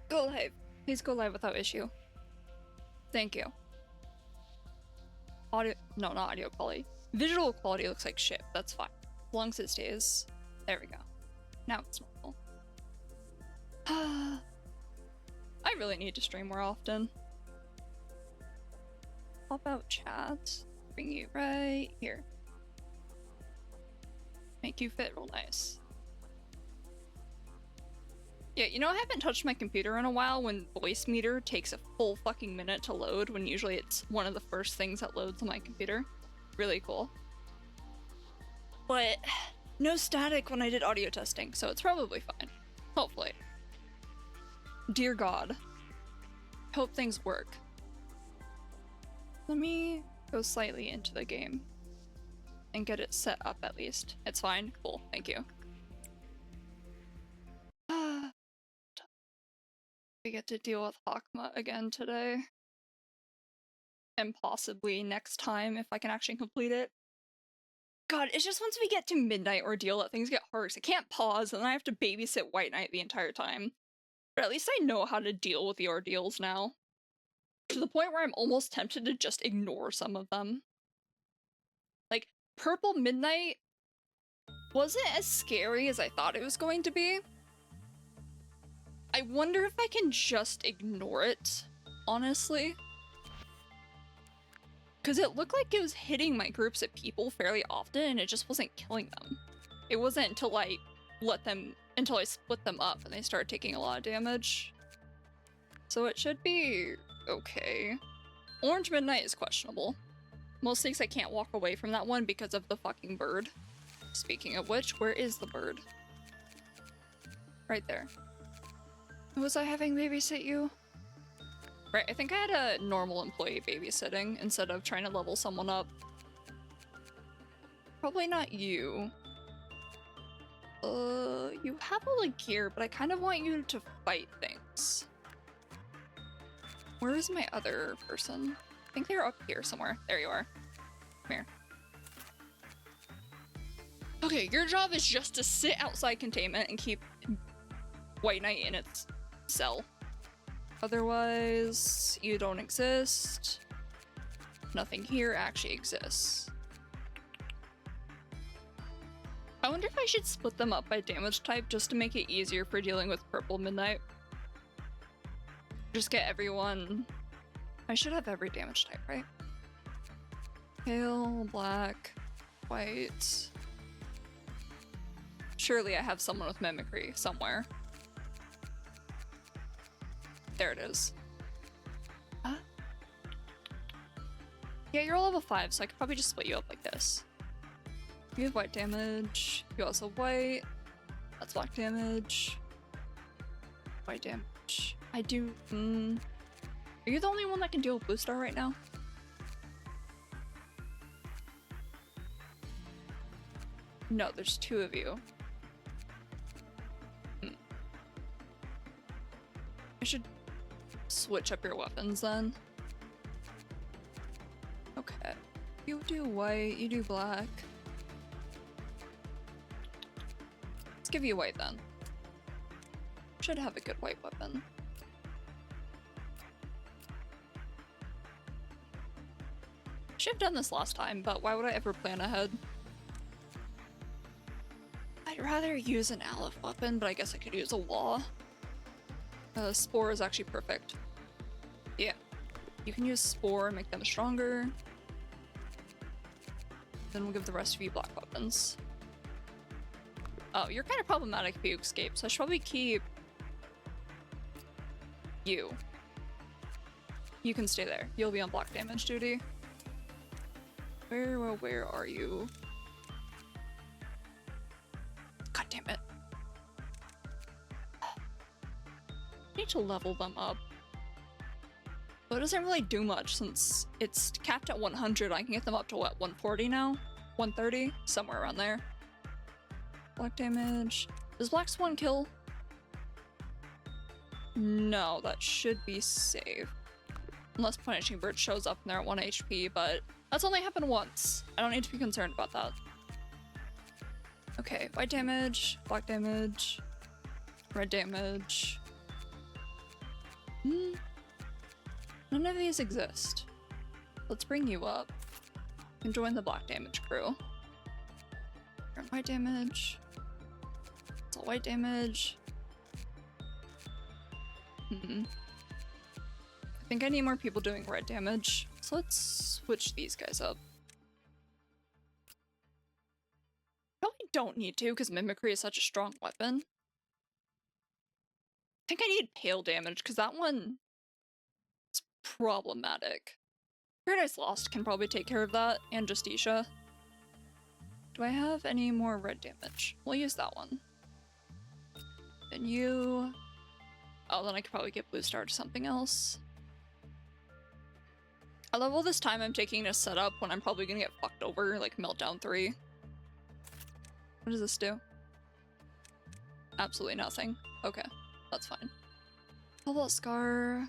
Go live. Please go live without issue. Thank you. Audio, no, not audio quality. Visual quality looks like shit. That's fine. As long as it stays. There we go. Now it's normal. I really need to stream more often. Pop out chat. Bring you right here. Make you fit real nice. Yeah, you know, I haven't touched my computer in a while when voice meter takes a full fucking minute to load, when usually it's one of the first things that loads on my computer. Really cool. But no static when I did audio testing, so it's probably fine. Hopefully. Dear God. Hope things work. Let me go slightly into the game and get it set up at least. It's fine? Cool, thank you. We get to deal with Hakma again today. And possibly next time if I can actually complete it. God, it's just once we get to midnight ordeal that things get hard. I can't pause and then I have to babysit White Knight the entire time. But at least I know how to deal with the ordeals now. To the point where I'm almost tempted to just ignore some of them. Like, Purple Midnight wasn't as scary as I thought it was going to be. I wonder if I can just ignore it, honestly. Because it looked like it was hitting my groups of people fairly often and it just wasn't killing them. It wasn't until I split them up and they started taking a lot of damage. So it should be okay. Orange Midnight is questionable. Mostly because I can't walk away from that one because of the fucking bird. Speaking of which, where is the bird? Right there. Was I having babysit you? Right, I think I had a normal employee babysitting instead of trying to level someone up. Probably not you. You have all the gear, but I kind of want you to fight things. Where is my other person? I think they're up here somewhere. There you are. Come here. Okay, your job is just to sit outside containment and keep White Knight in its cell. Otherwise, you don't exist. Nothing here actually exists. I wonder if I should split them up by damage type just to make it easier for dealing with Purple Midnight. Just get everyone... I should have every damage type, right? Pale, black, white... Surely I have someone with mimicry somewhere. There it is. Yeah, you're level 5, so I could probably just split you up like this. You have white damage. You also have white. That's black damage. White damage. I do... Are you the only one that can deal with Blue Star right now? No, there's 2 of you. I should switch up your weapons then. Okay. You do white, you do black. Let's give you white then. Should have a good white weapon. Should have done this last time, but why would I ever plan ahead? I'd rather use an Aleph weapon, but I guess I could use a Law. Spore is actually perfect. Yeah. You can use Spore and make them stronger. Then we'll give the rest of you black weapons. Oh, you're kind of problematic if you escape, so I should probably keep you. You can stay there. You'll be on block damage duty. Where are you? God damn it. I need to level them up. But it doesn't really do much since it's capped at 100. I can get them up to what, 140 now? 130? Somewhere around there. Black damage. Does black swan kill? No, that should be safe. Unless Punishing Bird shows up and they're at 1 HP, but that's only happened once. I don't need to be concerned about that. Okay, white damage, black damage. Red damage. None of these exist. Let's bring you up and join the black damage crew. You're white damage. It's all white damage. I think I need more people doing red damage. So let's switch these guys up. Probably don't need to because mimicry is such a strong weapon. I think I need pale damage because that one is problematic. Paradise Lost can probably take care of that, and Justicia. Do I have any more red damage? We'll use that one. Then you... Oh, then I could probably get Blue Star to something else. I love all this time I'm taking to set up when I'm probably gonna get fucked over, like Meltdown 3. What does this do? Absolutely nothing. Okay, that's fine. Cobalt Scar.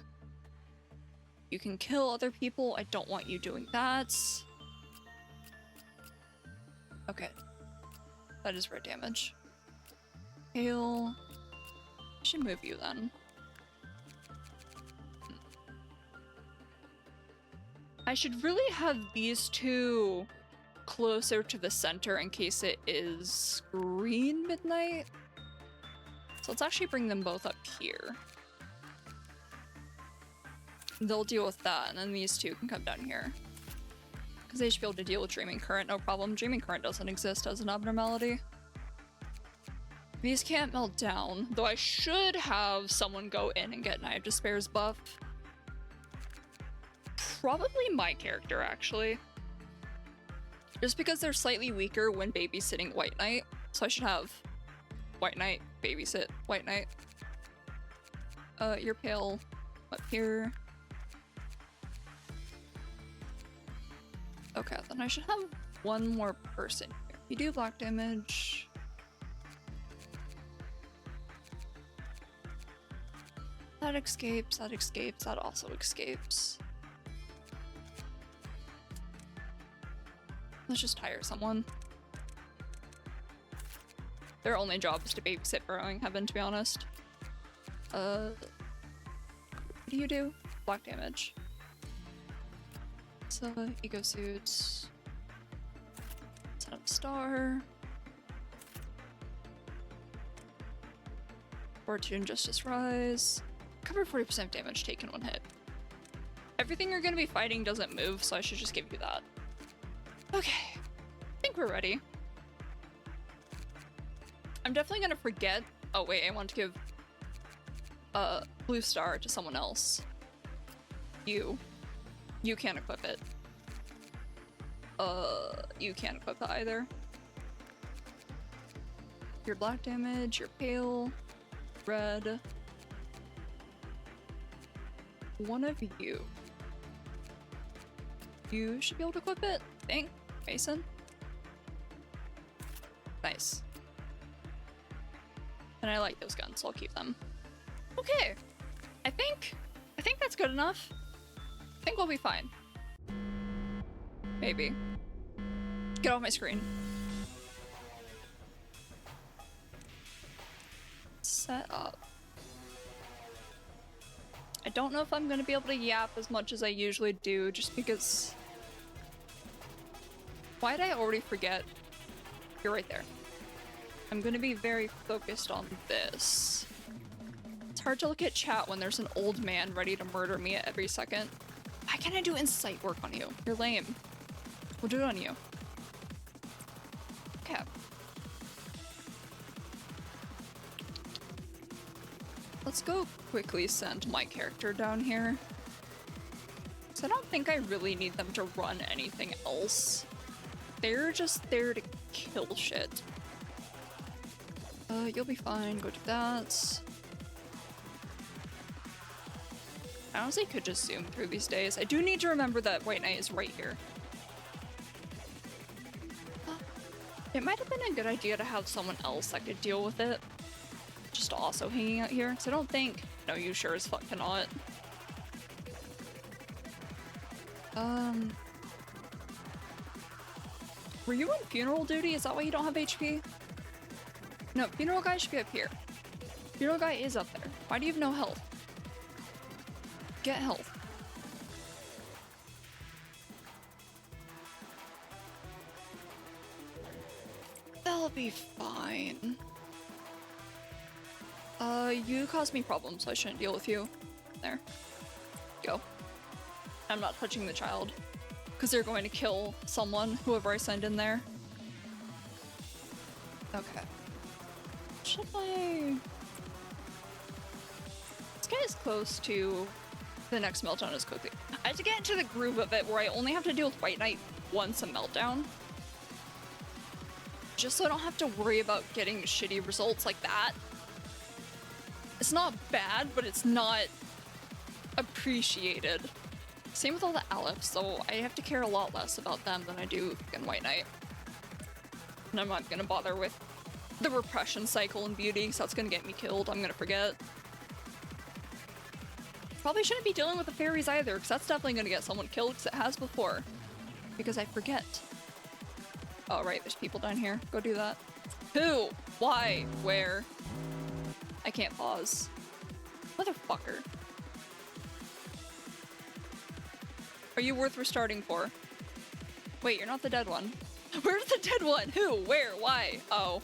You can kill other people. I don't want you doing that. Okay. That is red damage. Hail. I should move you then. I should really have these two closer to the center in case it is green midnight. So let's actually bring them both up here. They'll deal with that, and then these two can come down here. Because they should be able to deal with Dreaming Current, no problem. Dreaming Current doesn't exist as an abnormality. These can't melt down, though I should have someone go in and get Knife of Despair's buff. Probably my character, actually. Just because they're slightly weaker when babysitting White Knight, so I should have White Knight babysit White Knight. You're pale up here. Okay, then I should have one more person here. You do black damage. That escapes, that escapes, that also escapes. Let's just hire someone. Their only job is to babysit Burrowing Heaven, to be honest. What do you do? Black damage. So, Ego Suits. Set up Star. Fortune Justice Rise. Cover 40% damage taken one hit. Everything you're gonna be fighting doesn't move, so I should just give you that. Okay, I think we're ready. I'm definitely gonna forget. Oh wait, I want to give Blue Star to someone else. You can't equip it. You can't equip it either. You're black damage, you're pale, red. One of you. You should be able to equip it, I think. Mason? Nice. And I like those guns, so I'll keep them. Okay. I think that's good enough. I think we'll be fine. Maybe. Get off my screen. Set up. I don't know if I'm gonna be able to yap as much as I usually do, just because... Why did I already forget? You're right there. I'm gonna be very focused on this. It's hard to look at chat when there's an old man ready to murder me at every second. Why can't I do insight work on you? You're lame. We'll do it on you. Okay. Let's go quickly send my character down here. So I don't think I really need them to run anything else. They're just there to kill shit. You'll be fine. Go do that. I honestly could just zoom through these days. I do need to remember that White Knight is right here. It might have been a good idea to have someone else that could deal with it. Just also hanging out here. Because I don't think... No, you sure as fuck cannot. Were you on funeral duty? Is that why you don't have HP? No, funeral guy should be up here. Beetle guy is up there. Why do you have no health? Get health. That'll be fine. You caused me problems, so I shouldn't deal with you. There. Go. I'm not touching the child. Because they're going to kill someone, whoever I send in there. Okay. Should I... Let's get as close to the next meltdown as quickly. I have to get into the groove of it where I only have to deal with White Knight once a meltdown. Just so I don't have to worry about getting shitty results like that. It's not bad, but it's not appreciated. Same with all the Aleph, so I have to care a lot less about them than I do in White Knight. And I'm not gonna bother with the repression cycle in Beauty, because that's gonna get me killed. I'm gonna forget. Probably shouldn't be dealing with the fairies either, because that's definitely gonna get someone killed, because it has before. Because I forget. Oh, right, there's people down here. Go do that. Who? Why? Where? I can't pause. Motherfucker. Are you worth restarting for? Wait, you're not the dead one. Where's the dead one? Who? Where? Why? Oh.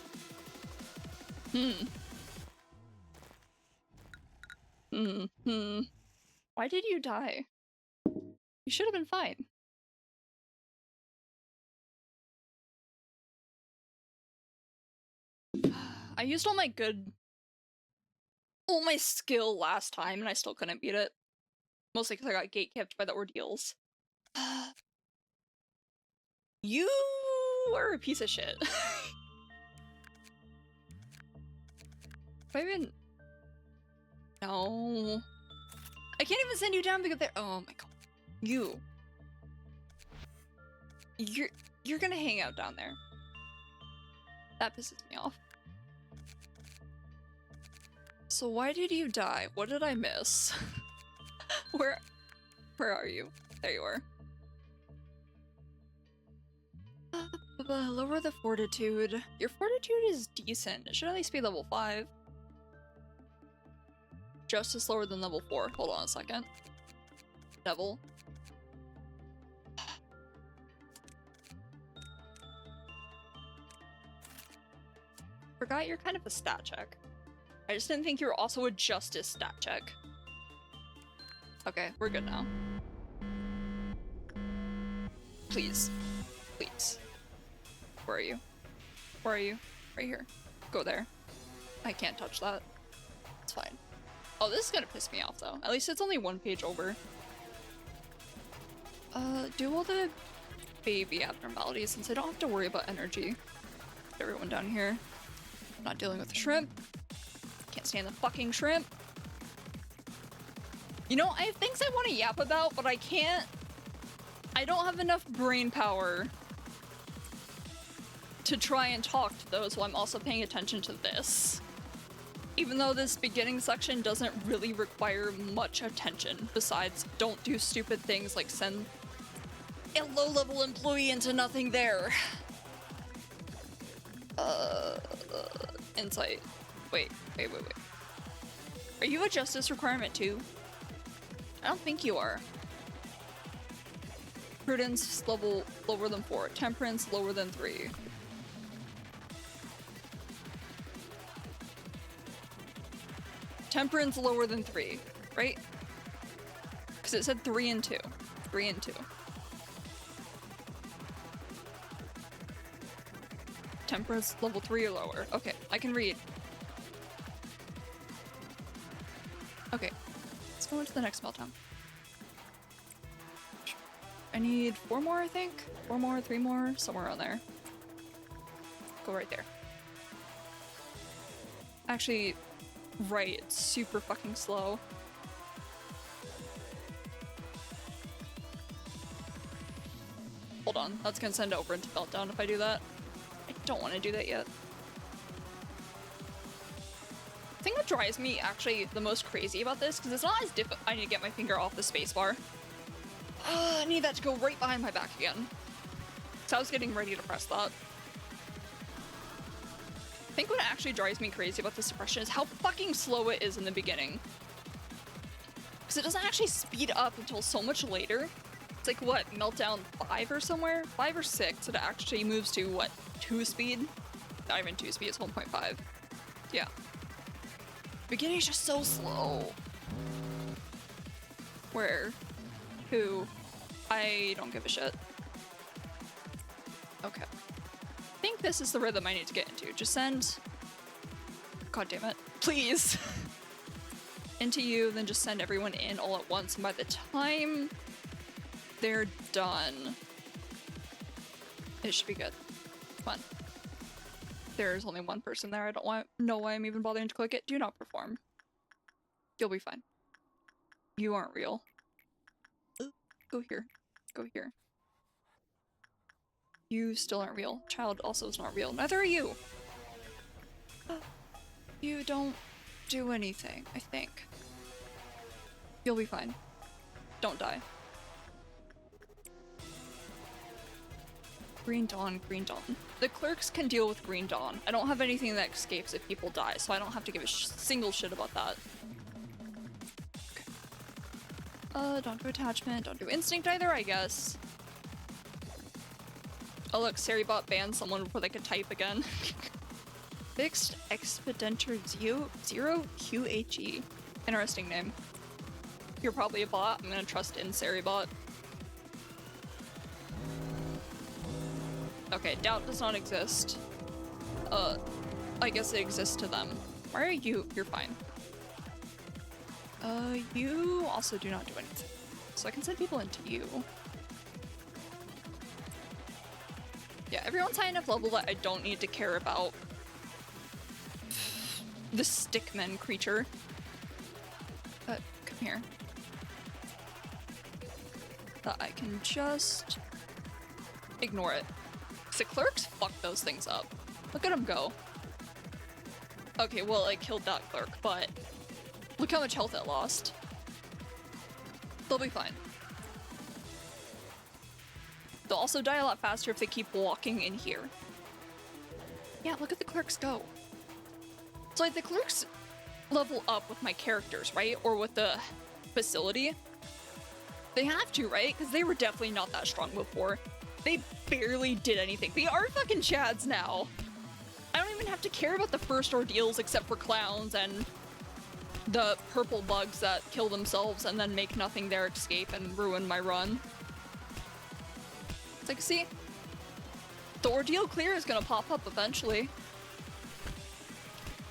Why did you die? You should have been fine. I used all my skill last time and I still couldn't beat it. Mostly because I got gatekept by the ordeals. You are a piece of shit. I even... No. I can't even send you down because they're... Oh my god. You're gonna hang out down there. That pisses me off. So why did you die? What did I miss? Where are you? There you are. Lower the fortitude. Your fortitude is decent. It should at least be level 5. Justice lower than level 4. Hold on a second. Devil. Forgot you're kind of a stat check. I just didn't think you were also a justice stat check. Okay, we're good now. Please. Please. Where are you? Where are you? Right here. Go there. I can't touch that. It's fine. Oh, this is gonna piss me off though. At least it's only one page over. Do all the baby abnormalities since I don't have to worry about energy. Everyone down here. I'm not dealing with the shrimp. Can't stand the fucking shrimp. You know, I have things I want to yap about, but I can't. I don't have enough brain power to try and talk to those while I'm also paying attention to this. Even though this beginning section doesn't really require much attention, besides don't do stupid things like send a low-level employee into nothing there. Insight. Wait. Are you a justice requirement too? I don't think you are. Prudence level lower than 4. Temperance lower than 3. Temperance lower than 3, right? Because it said 3 and 2. 3 and 2. Temperance level 3 or lower. Okay, I can read. Okay, let's go into the next meltdown. I need 4 more, I think? 4 more, 3 more, somewhere around there. Go right there. Actually, right, it's super fucking slow. Hold on, that's gonna send it over into meltdown if I do that. I don't want to do that yet. The thing that drives me actually the most crazy about this, because it's not as difficult. I need to get my finger off the spacebar. I need that to go right behind my back again. So I was getting ready to press that. think what actually drives me crazy about the suppression is how fucking slow it is in the beginning. Because it doesn't actually speed up until so much later. It's like, what, Meltdown 5 or somewhere? 5 or 6, it actually moves to, what, 2 speed? Not even 2 speed, it's 1.5. Yeah. Beginning is just so slow. Where? Who? I don't give a shit. Okay. I think this is the rhythm I need to get into. Just send... God damn it. Please! Into you, then just send everyone in all at once, and by the time they're done, it should be good. Come on. There's only one person there. I don't know why I'm even bothering to click it. Do not perform. You'll be fine. You aren't real. Go here. Go here. You still aren't real. Child also is not real. Neither are you. You don't do anything, I think. You'll be fine. Don't die. Green Dawn, Green Dawn. The clerks can deal with Green Dawn. I don't have anything that escapes if people die, so I don't have to give a single shit about that. Okay. Don't do attachment, don't do instinct either, I guess. Oh look, Seribot banned someone before they could type again. Fixed Expedenter Zero QHE. Interesting name. You're probably a bot. I'm gonna trust in Seribot. Okay, doubt does not exist. I guess it exists to them. Why are you? You're fine. You also do not do anything. So I can send people into you. Yeah, everyone's high enough level that I don't need to care about the stickman creature. Come here. That I can just ignore it. The clerks fuck those things up. Look at them go. Okay, well, I killed that clerk, but look how much health it lost. They'll be fine. They'll also die a lot faster if they keep walking in here. Yeah, look at the clerks go. So like the clerks level up with my characters, right? Or with the facility. They have to, right? Because they were definitely not that strong before. They barely did anything. They are fucking chads now. I don't even have to care about the first ordeals except for clowns and the purple bugs that kill themselves and then make nothing their escape and ruin my run. It's like, see? The ordeal clear is gonna pop up eventually.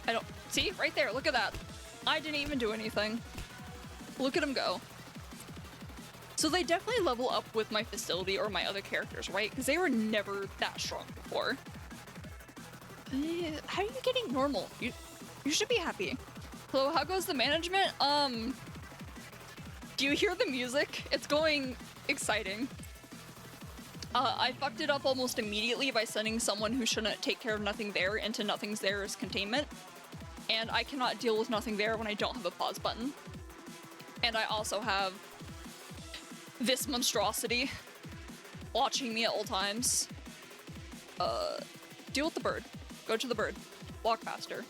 I don't- see? Right there, look at that. I didn't even do anything. Look at him go. So they definitely level up with my facility or my other characters, right? Because they were never that strong before. How are you getting normal? You should be happy. Hello, how goes the management? Do you hear the music? It's going exciting. I fucked it up almost immediately by sending someone who shouldn't take care of Nothing There into Nothing's There's containment. And I cannot deal with Nothing There when I don't have a pause button. And I also have this monstrosity watching me at all times. Deal with the bird. Go to the bird. Walk faster.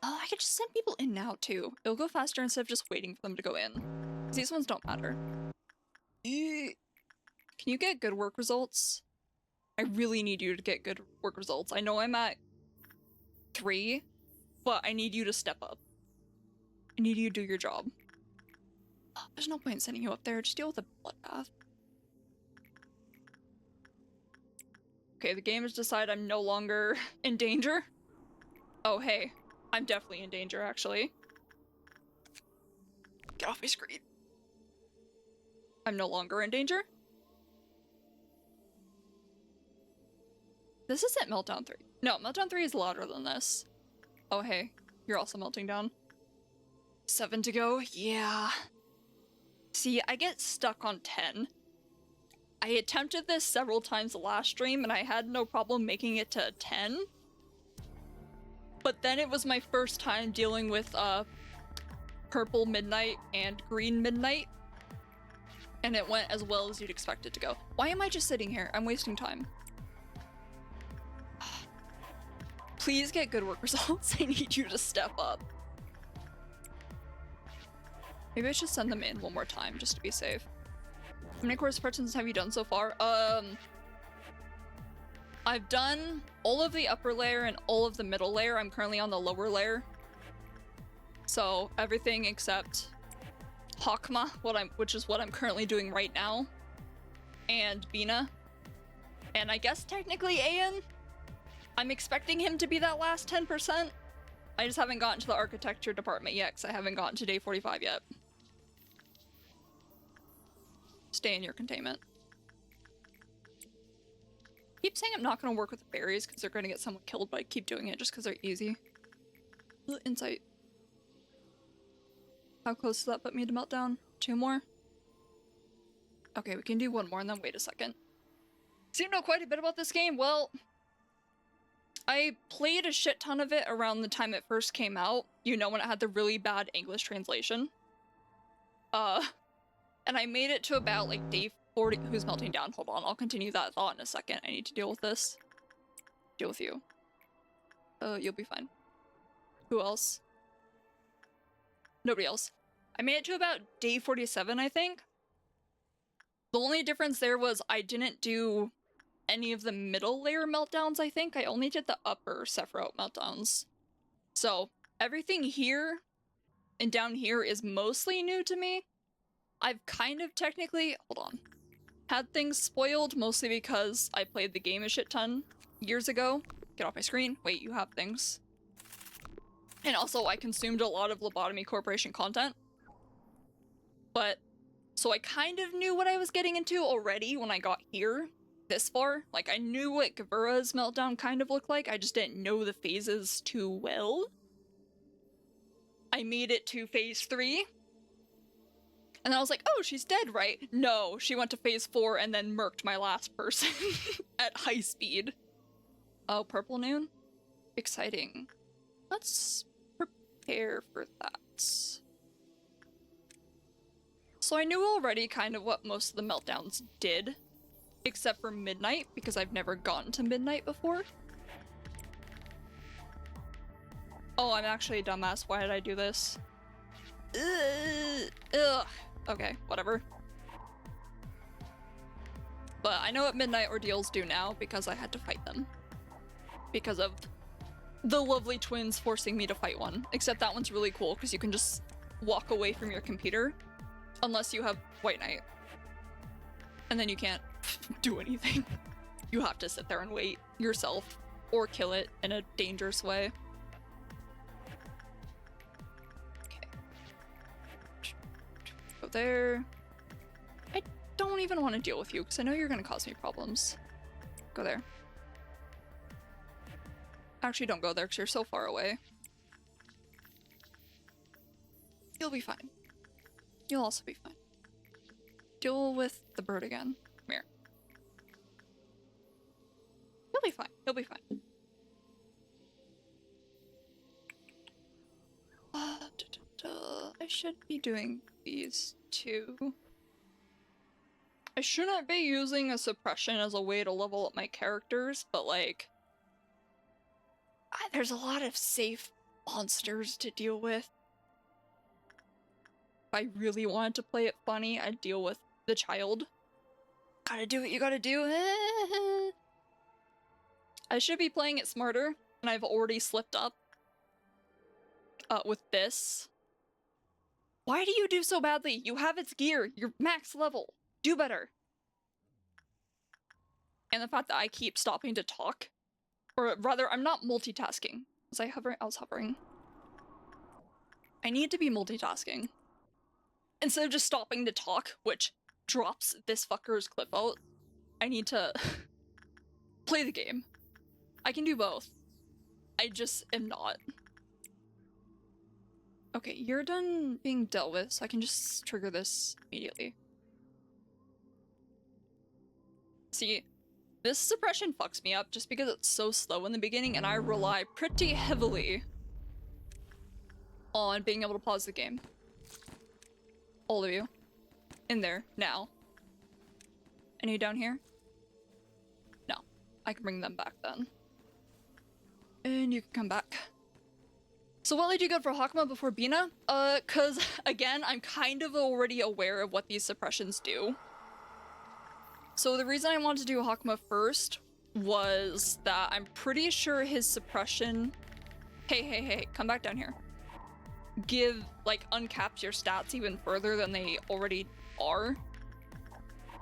Oh, I could just send people in now, too. It'll go faster instead of just waiting for them to go in. 'Cause these ones don't matter. Can you get good work results? I really need you to get good work results. I know I'm at 3, but I need you to step up. I need you to do your job. Oh, there's no point in sending you up there. Just deal with the bloodbath. Okay, the game has decided I'm no longer in danger. Oh, hey. I'm definitely in danger, actually. Get off my screen. I'm no longer in danger. This isn't Meltdown 3. No, Meltdown 3 is louder than this. Oh, hey. You're also melting down. 7 to go? Yeah. See, I get stuck on 10. I attempted this several times the last stream, and I had no problem making it to 10. But then it was my first time dealing with, purple midnight and green midnight. And it went as well as you'd expect it to go. Why am I just sitting here? I'm wasting time. Please get good work results. I need you to step up. Maybe I should send them in one more time just to be safe. How many course corrections have you done so far? I've done all of the upper layer and all of the middle layer. I'm currently on the lower layer. So everything except Hakma, which is what I'm currently doing right now, and Bina. And I guess technically Ayan. I'm expecting him to be that last 10%. I just haven't gotten to the architecture department yet, because I haven't gotten to day 45 yet. Stay in your containment. Keep saying I'm not going to work with the berries because they're going to get someone killed, but I keep doing it just because they're easy. Insight. How close does that put me to meltdown? 2 more? Okay, we can do 1 more and then wait a second. So you know quite a bit about this game? Well, I played a shit ton of it around the time it first came out. You know, when it had the really bad English translation. And I made it to about like day 40. Who's melting down? Hold on, I'll continue that thought in a second. I need to deal with this. Deal with you. You'll be fine. Who else? Nobody else. I made it to about day 47, I think. The only difference there was I didn't do any of the middle layer meltdowns, I think. I only did the upper Sephiroth meltdowns. So everything here and down here is mostly new to me. I've kind of technically, hold on, had things spoiled mostly because I played the game a shit ton years ago. Get off my screen. Wait, you have things. And also I consumed a lot of Lobotomy Corporation content. But, so I kind of knew what I was getting into already when I got here this far. Like, I knew what Gavura's meltdown kind of looked like, I just didn't know the phases too well. I made it to phase 3. And I was like, oh, she's dead, right? No, she went to phase 4 and then murked my last person at high speed. Oh, purple noon? Exciting. Let's prepare for that. So I knew already kind of what most of the meltdowns did, except for midnight, because I've never gotten to midnight before. Oh, I'm actually a dumbass. Why did I do this? Ugh. Okay, whatever. But I know what midnight ordeals do now because I had to fight them. Because of the lovely twins forcing me to fight one. Except that one's really cool because you can just walk away from your computer unless you have white knight. And then you can't do anything. You have to sit there and wait yourself or kill it in a dangerous way. Go there. I don't even want to deal with you because I know you're going to cause me problems. Go there. Actually, don't go there because you're so far away. You'll be fine. You'll also be fine. Deal with the bird again. Come here. He'll be fine. He'll be fine. I should be doing these two. I shouldn't be using a suppression as a way to level up my characters, but like, there's a lot of safe monsters to deal with. If I really wanted to play it funny, I'd deal with the child. Gotta do what you gotta do. I should be playing it smarter, and I've already slipped up with this. Why do you do so badly? You have its gear. You're max level. Do better. And the fact that I keep stopping to talk. Or rather, I'm not multitasking. Was I hovering? I was hovering. I need to be multitasking. Instead of just stopping to talk, which drops this fucker's clip out, I need to play the game. I can do both. I just am not. Okay, you're done being dealt with, so I can just trigger this immediately. See, this suppression fucks me up just because it's so slow in the beginning and I rely pretty heavily on being able to pause the game. All of you. In there, now. Any down here? No. I can bring them back then. And you can come back. So what led you good for Hakma before Bina? Cause again, I'm kind of already aware of what these suppressions do. So the reason I wanted to do Hakma first was that I'm pretty sure his suppression... Hey, come back down here. Uncaps your stats even further than they already are.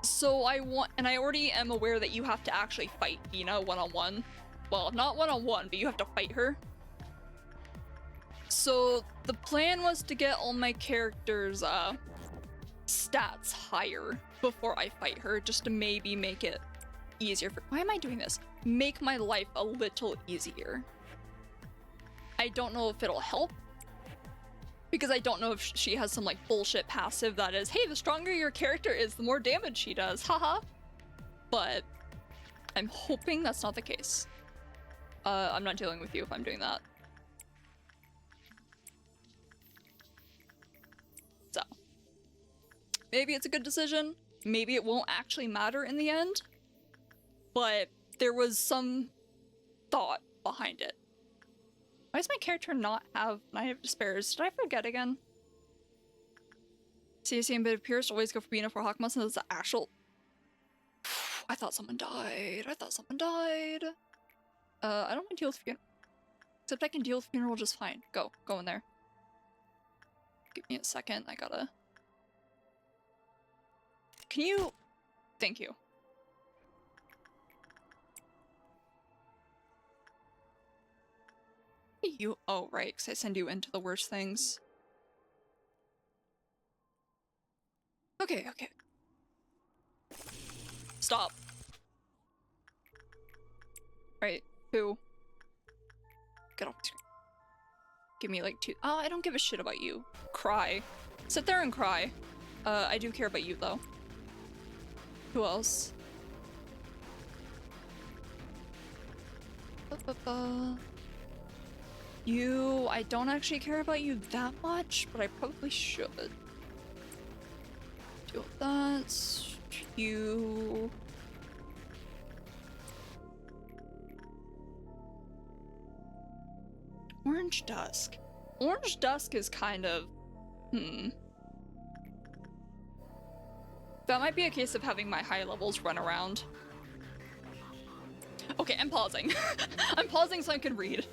So I already am aware that you have to actually fight Bina one-on-one. Well, not one-on-one, but you have to fight her. So the plan was to get all my characters' stats higher before I fight her, just to maybe make it easier for— Why am I doing this? Make my life a little easier. I don't know if it'll help, because I don't know if she has some like bullshit passive that is, hey, the stronger your character is, the more damage she does, haha. But I'm hoping that's not the case. I'm not dealing with you if I'm doing that. So, maybe it's a good decision, maybe it won't actually matter in the end, but there was some thought behind it. Why does my character not have Night of Despairs? Did I forget again? CSC and Bit of Pierce always go for Bina for Hakma since it's the actual— I thought someone died. I don't want to deal with funeral. Except I can deal with funeral just fine. Go in there. Give me a second, I gotta... Can you... Thank you. You— oh, right, because I send you into the worst things. Okay. Stop. Right, who? Get off the screen. Give me like 2— oh, I don't give a shit about you. Cry. Sit there and cry. I do care about you though. Who else? You— I don't actually care about you that much, but I probably should. Deal with that. You... Orange Dusk. Orange Dusk is kind of... That might be a case of having my high levels run around. Okay, I'm pausing. I'm pausing so I can read.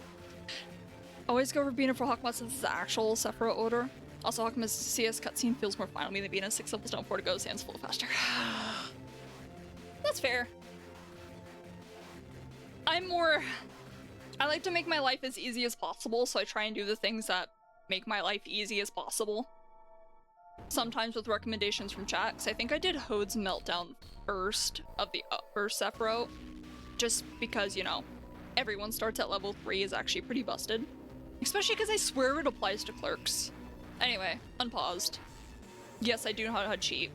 Always go for Bina for Hakma since it's the actual Sephiroth order. Also, Hakma's CS cutscene feels more final to me than Bina. 6 levels down, 4 to go, stands full faster. That's fair. I like to make my life as easy as possible, so I try and do the things that make my life easy as possible. Sometimes with recommendations from chat, because I think I did Hode's Meltdown first of the first Sephiroth, just because, you know, everyone starts at level 3 is actually pretty busted. Especially because I swear it applies to clerks. Anyway, unpaused. Yes, I do know how to cheat.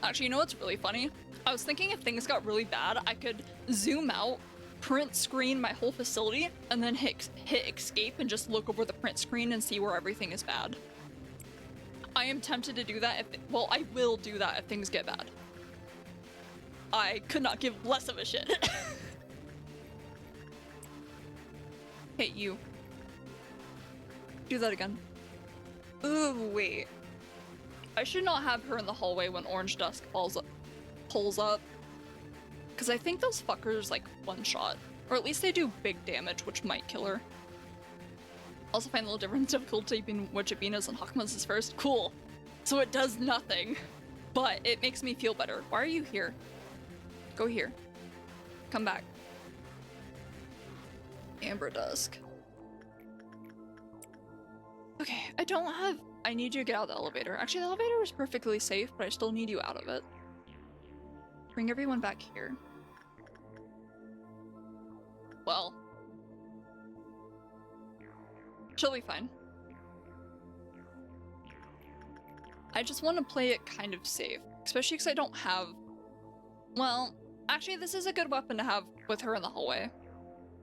Actually, you know what's really funny? I was thinking if things got really bad, I could zoom out, print screen my whole facility, and then hit escape and just look over the print screen and see where everything is bad. I am tempted to do that if— well, I will do that if things get bad. I could not give less of a shit. Hey, you. Do that again. Ooh, wait. I should not have her in the hallway when Orange Dusk pulls up. Because I think those fuckers, like, one-shot. Or at least they do big damage, which might kill her. Also find a little difference difficulty between Witchabina's and Hakma's is first. Cool. So it does nothing. But it makes me feel better. Why are you here? Go here. Come back. Amber Dusk. Okay, I need you to get out of the elevator. Actually, the elevator is perfectly safe, but I still need you out of it. Bring everyone back here. Well. She'll be fine. I just want to play it kind of safe. Especially because I don't have... Well, actually this is a good weapon to have with her in the hallway.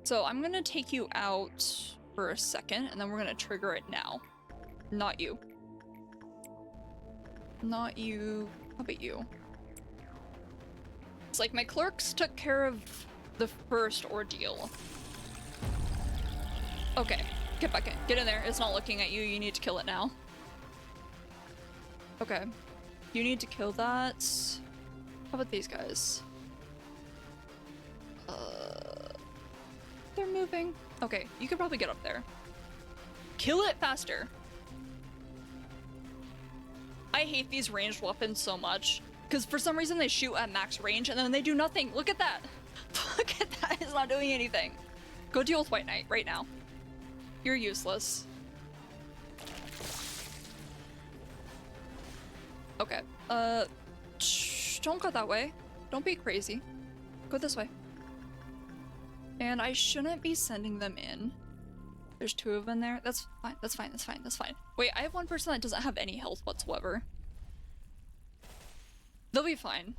So I'm gonna take you out for a second, and then we're gonna trigger it now. Not you. Not you. How about you? It's like my clerks took care of the first ordeal. Okay, get back in. Get in there. It's not looking at you. You need to kill it now. Okay. You need to kill that. How about these guys? They're moving. Okay, you could probably get up there. Kill it faster. I hate these ranged weapons so much. Because for some reason they shoot at max range and then they do nothing. Look at that. Look at that. It's not doing anything. Go deal with White Knight right now. You're useless. Okay. Don't go that way. Don't be crazy. Go this way. And I shouldn't be sending them in. There's 2 of them there. That's fine. That's fine. That's fine. That's fine. Wait, I have one person that doesn't have any health whatsoever. They'll be fine.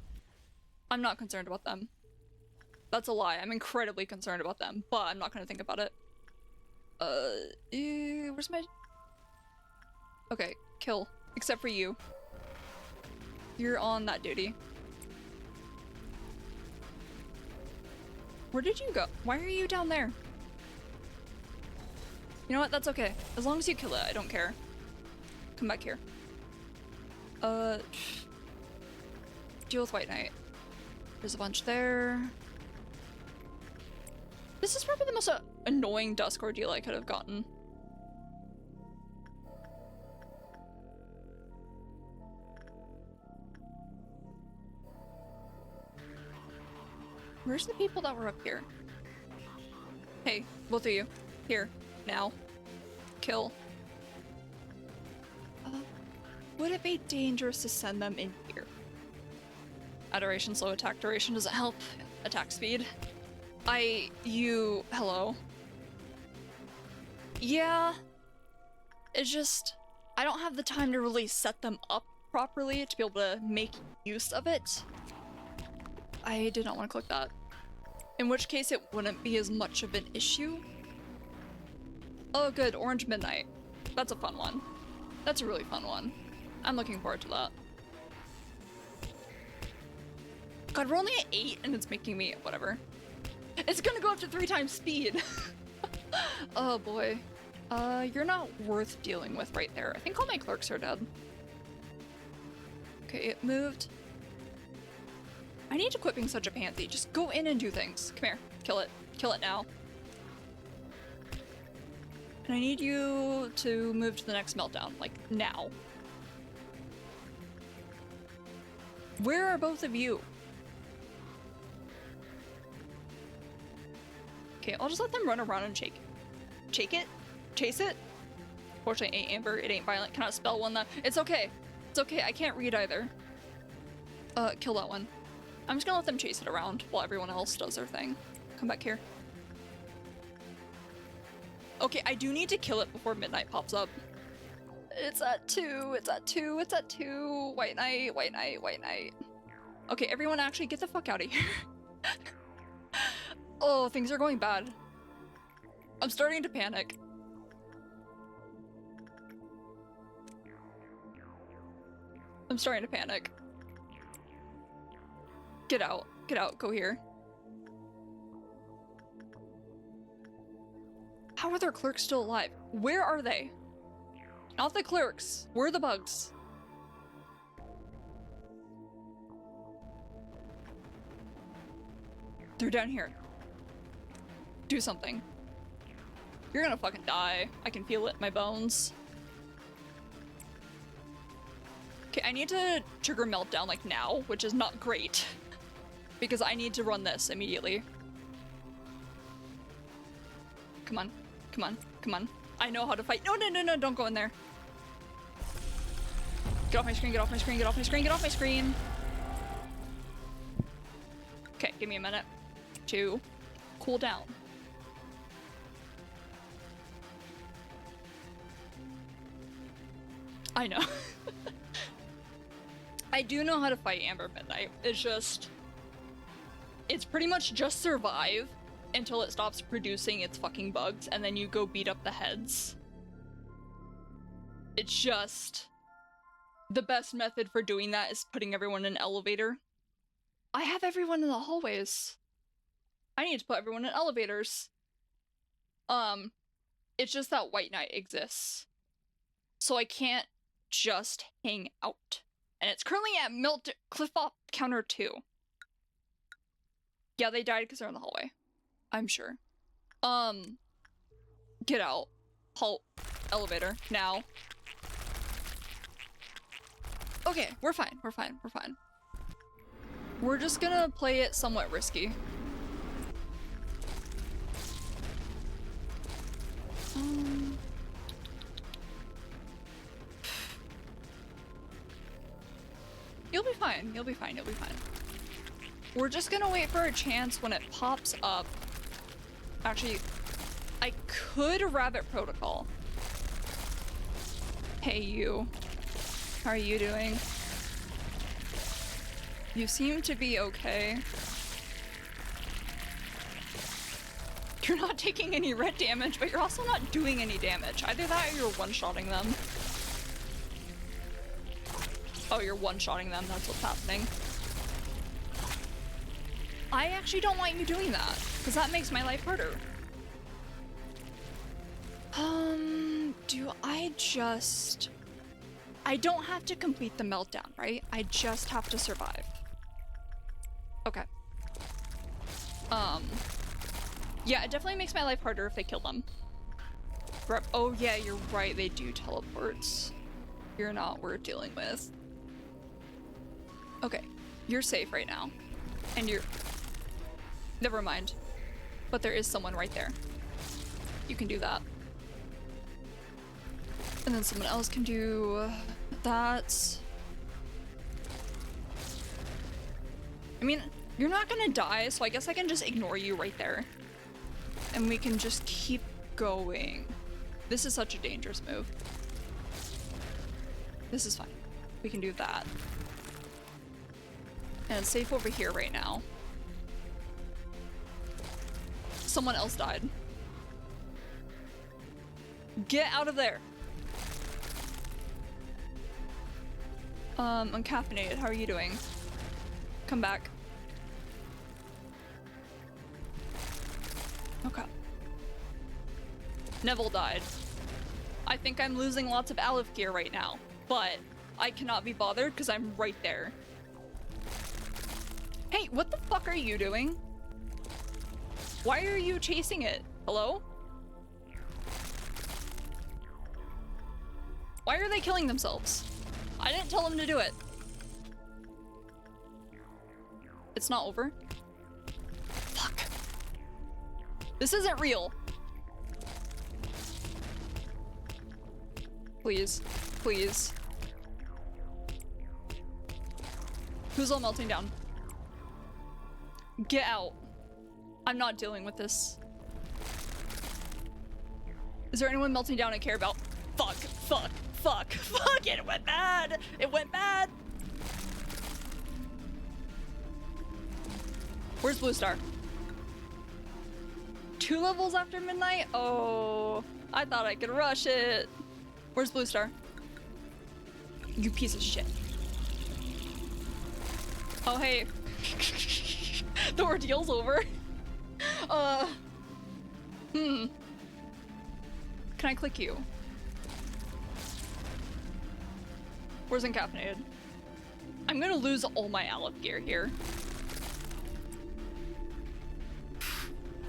I'm not concerned about them. That's a lie. I'm incredibly concerned about them, but I'm not gonna think about it. Where's my... Okay, kill. Except for you. You're on that duty. Where did you go? Why are you down there? You know what? That's okay. As long as you kill it, I don't care. Come back here. Deal with White Knight. There's a bunch there. This is probably the most annoying dusk ordeal I could have gotten. Where's the people that were up here? Hey, both of you. Here. Now. Kill. Would it be dangerous to send them in here? Adoration, slow attack duration doesn't help. Attack speed. Hello. Yeah. It's just, I don't have the time to really set them up properly to be able to make use of it. I did not want to click that. In which case it wouldn't be as much of an issue. Oh good, Orange Midnight. That's a fun one. That's a really fun one. I'm looking forward to that. God, we're only at 8 and it's making me, whatever. It's gonna go up to 3 times speed. Oh boy. You're not worth dealing with right there. I think all my clerks are dead. Okay, it moved. I need to quit being such a pansy. Just go in and do things. Come here. Kill it. Kill it now. And I need you to move to the next meltdown. Like, now. Where are both of you? Okay, I'll just let them run around and shake it? Chase it? Fortunately, it ain't Amber. It ain't violent. Cannot spell one that. It's okay. It's okay. I can't read either. Kill that one. I'm just gonna let them chase it around while everyone else does their thing. Come back here. Okay, I do need to kill it before midnight pops up. It's at 2. It's at 2. It's at 2. White Knight. White Knight. White Knight. Okay, everyone actually get the fuck out of here. Oh, things are going bad. I'm starting to panic. I'm starting to panic. Get out. Get out. Go here. How are their clerks still alive? Where are they? Not the clerks. Where are the bugs? They're down here. Do something. You're gonna fucking die. I can feel it in my bones. Okay, I need to trigger meltdown like now, which is not great. Because I need to run this immediately. Come on. Come on. Come on. I know how to fight. No, no, no, no, don't go in there. Get off my screen, get off my screen, get off my screen, get off my screen. Okay, give me a minute to cool down. I know. I do know how to fight Amber Midnight. It's just... It's pretty much just survive until it stops producing its fucking bugs, and then you go beat up the heads. It's just... The best method for doing that is putting everyone in an elevator. I have everyone in the hallways. I need to put everyone in elevators. It's just that White Knight exists. So I can't just hang out. And it's currently at Cliff Op Counter 2. Yeah, they died because they're in the hallway. I'm sure. Get out. Halt. Elevator. Now. Okay, we're fine. We're fine. We're fine. We're just gonna play it somewhat risky. You'll be fine. You'll be fine. You'll be fine. We're just gonna wait for a chance when it pops up. Actually, I could Rabbit Protocol. Hey, you. How are you doing? You seem to be okay. You're not taking any red damage, but you're also not doing any damage. Either that or you're one-shotting them. Oh, you're one-shotting them. That's what's happening. I actually don't want you doing that, because that makes my life harder. Do I just... I don't have to complete the meltdown, right? I just have to survive. Okay. Yeah, it definitely makes my life harder if they kill them. Oh yeah, you're right, they do teleports. You're not worth dealing with. Okay, you're safe right now. And you're... Never mind. But there is someone right there. You can do that. And then someone else can do that. I mean, you're not gonna die, so I guess I can just ignore you right there. And we can just keep going. This is such a dangerous move. This is fine. We can do that. And it's safe over here right now. Someone else died. Get out of there! Uncaffeinated, how are you doing? Come back. Okay. Neville died. I think I'm losing lots of Aleph gear right now, but I cannot be bothered because I'm right there. Hey, what the fuck are you doing? Why are you chasing it? Hello? Why are they killing themselves? I didn't tell them to do it. It's not over. Fuck. This isn't real. Please. Please. Who's all melting down? Get out. I'm not dealing with this. Is there anyone melting down I care about? Fuck. Fuck. Fuck. Fuck. It went bad. It went bad. Where's Blue Star? 2 levels after midnight? Oh, I thought I could rush it. Where's Blue Star? You piece of shit. Oh, hey. The ordeal's over. Can I click you? Where's Uncaffeinated? I'm gonna lose all my Aleph gear here.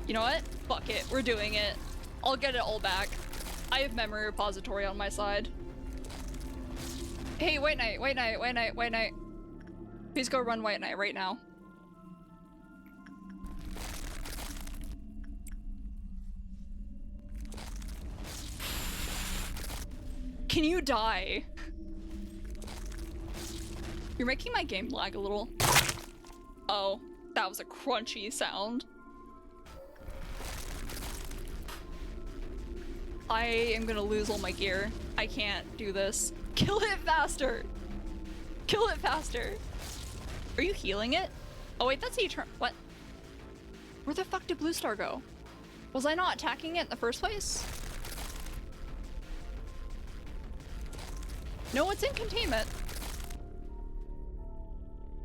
You know what? Fuck it. We're doing it. I'll get it all back. I have memory repository on my side. Hey, White Knight, White Knight, White Knight, White Knight. Please go run White Knight right now. Can you die? You're making my game lag a little. Oh, that was a crunchy sound. I am gonna lose all my gear. I can't do this. Kill it faster! Kill it faster! Are you healing it? Oh wait, that's eternal. What? Where the fuck did Blue Star go? Was I not attacking it in the first place? No, it's in containment.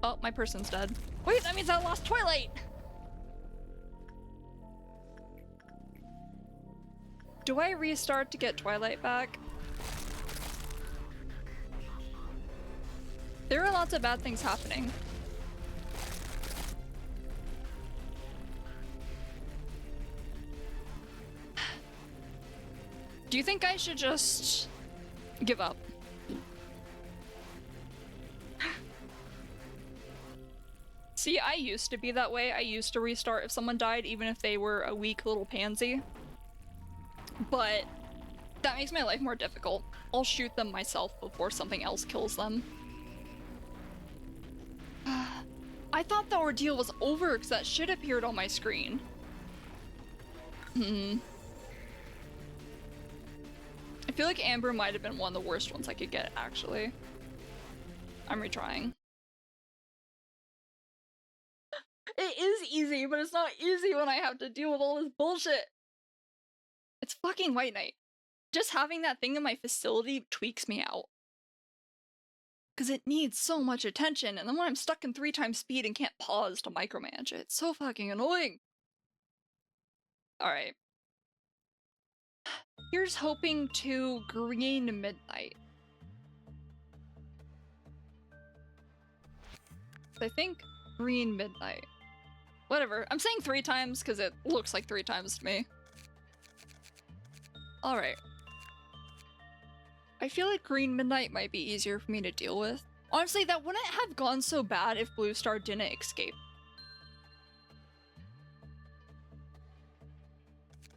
Oh, my person's dead. Wait, that means I lost Twilight! Do I restart to get Twilight back? There are lots of bad things happening. Do you think I should just give up? See, I used to be that way. I used to restart if someone died, even if they were a weak little pansy. But that makes my life more difficult. I'll shoot them myself before something else kills them. I thought the ordeal was over because that shit appeared on my screen. I feel like Amber might have been one of the worst ones I could get, actually. I'm retrying. It is easy, but it's not easy when I have to deal with all this bullshit. It's fucking White Knight. Just having that thing in my facility tweaks me out. Because it needs so much attention, and then when I'm stuck in 3 times speed and can't pause to micromanage it, it's so fucking annoying. Alright. Here's hoping to green midnight. I think green midnight. Whatever. I'm saying 3 times because it looks like 3 times to me. Alright. I feel like green midnight might be easier for me to deal with. Honestly, that wouldn't have gone so bad if Blue Star didn't escape.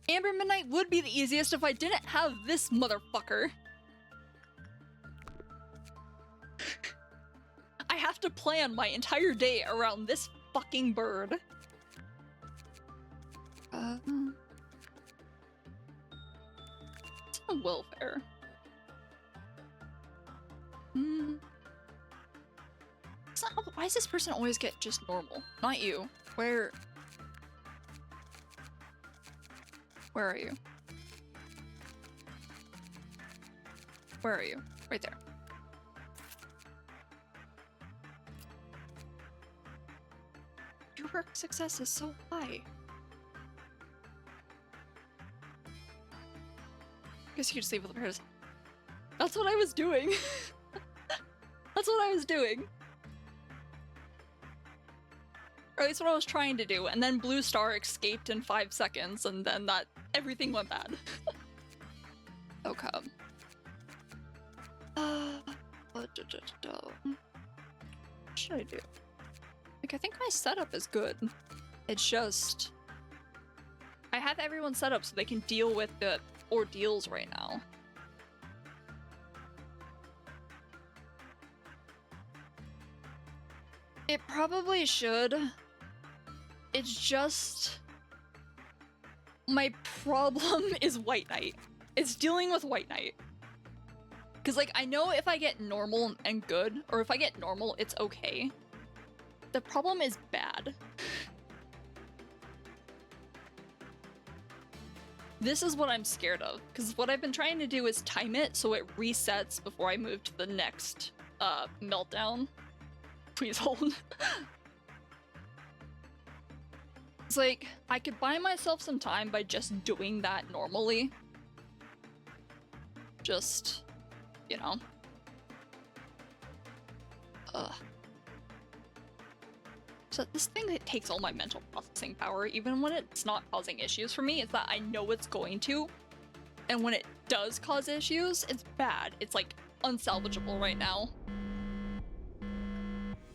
Amber Midnight would be the easiest if I didn't have this motherfucker. I have to plan my entire day around this fucking bird. It's on welfare. Why does this person always get just normal? Not you. Where are you? Where are you? Right there. Your work success is so high. I guess you could just leave with the pairs. That's what I was doing. That's what I was doing. Or at least what I was trying to do, and then Blue Star escaped in 5 seconds, and then everything went bad. Okay. What should I do? Like, I think my setup is good. It's just... I have everyone set up so they can deal with the ordeals right now. It probably should. It's just... my problem is White Knight. It's dealing with White Knight. Because, like, I know if I get normal and good, or if I get normal, it's okay. The problem is bad. This is what I'm scared of, because what I've been trying to do is time it so it resets before I move to the next meltdown. Please hold. It's like, I could buy myself some time by just doing that normally. Just, you know. So this thing that takes all my mental processing power, even when it's not causing issues for me, is that I know it's going to. And when it does cause issues, it's bad. It's like unsalvageable right now.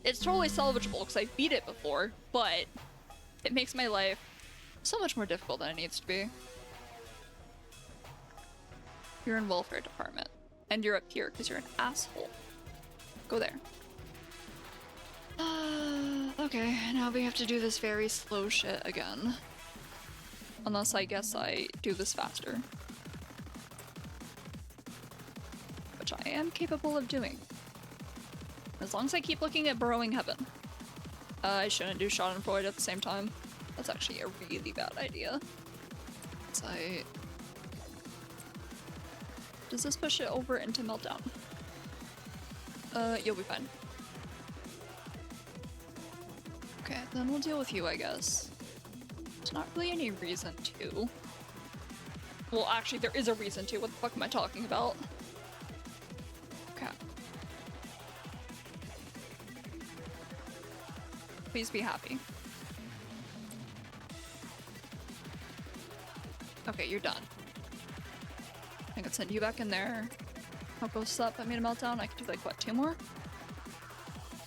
It's totally salvageable because I beat it before, but it makes my life so much more difficult than it needs to be. You're in welfare department, and you're up here because you're an asshole. Go there. Okay, now we have to do this very slow shit again. Unless I guess I do this faster. Which I am capable of doing. As long as I keep looking at Burrowing Heaven. I shouldn't do Schadenfreude at the same time. That's actually a really bad idea. Does this push it over into Meltdown? You'll be fine. Okay, then we'll deal with you, I guess. There's not really any reason to. Well, actually, there is a reason to. What the fuck am I talking about? Okay. Please be happy. Okay, you're done. I can send you back in there. How close is that? I made a meltdown. I can do like, what, 2 more?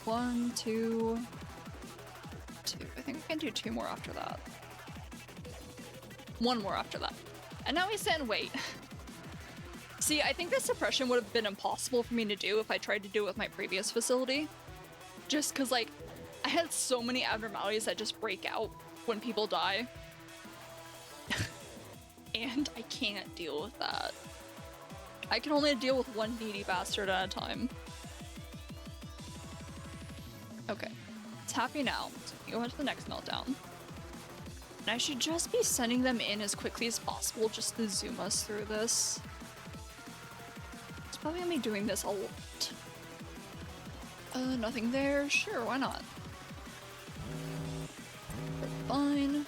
1, 2, 2. I think I can do 2 more after that. 1 more after that. And now we sit and wait. See, I think this suppression would have been impossible for me to do if I tried to do it with my previous facility. Just because, like, I had so many abnormalities that just break out when people die. And I can't deal with that. I can only deal with one needy bastard at a time. Okay. It's happy now. So we go on to the next meltdown. And I should just be sending them in as quickly as possible just to zoom us through this. It's probably gonna be doing this a lot. Nothing there. Sure, why not? Fine.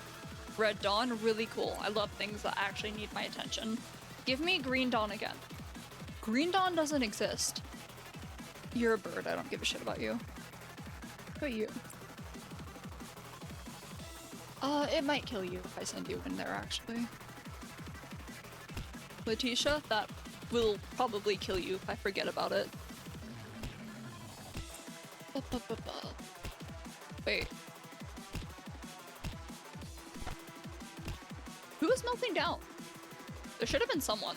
Red Dawn, really cool. I love things that actually need my attention. Give me Green Dawn again. Green Dawn doesn't exist. You're a bird, I don't give a shit about you. What about you? It might kill you if I send you in there, actually. Letitia, that will probably kill you if I forget about it. Wait. Who is melting down? There should have been someone.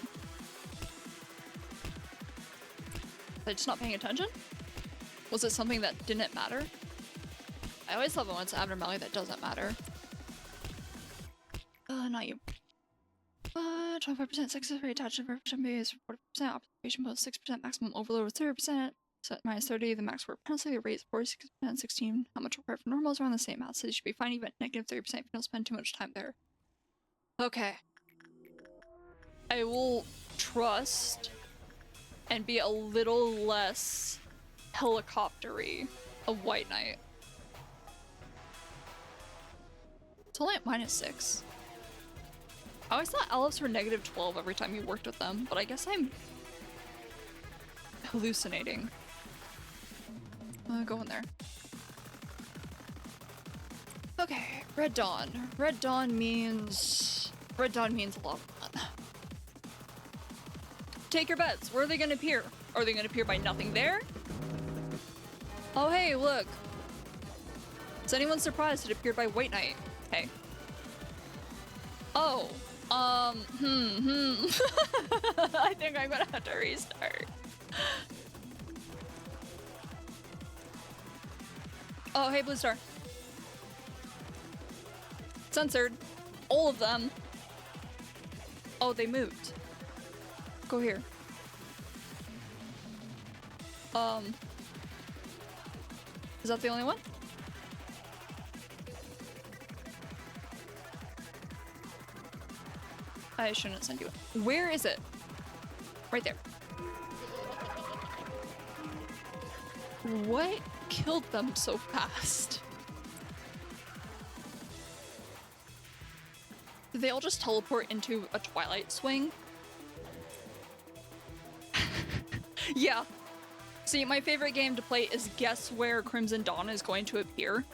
Was I just not paying attention? Was it something that didn't matter? I always love it when it's abnormality that doesn't matter. Not you. 25% success rate attached to 5% base, 40% observation post, 6% maximum overload with 30%, set minus 30, the max work penalty, the rate is 46%, 16. How much required for normals around the same math, so you should be fine even negative 30% if you don't spend too much time there. Okay. I will trust and be a little less helicopter-y of White Knight. It's only at -6. I always thought Alephs were -12 every time you worked with them, but I guess I'm hallucinating. Go in there. Okay, Red Dawn. Red Dawn means a lot of fun. Take your bets. Where are they gonna appear? Are they gonna appear by nothing there? Oh hey, look. Is anyone surprised it appeared by White Knight? Okay. Oh. I think I'm gonna have to restart. Oh, hey, Blue Star. Censored. All of them. Oh, they moved. Go here. Is that the only one? I shouldn't send you it. Where is it? Right there. What killed them so fast? Did they all just teleport into a Twilight swing? Yeah. See, my favorite game to play is guess where Crimson Dawn is going to appear.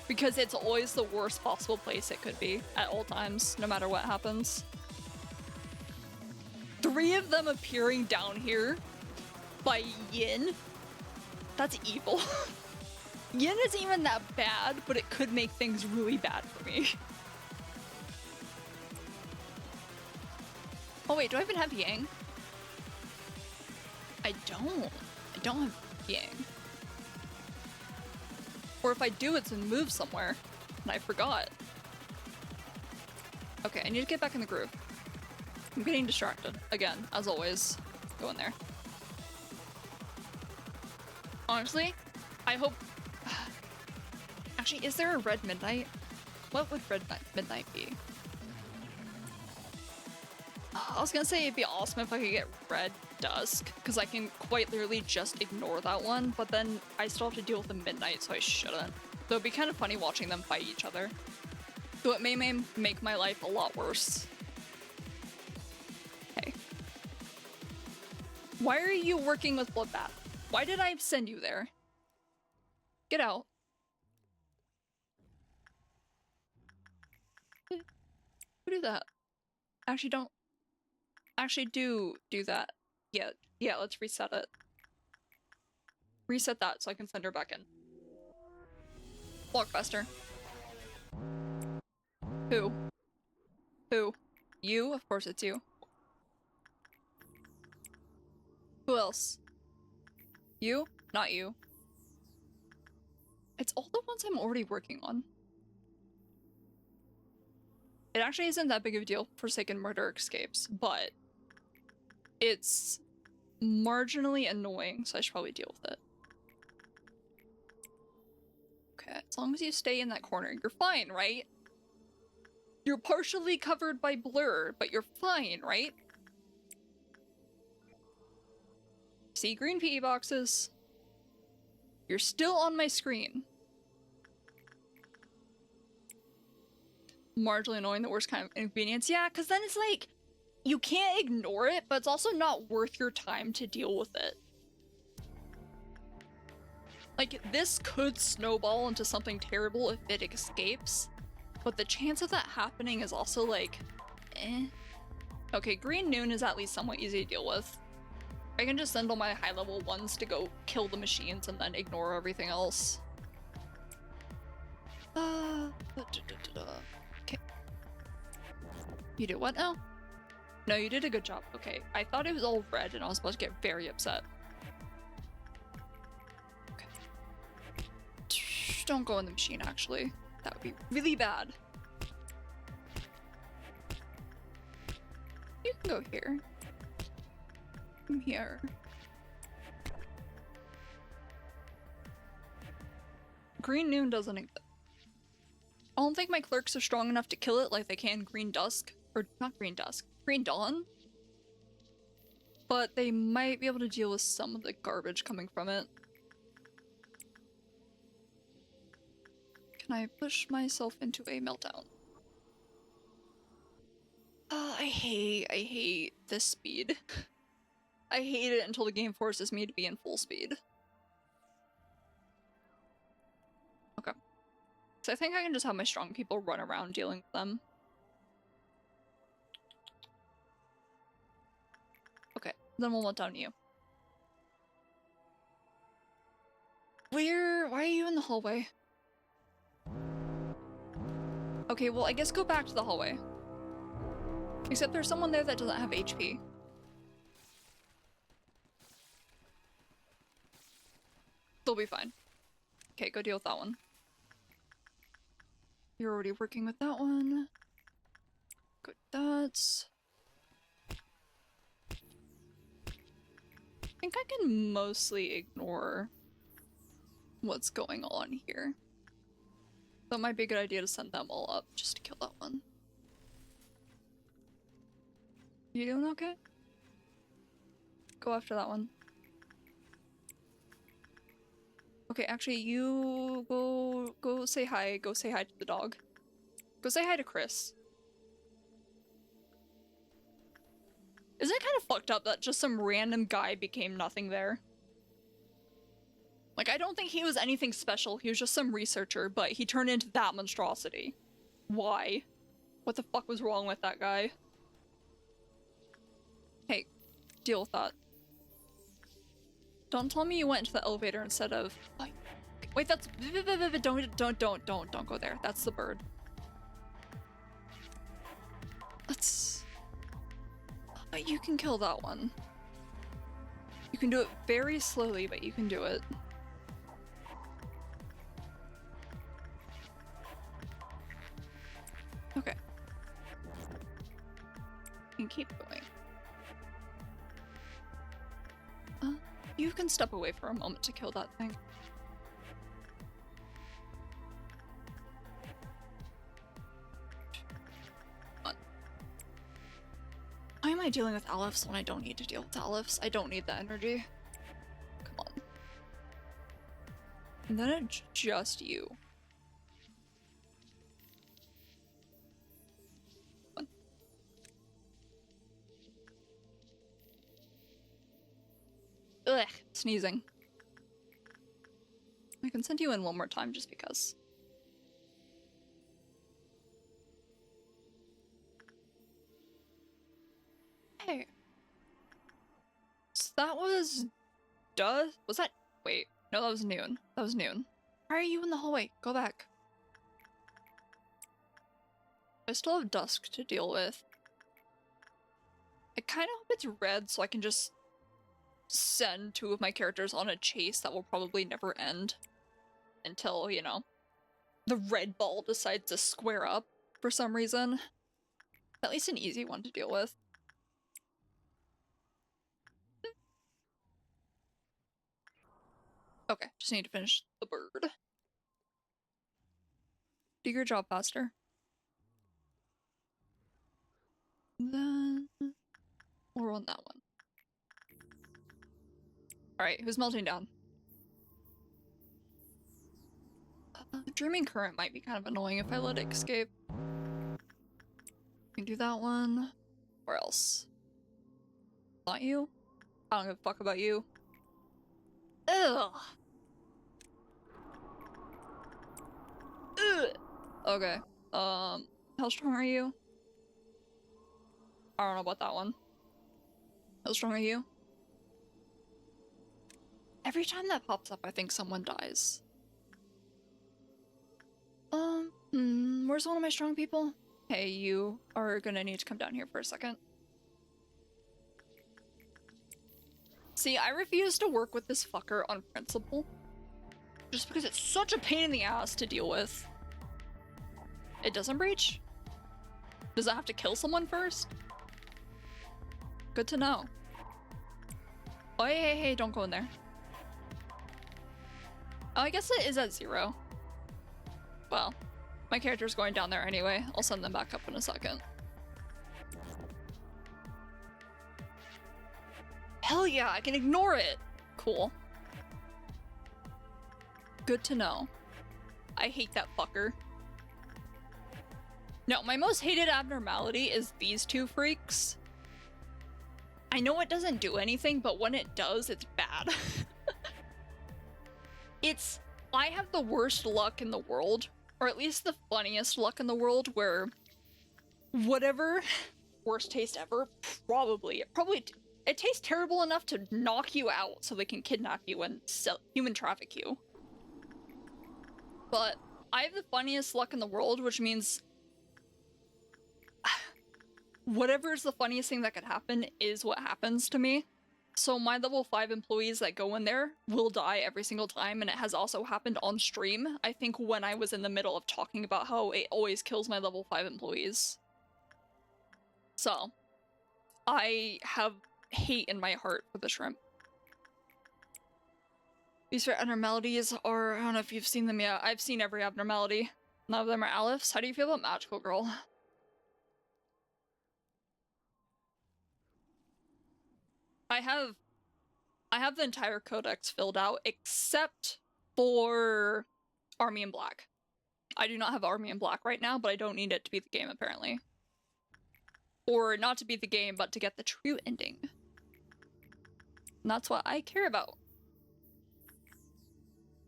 Because it's always the worst possible place it could be at all times, no matter what happens. 3 of them appearing down here by Yin? That's evil. Yin isn't even that bad, but it could make things really bad for me. Oh wait, do I even have Yang? I don't have Yang. Or if I do, it's in move somewhere, and I forgot. Okay, I need to get back in the groove. I'm getting distracted, again, as always. Go in there. Honestly, I hope... Actually, is there a Red Midnight? What would Red Midnight be? I was gonna say it'd be awesome if I could get Red Dusk, because I can quite literally just ignore that one, but then I still have to deal with the Midnight, so I shouldn't. So it'd be kind of funny watching them fight each other. So it may make my life a lot worse. Why are you working with Bloodbath? Why did I send you there? Get out. Who do that? Actually, don't. Actually, do that. Yeah, let's reset it. Reset that so I can send her back in. Blockbuster. Who? Who? You? Of course it's you. Who else? You? Not you. It's all the ones I'm already working on. It actually isn't that big of a deal for Forsaken Murder Escapes, but it's marginally annoying, so I should probably deal with it. Okay, as long as you stay in that corner, you're fine, right? You're partially covered by blur, but you're fine, right? See green PE boxes? You're still on my screen. Marginally annoying, the worst kind of inconvenience. Yeah, because then it's like, you can't ignore it, but it's also not worth your time to deal with it. Like, this could snowball into something terrible if it escapes, but the chance of that happening is also like, eh. Okay, Green Noon is at least somewhat easy to deal with. I can just send all my high-level ones to go kill the machines and then ignore everything else. Okay. You do what now? No, you did a good job. Okay, I thought it was all red and I was about to get very upset. Okay. Don't go in the machine, actually. That would be really bad. You can go here. Come here. Green Noon doesn't exist. I don't think my clerks are strong enough to kill it like they can Green Dusk. Or not Green Dusk. Green Dawn? But they might be able to deal with some of the garbage coming from it. Can I push myself into a meltdown? I hate this speed. I hate it until the game forces me to be in full speed. Okay. So I think I can just have my strong people run around dealing with them. Okay, then we'll melt down you. Why are you in the hallway? Okay, well I guess go back to the hallway. Except there's someone there that doesn't have HP. They'll be fine. Okay, go deal with that one. You're already working with that one. Good, that's... I think I can mostly ignore what's going on here. That might be a good idea to send them all up just to kill that one. You doing okay? Go after that one. Okay, actually, you go say hi. Go say hi to the dog. Go say hi to Chris. Isn't it kind of fucked up that just some random guy became nothing there? Like, I don't think he was anything special. He was just some researcher, but he turned into that monstrosity. Why? What the fuck was wrong with that guy? Hey, deal with that. Don't tell me you went into the elevator instead of... Wait, that's... Don't go there. That's the bird. Let's... You can kill that one. You can do it very slowly, but you can do it. Okay. You can keep going. You can step away for a moment to kill that thing. Why am I dealing with Alephs when I don't need to deal with Alephs? I don't need that energy. Come on. And then it's just you. Come on. Ugh, sneezing. I can send you in one more time just because. Hey. So that was... Was that... Wait. No, that was noon. That was noon. Why are you in the hallway? Go back. I still have dusk to deal with. I kind of hope it's red so I can just send 2 of my characters on a chase that will probably never end. Until, you know, the red ball decides to square up for some reason. At least an easy one to deal with. Okay, just need to finish the bird. Do your job faster. Then we'll run that one. Alright, who's melting down? Dreaming Current might be kind of annoying if I let it escape. We can do that one. Where else? Not you? I don't give a fuck about you. Ugh. Ugh. Okay. How strong are you? I don't know about that one. How strong are you? Every time that pops up, I think someone dies. Where's one of my strong people? Hey, you are gonna need to come down here for a second. See, I refuse to work with this fucker on principle. Just because it's such a pain in the ass to deal with. It doesn't breach? Does it have to kill someone first? Good to know. Oh, hey, don't go in there. Oh, I guess it is at 0. Well, my character's going down there anyway. I'll send them back up in a second. Hell yeah, I can ignore it! Cool. Good to know. I hate that fucker. No, my most hated abnormality is these 2 freaks. I know it doesn't do anything, but when it does, it's bad. I have the worst luck in the world, or at least the funniest luck in the world, where whatever worst taste ever, it tastes terrible enough to knock you out so they can kidnap you and human traffic you. But I have the funniest luck in the world, which means whatever's the funniest thing that could happen is what happens to me. So my level 5 employees that go in there will die every single time, and it has also happened on stream, I think when I was in the middle of talking about how it always kills my level 5 employees. So, I have hate in my heart for the shrimp. These abnormalities are, I don't know if you've seen them yet. I've seen every abnormality. None of them are Aleph. How do you feel about Magical Girl? I have the entire codex filled out except for Army in Black. I do not have Army in Black right now, but I don't need it to beat the game apparently. Or not to beat the game, but to get the true ending. And that's what I care about.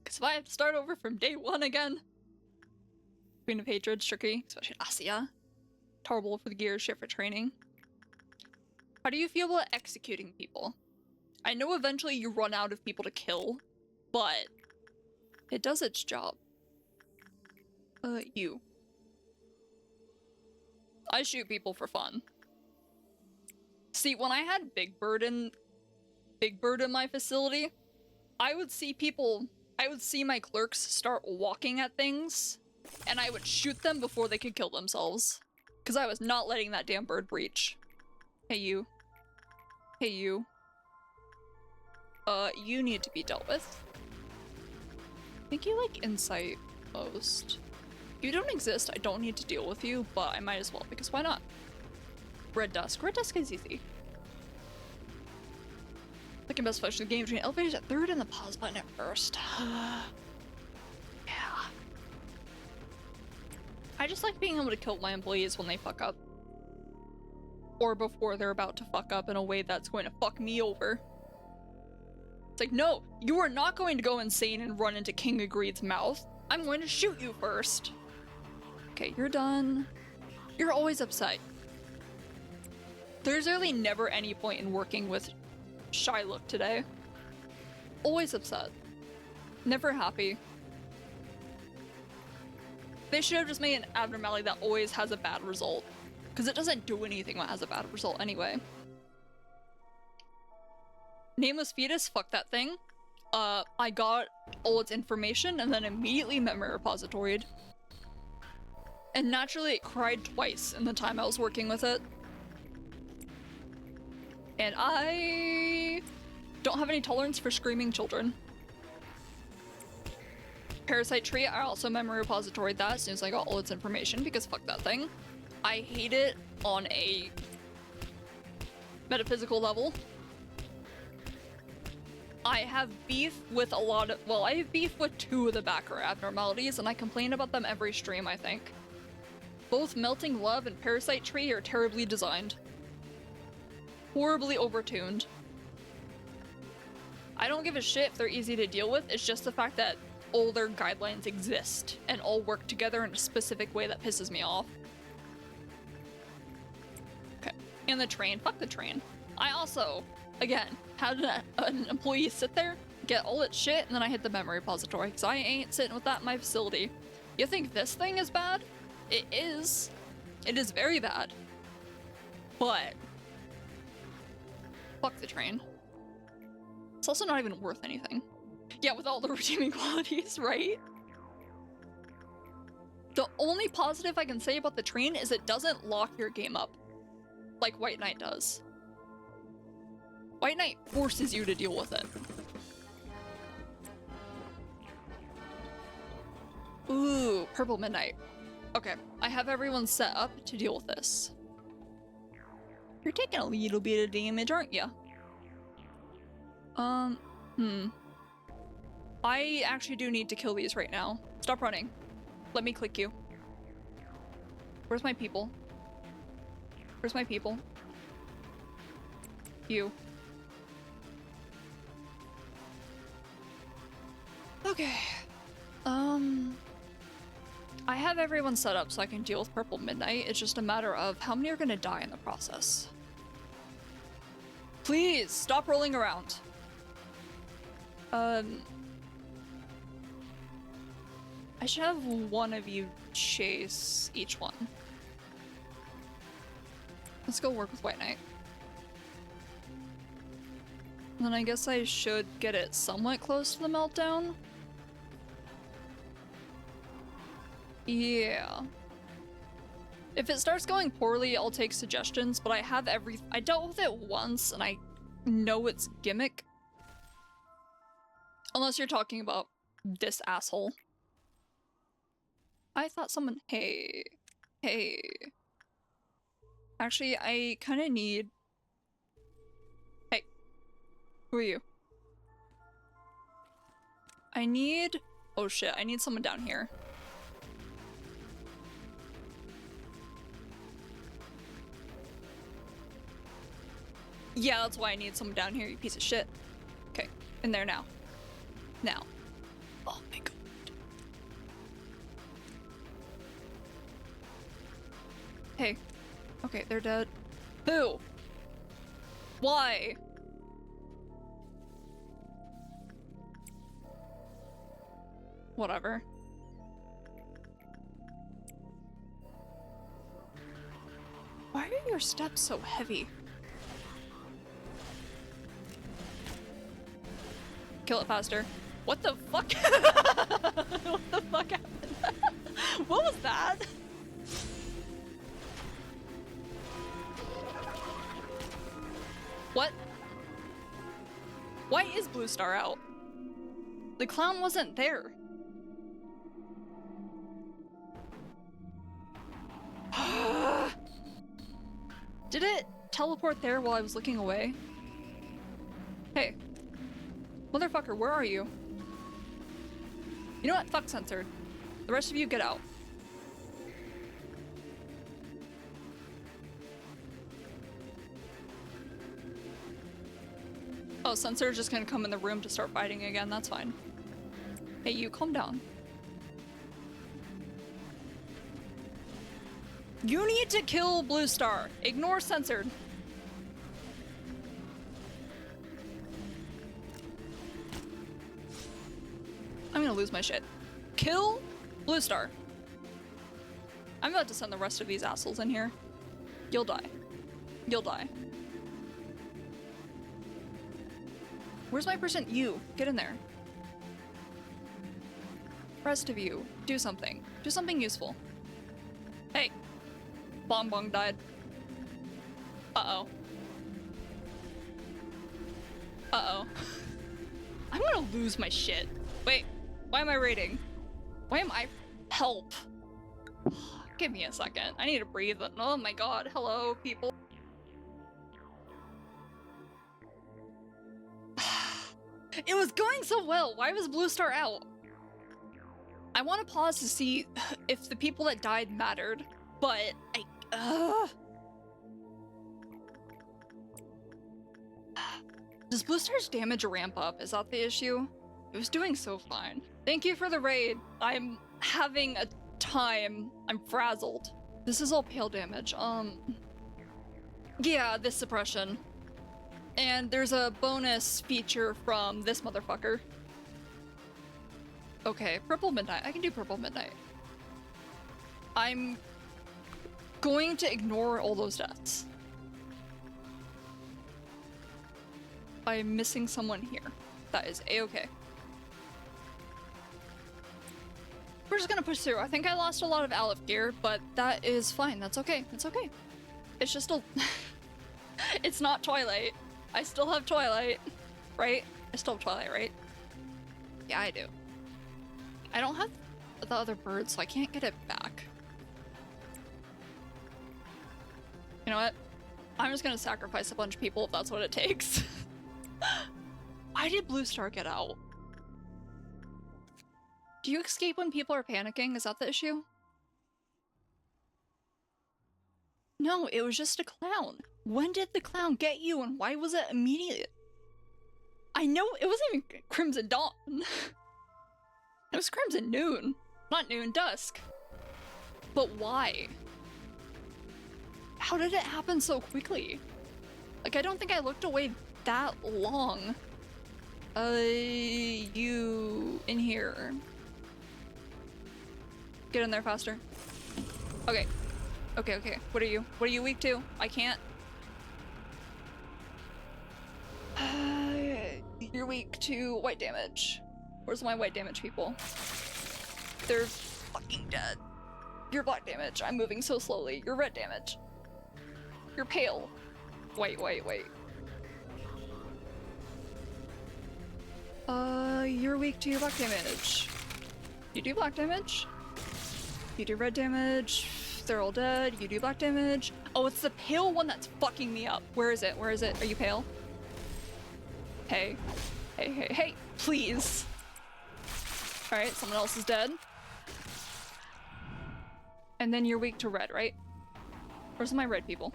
Because if I have to start over from day 1 again, Queen of Hatred's tricky, especially Asya. Terrible for the gears, shit for training. How do you feel about executing people? I know eventually you run out of people to kill, but it does its job. You. I shoot people for fun. See, when I had Big Bird in my facility, I would see my clerks start walking at things, and I would shoot them before they could kill themselves. Because I was not letting that damn bird breach. Hey, you. Hey, you. You need to be dealt with. I think you like Insight most. If you don't exist, I don't need to deal with you, but I might as well, because why not? Red Dusk. Red Dusk is easy. Second best function of the game between elevators at 3rd and the pause button at 1st. Yeah. I just like being able to kill my employees when they fuck up. Or before they're about to fuck up in a way that's going to fuck me over. It's like, no, you are not going to go insane and run into King Agreed's mouth. I'm going to shoot you first. Okay, you're done. You're always upset. There's really never any point in working with Shylock today. Always upset. Never happy. They should have just made an abnormality that always has a bad result. Because it doesn't do anything when it has a bad result anyway. Nameless fetus, fuck that thing. I got all its information and then immediately memory repositoried. And naturally it cried twice in the time I was working with it. And I don't have any tolerance for screaming children. Parasite tree, I also memory repositoried that as soon as I got all its information because fuck that thing. I hate it on a metaphysical level. I have beef with a lot of, well, I have beef with 2 of the backer abnormalities and I complain about them every stream, I think. Both Melting Love and Parasite Tree are terribly designed. Horribly overtuned. I don't give a shit if they're easy to deal with, it's just the fact that all their guidelines exist and all work together in a specific way that pisses me off. Okay, and the train, fuck the train. I also, again, had an employee sit there, get all its shit, and then I hit the memory repository, because I ain't sitting with that in my facility. You think this thing is bad? It is. It is very bad. But fuck the train. It's also not even worth anything. Yeah, with all the redeeming qualities, right? The only positive I can say about the train is it doesn't lock your game up like White Knight does. White Knight forces you to deal with it. Ooh, Purple Midnight. Okay, I have everyone set up to deal with this. You're taking a little bit of damage, aren't you? I actually do need to kill these right now. Stop running. Let me click you. Where's my people? Where's my people? You. Okay. I have everyone set up so I can deal with Purple Midnight. It's just a matter of how many are gonna die in the process. Please, stop rolling around. I should have one of you chase each one. Let's go work with White Knight. And then I guess I should get it somewhat close to the meltdown. Yeah. If it starts going poorly, I'll take suggestions, but I dealt with it once and I know its gimmick. Unless you're talking about this asshole. I thought someone- hey. Actually, I kinda need- Hey. Who are you? I need- oh shit, I need someone down here. Yeah, that's why I need someone down here, you piece of shit. Okay, in there now. Now. Oh my god. Hey. Okay, they're dead. Who? Why? Whatever. Why are your steps so heavy? Kill it faster. What the fuck? What the fuck happened? What was that? What? Why is Blue Star out? The clown wasn't there. Did it teleport there while I was looking away? Hey. Motherfucker, where are you? You know what? Fuck censored. The rest of you get out. Oh, Censor's just gonna come in the room to start fighting again, that's fine. Hey, you, calm down. You need to kill Blue Star. Ignore Censored. I'm gonna lose my shit. Kill Blue Star. I'm about to send the rest of these assholes in here. You'll die. You'll die. Where's my person? You. Get in there. Rest of you. Do something. Do something useful. Hey. Bong Bong died. Uh-oh. Uh-oh. I'm gonna lose my shit. Wait. Why am I raiding? Why am I... Help. Give me a second. I need to breathe. Oh my god. Hello, people. It was going so well. Why was Blue Star out? I want to pause to see if the people that died mattered, but Does Blue Star's damage ramp up? Is that the issue? It was doing so fine. Thank you for the raid. I'm having a time. I'm frazzled. This is all pale damage. Yeah, this suppression. And there's a bonus feature from this motherfucker. Okay, Purple Midnight. I can do Purple Midnight. I'm going to ignore all those deaths. I'm missing someone here. That is a-okay. We're just gonna push through. I think I lost a lot of Aleph gear, but that is fine. That's okay. It's okay. It's just a... It's not Twilight. I still have Twilight, right? I still have Twilight, right? Yeah, I do. I don't have the other bird, so I can't get it back. You know what? I'm just gonna sacrifice a bunch of people if that's what it takes. Why did Blue Star get out? Do you escape when people are panicking? Is that the issue? No, it was just a clown. When did the clown get you and why was it immediate? I know it wasn't even Crimson Dawn. It was Crimson Noon. Not noon, dusk. But why? How did it happen so quickly? Like, I don't think I looked away that long. You in here. Get in there faster. Okay. Okay. What are you? What are you weak to? I can't. You're weak to white damage. Where's my white damage people? They're fucking dead. You're black damage. I'm moving so slowly. You're red damage. You're pale. Wait. You're weak to your black damage. You do black damage. You do red damage. They're all dead. You do black damage. Oh, it's the pale one that's fucking me up. Where is it? Where is it? Are you pale? Hey. Hey. Please. Alright, someone else is dead. And then you're weak to red, right? Where's my red people?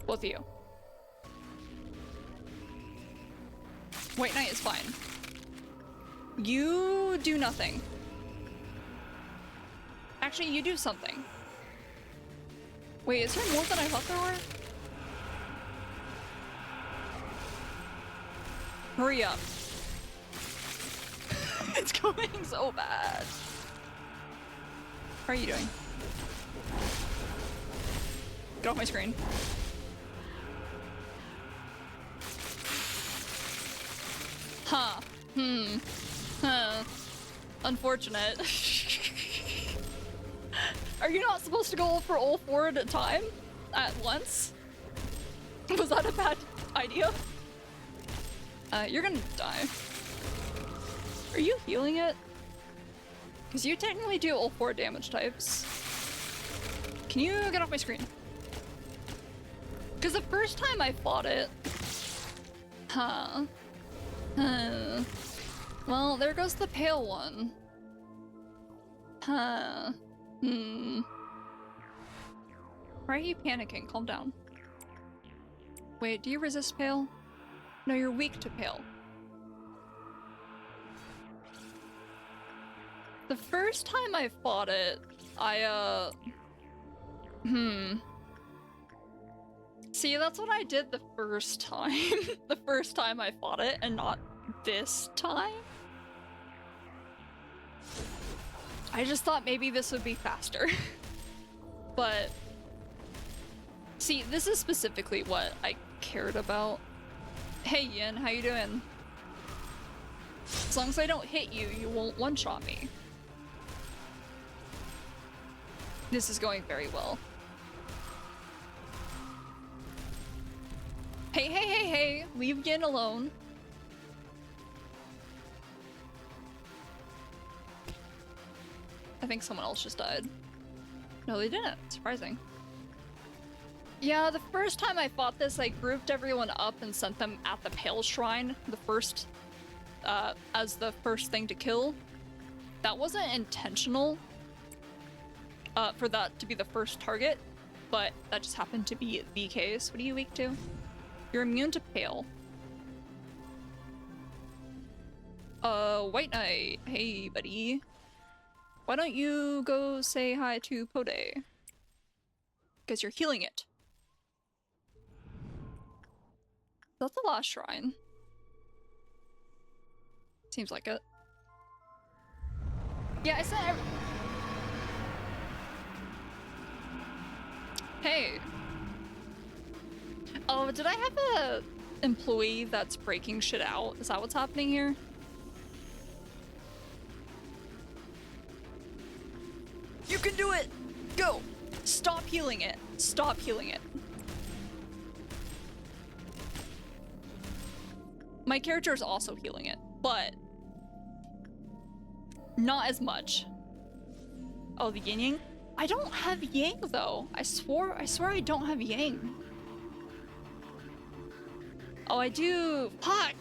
Both of you. White Knight is fine. You do nothing. Actually, you do something. Wait, is there more than I thought there were? Hurry up. It's going so bad. How are you doing? Get off my screen. Huh. Huh. Unfortunate. Are you not supposed to go for all four at a time? At once? Was that a bad idea? You're gonna die. Are you healing it? Because you technically do all four damage types. Can you get off my screen? Because the first time I fought it... Huh. Well, there goes the pale one. Huh. Why are you panicking? Calm down. Wait, do you resist pale? No, you're weak to pale. The first time I fought it, See, that's what I did the first time. The first time I fought it, and not this time. I just thought maybe this would be faster. But... see, this is specifically what I cared about. Hey Yin, how you doing? As long as I don't hit you, you won't one-shot me. This is going very well. Hey, hey, hey, hey! Leave Yin alone. I think someone else just died. No, they didn't. Surprising. Yeah, the first time I fought this, I grouped everyone up and sent them at the Pale Shrine, as the first thing to kill. That wasn't intentional, for that to be the first target, but that just happened to be the case. What are you weak to? You're immune to Pale. White Knight. Hey, buddy. Why don't you go say hi to Pode? Because you're healing it. That's the last shrine. Seems like it. Yeah, I said Hey. Oh, did I have a employee that's breaking shit out? Is that what's happening here? You can do it! Go! Stop healing it. Stop healing it. My character is also healing it, but not as much. Oh, the yin yang? I don't have yang though. I swear I don't have yang. Oh, I do. Fuck!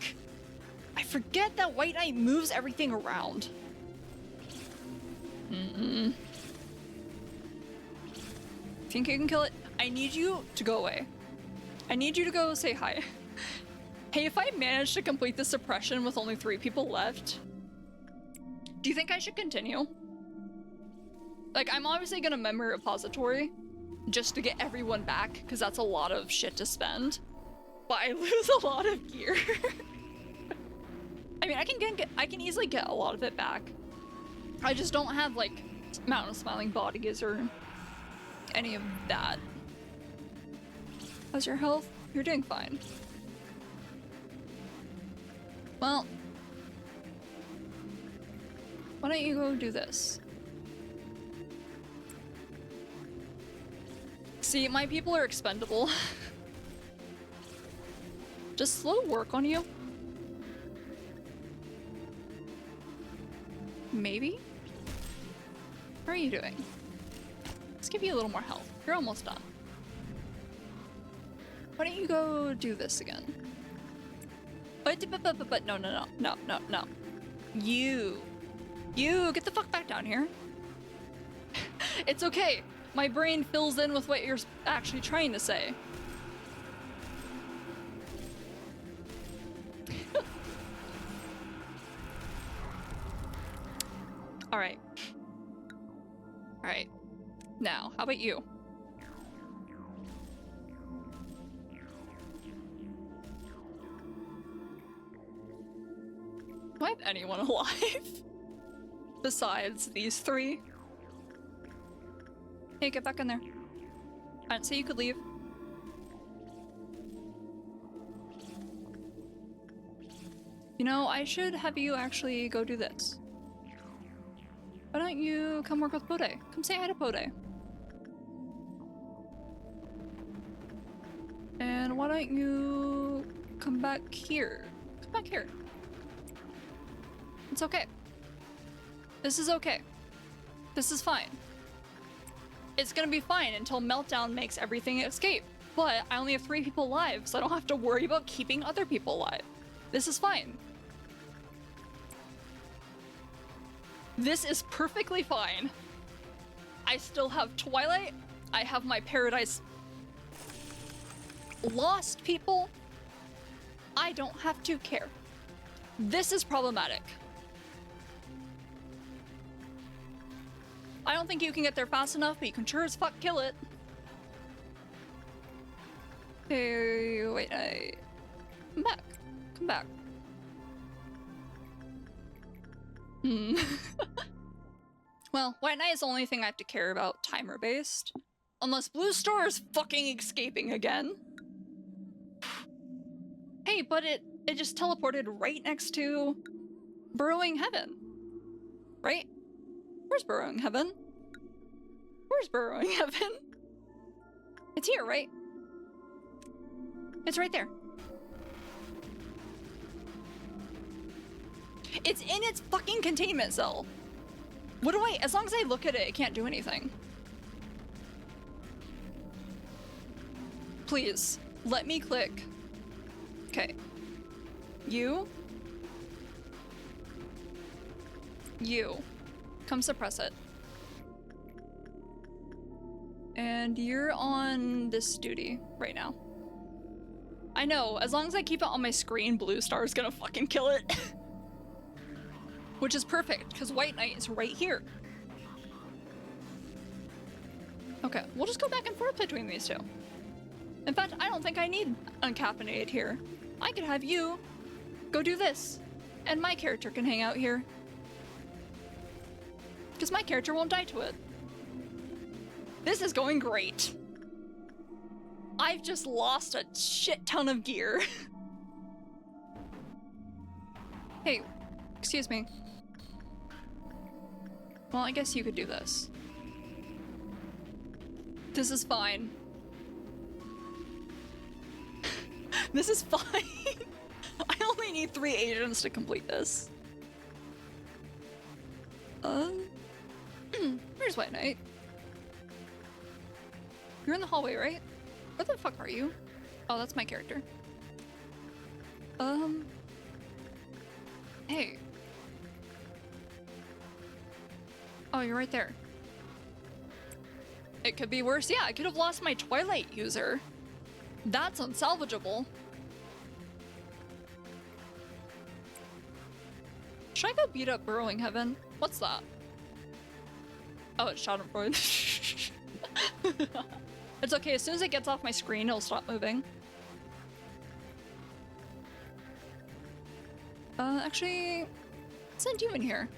I forget that White Knight moves everything around. Think you can kill it? I need you to go away. I need you to go say hi. Hey, if I manage to complete the suppression with only 3 people left, do you think I should continue? Like, I'm obviously gonna memory repository just to get everyone back, because that's a lot of shit to spend. But I lose a lot of gear. I mean, I can easily get a lot of it back. I just don't have, like, Mountain of Smiling Bodies or any of that. How's your health? You're doing fine. Well, why don't you go do this? See, my people are expendable. Just slow work on you. Maybe? How are you doing? Let's give you a little more health. You're almost done. Why don't you go do this again? But no. You get the fuck back down here. It's okay. My brain fills in with what you're actually trying to say. Alright. Alright. Now, how about you? Do I have anyone alive? Besides these 3? Hey, get back in there. I didn't say you could leave. You know, I should have you actually go do this. Why don't you come work with Pode? Come say hi to Pode. And why don't you come back here? Come back here. It's okay. This is okay. This is fine. It's gonna be fine until Meltdown makes everything escape. But I only have 3 people alive, so I don't have to worry about keeping other people alive. This is fine. This is perfectly fine. I still have Twilight. I have my Paradise Lost people. I don't have to care. This is problematic. I don't think you can get there fast enough, but you can sure as fuck kill it. Hey, wait, come back. Come back. Well, White Knight is the only thing I have to care about timer-based. Unless Blue Star is fucking escaping again. Hey, but it just teleported right next to Burrowing Heaven. Right? Where's Burrowing Heaven? Where's Burrowing Heaven? It's here, right? It's right there. It's in its fucking containment cell. What do I— as long as I look at it, it can't do anything. Please, let me click. Okay. You. Come suppress it. And you're on this duty right now. I know, as long as I keep it on my screen, Blue Star is gonna fucking kill it. Which is perfect, because White Knight is right here. Okay, we'll just go back and forth between these two. In fact, I don't think I need Uncaffeinated here. I could have you go do this, and my character can hang out here. Because my character won't die to it. This is going great. I've just lost a shit ton of gear. Hey, excuse me. Well, I guess you could do this. This is fine. This is fine. I only need 3 agents to complete this. Where's White Knight? You're in the hallway, right? Where the fuck are you? Oh, that's my character. Hey. Oh, you're right there. It could be worse. Yeah, I could have lost my Twilight user. That's unsalvageable. Should I go beat up Burrowing Heaven? What's that? Oh, it's Schadenfreude. It's okay, as soon as it gets off my screen, it'll stop moving. Actually, send you in here.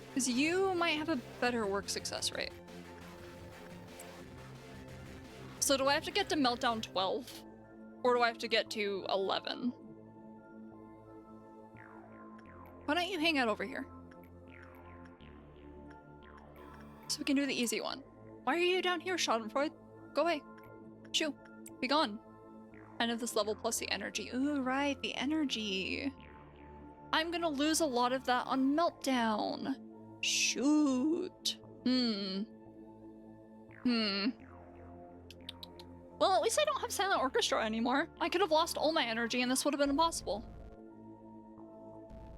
Because you might have a better work success rate. So do I have to get to Meltdown 12? Or do I have to get to 11? Why don't you hang out over here? So we can do the easy one. Why are you down here, Schadenfreude? Go away. Shoo. Be gone. End of this level plus the energy. Ooh, right, the energy. I'm gonna lose a lot of that on Meltdown. Shoot. Well, at least I don't have Silent Orchestra anymore. I could have lost all my energy and this would have been impossible.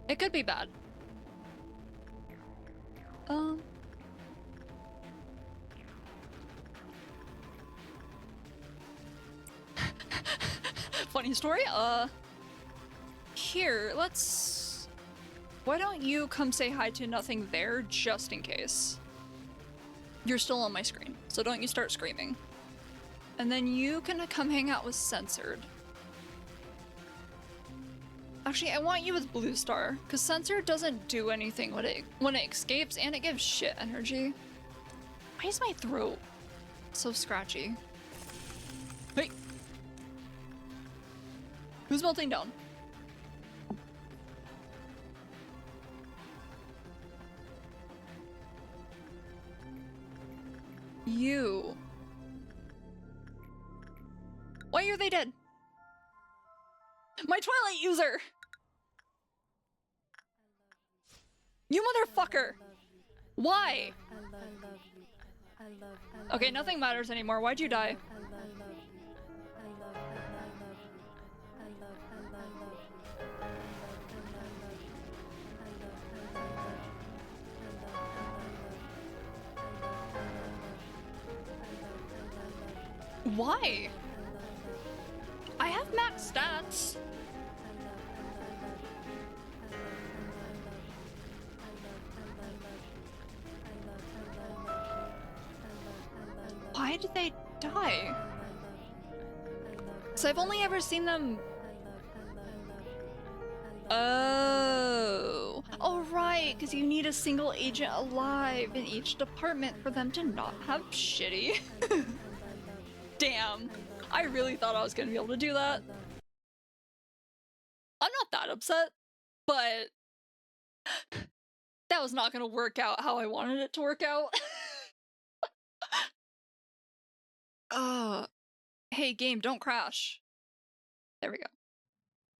It could be bad. Funny story, here, let's... Why don't you come say hi to nothing there, just in case? You're still on my screen, so don't you start screaming. And then you can come hang out with Censored. Actually, I want you with Blue Star, because Censored doesn't do anything when it escapes, and it gives shit energy. Why is my throat so scratchy? Hey! Who's melting down? You. Why are they dead? My Twilight user! You motherfucker! Why? Okay, nothing matters anymore. Why'd you die? Why? I have max stats. why did they die? So I've only ever seen them... Oh. Oh, right, because you need a single agent alive in each department for them to not have shitty. Damn. I really thought I was gonna be able to do that. I'm not that upset, but that was not gonna work out how I wanted it to work out. Hey game, don't crash. There we go.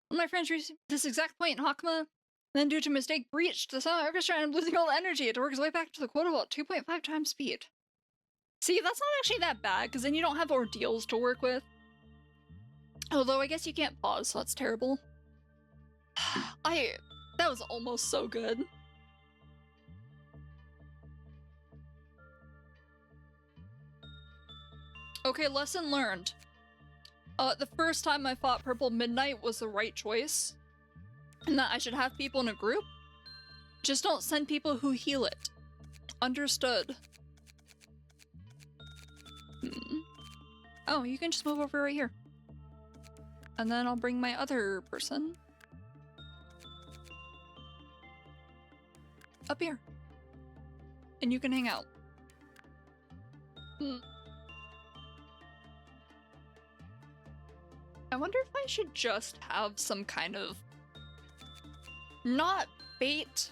When my friends reached this exact point in Hakma, then due to mistake breached the sound orchestra and I'm losing all the energy. It works way back to the quote about 2.5 times speed. See, that's not actually that bad, because then you don't have ordeals to work with. Although I guess you can't pause, so that's terrible. That was almost so good. Okay, lesson learned. The first time I fought Purple Midnight was the right choice. And that I should have people in a group. Just don't send people who heal it. Understood. Oh, you can just move over right here. And then I'll bring my other person up here. And you can hang out. I wonder if I should just have some kind of, not bait,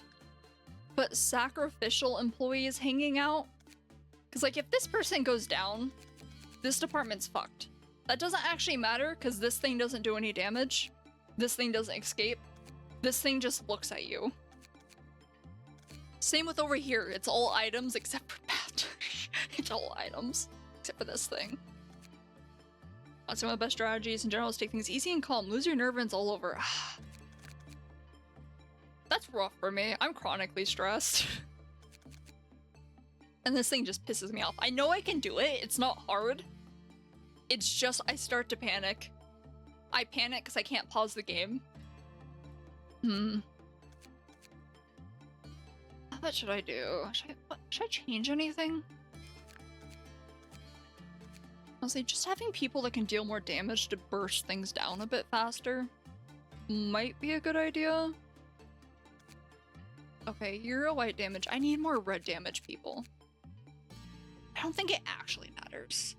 but sacrificial employees hanging out. Because like if this person goes down, this department's fucked. That doesn't actually matter because this thing doesn't do any damage. This thing doesn't escape. This thing just looks at you. Same with over here. It's all items except for that. It's all items except for this thing. Some of the best strategies in general is take things easy and calm. Lose your nerve and it's all over. That's rough for me. I'm chronically stressed. And this thing just pisses me off. I know I can do it. It's not hard. It's just I start to panic. I panic because I can't pause the game. What should I do? Should I change anything? Honestly, just having people that can deal more damage to burst things down a bit faster might be a good idea. Okay, you're a white damage. I need more red damage people. I don't think it actually matters.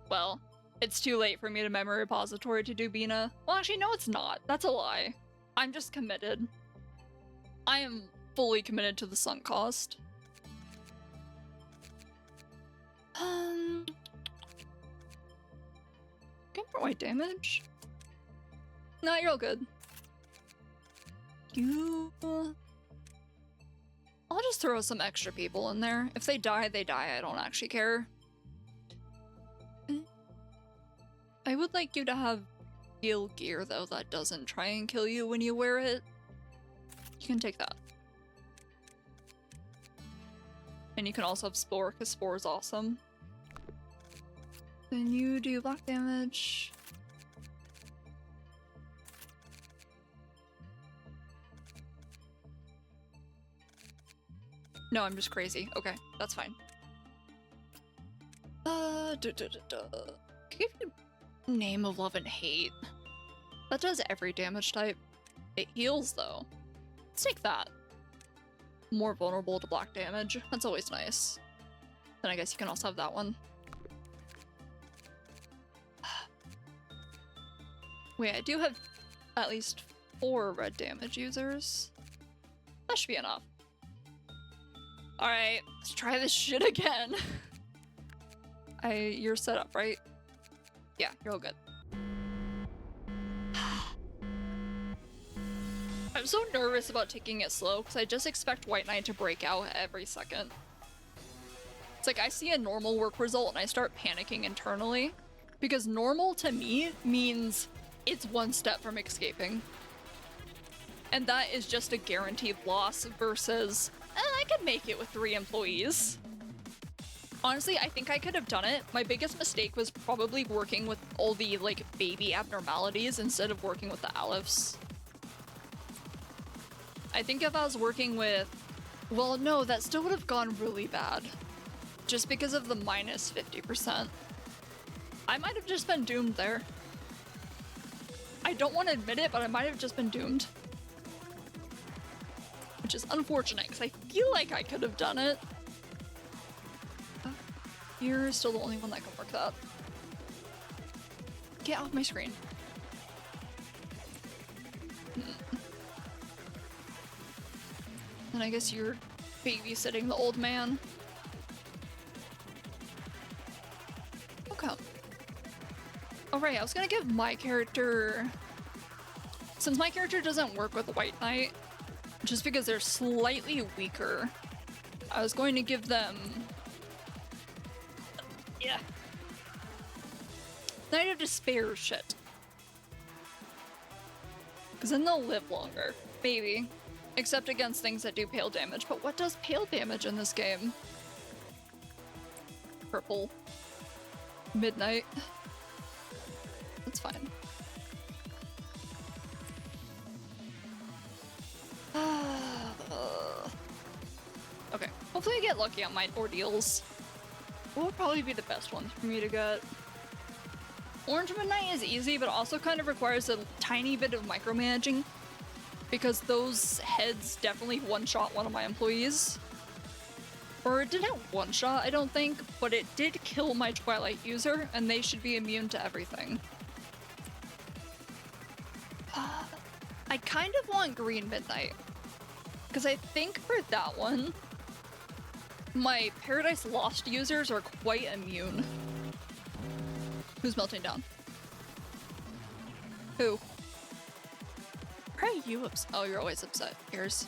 Well, it's too late for me to memory repository to do Bina. Well, actually, no, it's not. That's a lie. I'm just committed. I am fully committed to the sunk cost. Get more white damage. No, you're all good. I'll just throw some extra people in there. If they die, they die. I don't actually care. I would like you to have heal gear, though, that doesn't try and kill you when you wear it. You can take that. And you can also have Spore, because Spore is awesome. Then you do black damage. No, I'm just crazy. Okay, that's fine. Give you Name of Love and Hate. That does every damage type. It heals, though. Let's take that. More vulnerable to black damage. That's always nice. Then I guess you can also have that one. Wait, I do have at least 4 red damage users. That should be enough. Alright, let's try this shit again. You're set up, right? Yeah, you're all good. I'm so nervous about taking it slow because I just expect White Knight to break out every second. It's like I see a normal work result and I start panicking internally because normal to me means it's one step from escaping. And that is just a guaranteed loss versus, I could make it with 3 employees. Honestly, I think I could have done it. My biggest mistake was probably working with all the, like, baby abnormalities instead of working with the Alephs. I think if I was working with... Well, no, that still would have gone really bad. just because of the minus 50%. I might have just been doomed there. I don't want to admit it, but I might have just been doomed. Which is unfortunate, because I feel like I could have done it. You're still the only one that can work that. Get off my screen. And I guess you're babysitting the old man. Okay. Alright, I was gonna give my character... Since my character doesn't work with White Knight, just because they're slightly weaker, I was going to give them... Yeah. Knight of Despair shit. Because then they'll live longer. Maybe. Except against things that do pale damage. But what does pale damage in this game? Purple. Midnight. That's fine. Okay. Hopefully I get lucky on my ordeals. What would probably be the best ones for me to get? Orange Midnight is easy, but also kind of requires a tiny bit of micromanaging, because those heads definitely one-shot one of my employees. Or it didn't one-shot, I don't think, but it did kill my Twilight user, and they should be immune to everything. I kind of want Green Midnight, because I think for that one, my Paradise Lost users are quite immune. Who's melting down? Who? Why are you upset? Oh, you're always upset. Here's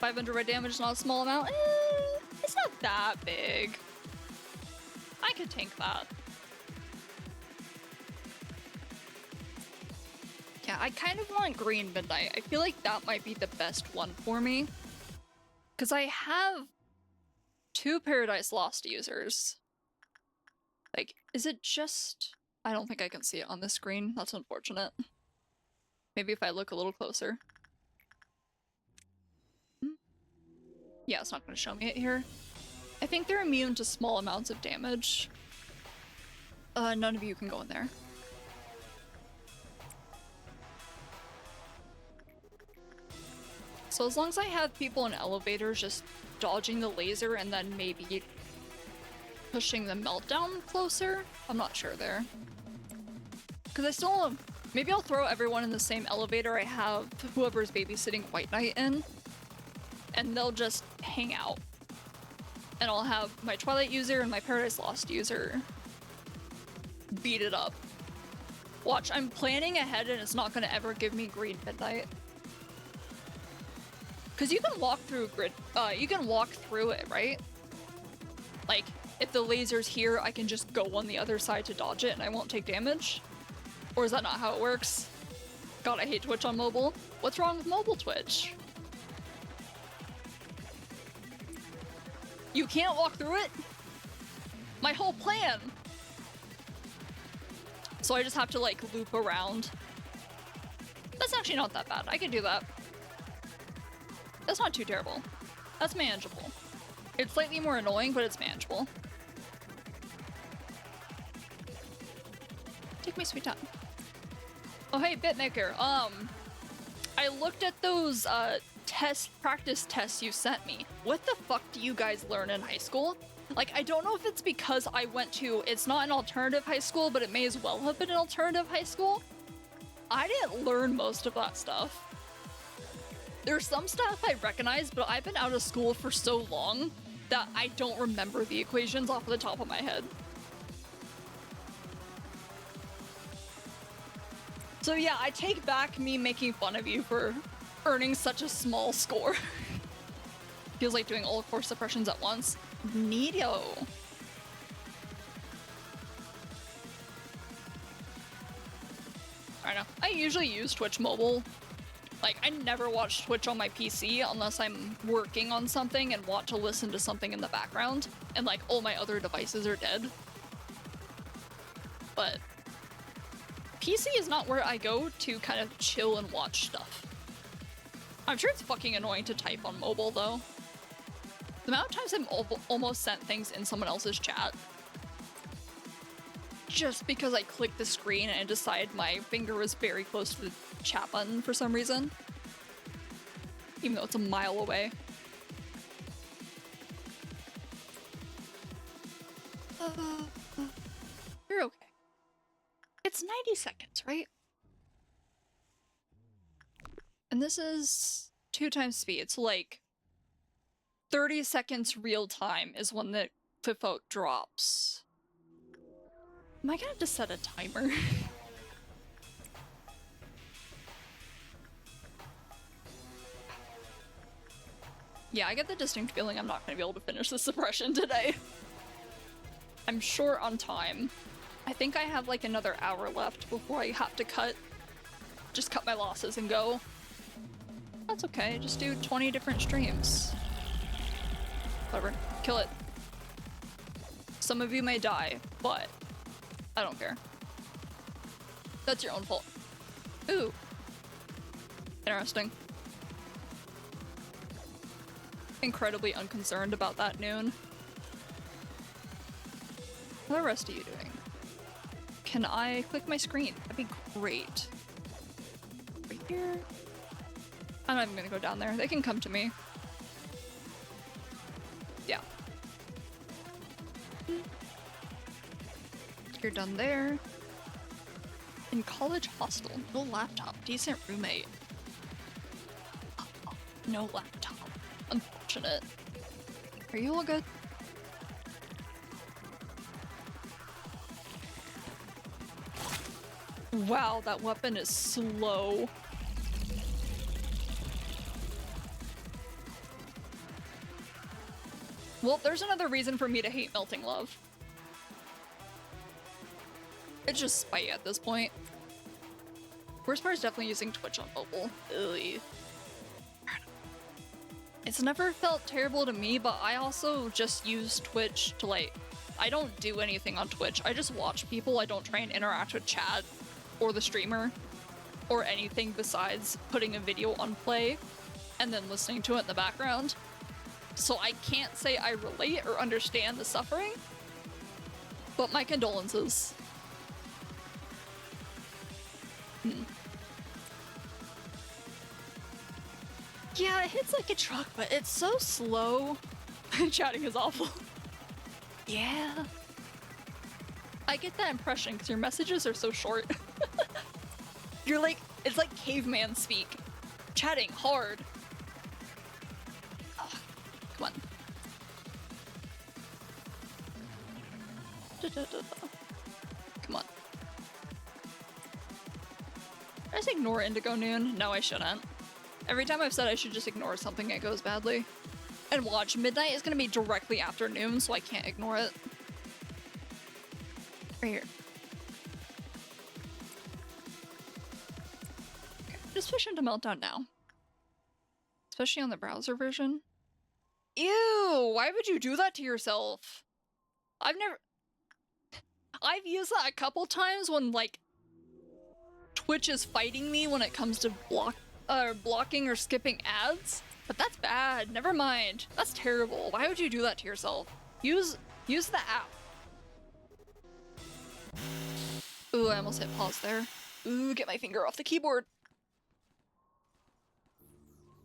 500 red damage is not a small amount. It's not that big. I could tank that. Yeah, I kind of want Green Midnight. I feel like that might be the best one for me. Because I have 2 Paradise Lost users. Like, is it just... I don't think I can see it on the screen. That's unfortunate. Maybe if I look a little closer. Yeah, it's not going to show me it here. I think they're immune to small amounts of damage. None of you can go in there. So as long as I have people in elevators just dodging the laser and then maybe pushing the meltdown closer, I'm not sure there. Because I still... Maybe I'll throw everyone in the same elevator I have whoever's babysitting White Knight in, and they'll just hang out. And I'll have my Twilight user and my Paradise Lost user beat it up. Watch, I'm planning ahead and it's not going to ever give me Green Midnight. Because you can walk through you can walk through it, right? Like, if the laser's here, I can just go on the other side to dodge it and I won't take damage? Or is that not how it works? God, I hate Twitch on mobile. What's wrong with mobile Twitch? You can't walk through it? My whole plan! So I just have to, like, loop around. That's actually not that bad. I can do that. That's not too terrible. That's manageable. It's slightly more annoying, but it's manageable. Take my sweet time. Oh hey, Bitmaker, I looked at those practice tests you sent me. What the fuck do you guys learn in high school? Like, I don't know if it's because I went to, it's not an alternative high school, but it may as well have been an alternative high school. I didn't learn most of that stuff. There's some stuff I recognize, but I've been out of school for so long that I don't remember the equations off the top of my head. So yeah, I take back me making fun of you for earning such a small score. Feels like doing all 4 suppressions at once. Neato. I know. I usually use Twitch mobile. Like, I never watch Twitch on my PC unless I'm working on something and want to listen to something in the background, and like all my other devices are dead. But PC is not where I go to kind of chill and watch stuff. I'm sure it's fucking annoying to type on mobile though. The amount of times I've almost sent things in someone else's chat just because I clicked the screen and decided my finger was very close to the chat button for some reason. Even though it's a mile away. You're okay. It's 90 seconds, right? And this is 2 times speed, so like 30 seconds real time is when the cliff out drops. Am I gonna have to set a timer? Yeah, I get the distinct feeling I'm not gonna be able to finish the suppression today. I'm short on time. I think I have like another hour left before I have to just cut my losses and go. That's okay, just do 20 different streams. Whatever, kill it. Some of you may die, but I don't care. That's your own fault. Ooh. Interesting. Incredibly unconcerned about that noon. What are the rest of you doing? Can I click my screen? That'd be great. Right here. I'm not even gonna go down there. They can come to me. Yeah. You're done there. In college hostel, no laptop, decent roommate. No laptop. Unfortunate. Are you all good? Wow, that weapon is slow. Well, there's another reason for me to hate Melting Love. It's just spite at this point. Worst part is definitely using Twitch on mobile. Ugh. It's never felt terrible to me, but I also just use Twitch to like... I don't do anything on Twitch. I just watch people. I don't try and interact with chat or the streamer or anything besides putting a video on play and then listening to it in the background. So I can't say I relate or understand the suffering, but my condolences. Yeah, it hits like a truck, but it's so slow. Chatting is awful. Yeah. I get that impression because your messages are so short. You're like, it's like caveman speak. Chatting hard. Oh, come on. Come on. Did I just ignore Indigo Noon? No, I shouldn't. Every time I've said I should just ignore something, it goes badly. And watch, midnight is gonna be directly after noon, so I can't ignore it. Right here. Okay, just push into Meltdown now. Especially on the browser version. Ew! Why would you do that to yourself? I've used that a couple times when, like, Twitch is fighting me when it comes to blocking or skipping ads, but that's bad. Never mind. That's terrible. Why would you do that to yourself? Use the app. Ooh, I almost hit pause there. Ooh, get my finger off the keyboard.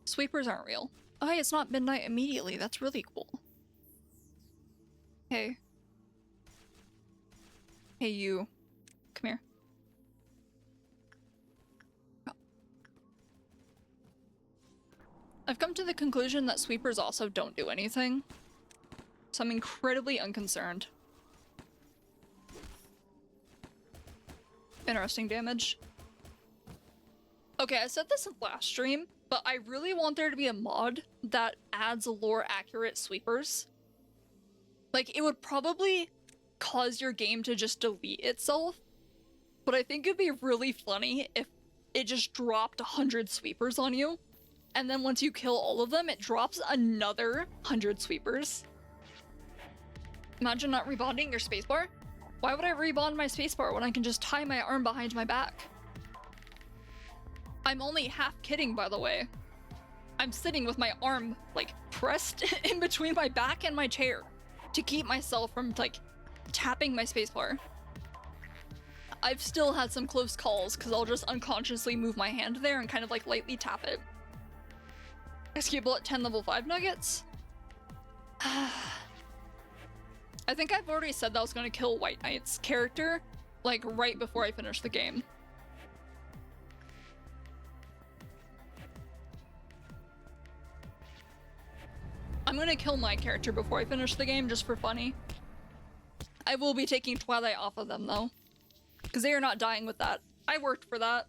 Sweepers aren't real. Oh, hey, it's not midnight immediately. That's really cool. Hey. Hey, you. Come here. I've come to the conclusion that sweepers also don't do anything, so I'm incredibly unconcerned. Interesting damage. Okay, I said this in last stream, but I really want there to be a mod that adds lore-accurate sweepers. Like, it would probably cause your game to just delete itself, but I think it'd be really funny if it just dropped 100 sweepers on you. And then once you kill all of them, it drops another 100 sweepers. Imagine not rebonding your spacebar. Why would I rebond my spacebar when I can just tie my arm behind my back? I'm only half kidding, by the way. I'm sitting with my arm, like, pressed in between my back and my chair to keep myself from, like, tapping my spacebar. I've still had some close calls because I'll just unconsciously move my hand there and kind of, like, lightly tap it. Execute bullet 10 level 5 nuggets? I think I've already said that I was going to kill White Knight's character, like, right before I finish the game. I'm gonna kill my character before I finish the game, just for funny. I will be taking Twilight off of them, though. Because they are not dying with that. I worked for that.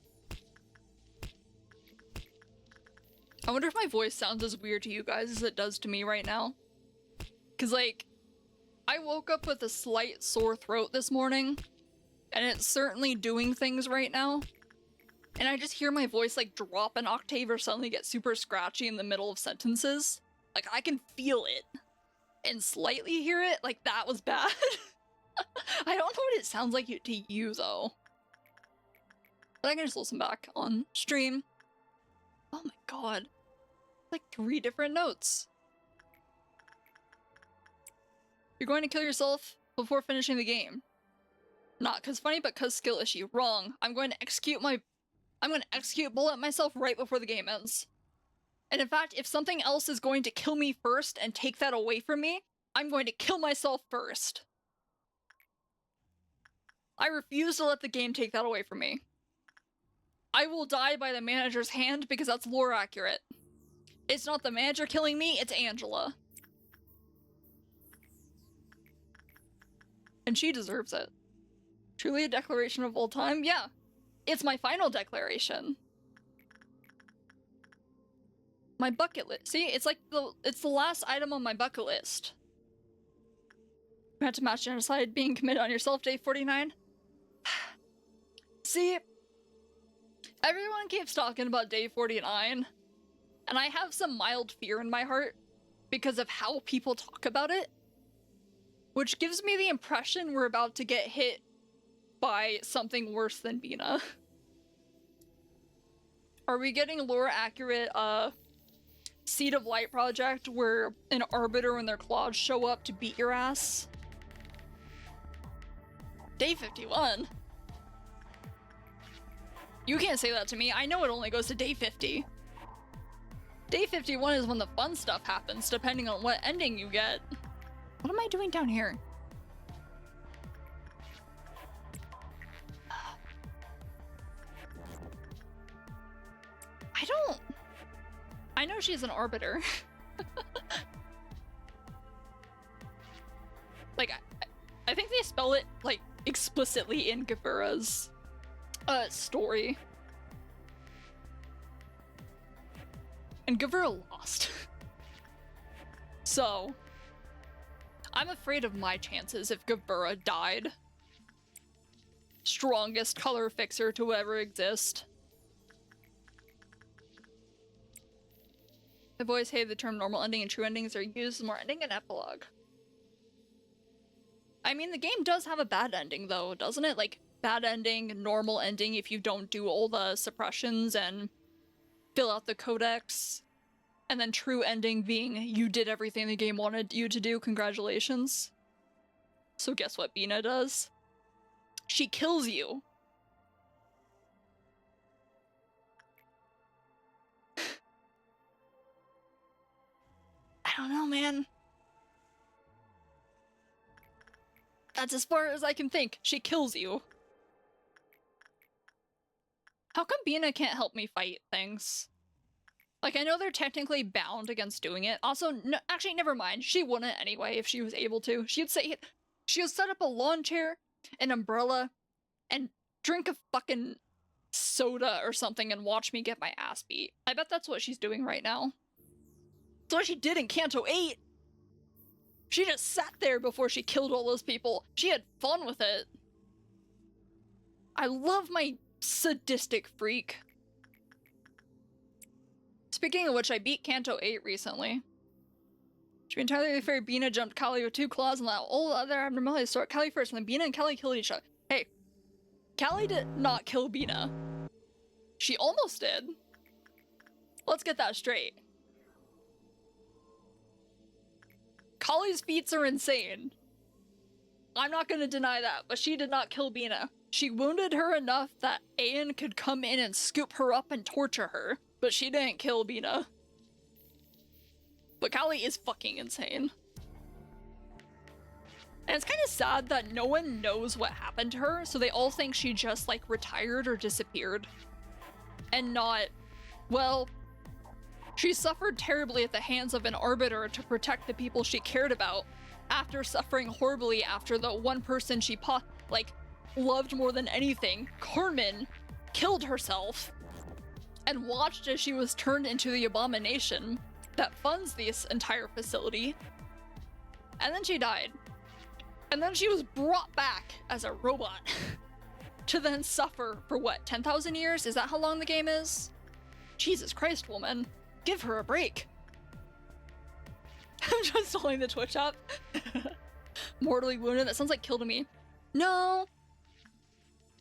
I wonder if my voice sounds as weird to you guys as it does to me right now. Because, like, I woke up with a slight sore throat this morning, and it's certainly doing things right now. And I just hear my voice, like, drop an octave or suddenly get super scratchy in the middle of sentences. Like, I can feel it and slightly hear it. Like, that was bad. I don't know what it sounds like to you, though. But I can just listen back on stream. Oh my god. Like 3 different notes. You're going to kill yourself before finishing the game. Not cause funny, but cause skill issue. Wrong. I'm going to execute bullet myself right before the game ends. And in fact, if something else is going to kill me first and take that away from me, I'm going to kill myself first. I refuse to let the game take that away from me. I will die by the manager's hand because that's lore accurate. It's not the manager killing me, it's Angela. And she deserves it. Truly a declaration of all time? Yeah. It's my final declaration. My bucket list. See, it's like it's the last item on my bucket list. You had to match genocide being committed on yourself, day 49. See, everyone keeps talking about day 49, and I have some mild fear in my heart because of how people talk about it, which gives me the impression we're about to get hit by something worse than Bina. Are we getting lore accurate, Seed of Light project where an Arbiter and their claws show up to beat your ass? Day 51? You can't say that to me. I know it only goes to day 50. Day 51 is when the fun stuff happens, depending on what ending you get. What am I doing down here? I know she's an Arbiter. Like, I think they spell it, like, explicitly in Gavura's story. And Gavura lost. So, I'm afraid of my chances if Gavura died. Strongest color fixer to ever exist. I've always hated the term normal ending and true endings are used as more ending and epilogue. I mean, the game does have a bad ending, though, doesn't it? Like, bad ending, normal ending if you don't do all the suppressions and fill out the codex. And then true ending being you did everything the game wanted you to do, congratulations. So guess what Bina does? She kills you. I don't know, man. That's as far as I can think. She kills you. How come Bina can't help me fight things? Like, I know they're technically bound against doing it. Also, no, actually, never mind. She wouldn't anyway if she was able to. She'd set up a lawn chair, an umbrella, and drink a fucking soda or something and watch me get my ass beat. I bet that's what she's doing right now. That's what she did in Kanto 8. She just sat there before she killed all those people. She had fun with it. I love my sadistic freak. Speaking of which, I beat Kanto 8 recently. To be entirely fair, Bina jumped Kali with 2 claws and let all the other abnormalities start Kali first, and then Bina and Kali killed each other. Hey, Kali did not kill Bina. She almost did. Let's get that straight. Kali's feats are insane. I'm not gonna deny that, but she did not kill Bina. She wounded her enough that Ayan could come in and scoop her up and torture her, but she didn't kill Bina. But Kali is fucking insane. And it's kind of sad that no one knows what happened to her, so they all think she just, like, retired or disappeared. And not, well, she suffered terribly at the hands of an arbiter to protect the people she cared about, after suffering horribly after the one person she loved more than anything, Carmen, killed herself, and watched as she was turned into the abomination that funds this entire facility. And then she died. And then she was brought back as a robot to then suffer for what, 10,000 years? Is that how long the game is? Jesus Christ, woman. Give her a break. I'm just holding the Twitch up. Mortally wounded. That sounds like killed me. No.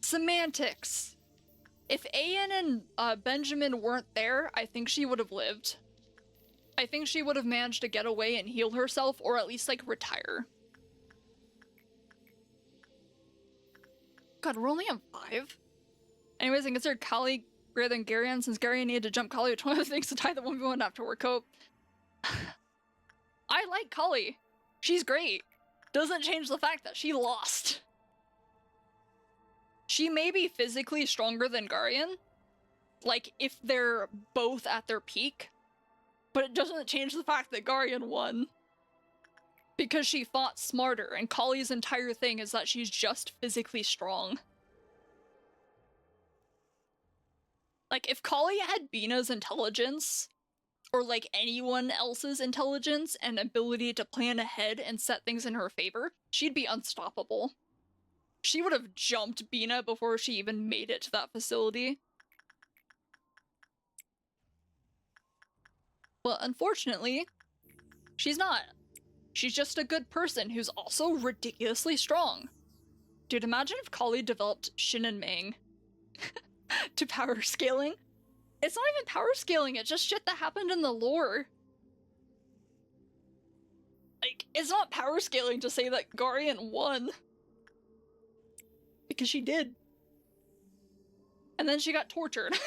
Semantics. If Ayan and Benjamin weren't there, I think she would have lived. I think she would have managed to get away and heal herself, or at least, like, retire. God, we're only on 5? Anyways, I consider Kali greater than Garion, since Garion needed to jump Kali with one of the things to tie the 1v1 after cope. I like Kali. She's great. Doesn't change the fact that she lost. She may be physically stronger than Garion, like, if they're both at their peak, but it doesn't change the fact that Garion won. Because she fought smarter, and Kali's entire thing is that she's just physically strong. Like, if Kali had Bina's intelligence, or like anyone else's intelligence and ability to plan ahead and set things in her favor, she'd be unstoppable. She would have jumped Bina before she even made it to that facility. But unfortunately, she's not. She's just a good person who's also ridiculously strong. Dude, imagine if Kali developed Shin and Mang to power scaling. It's not even power scaling, it's just shit that happened in the lore. Like, it's not power scaling to say that Garion won. Because she did. And then she got tortured.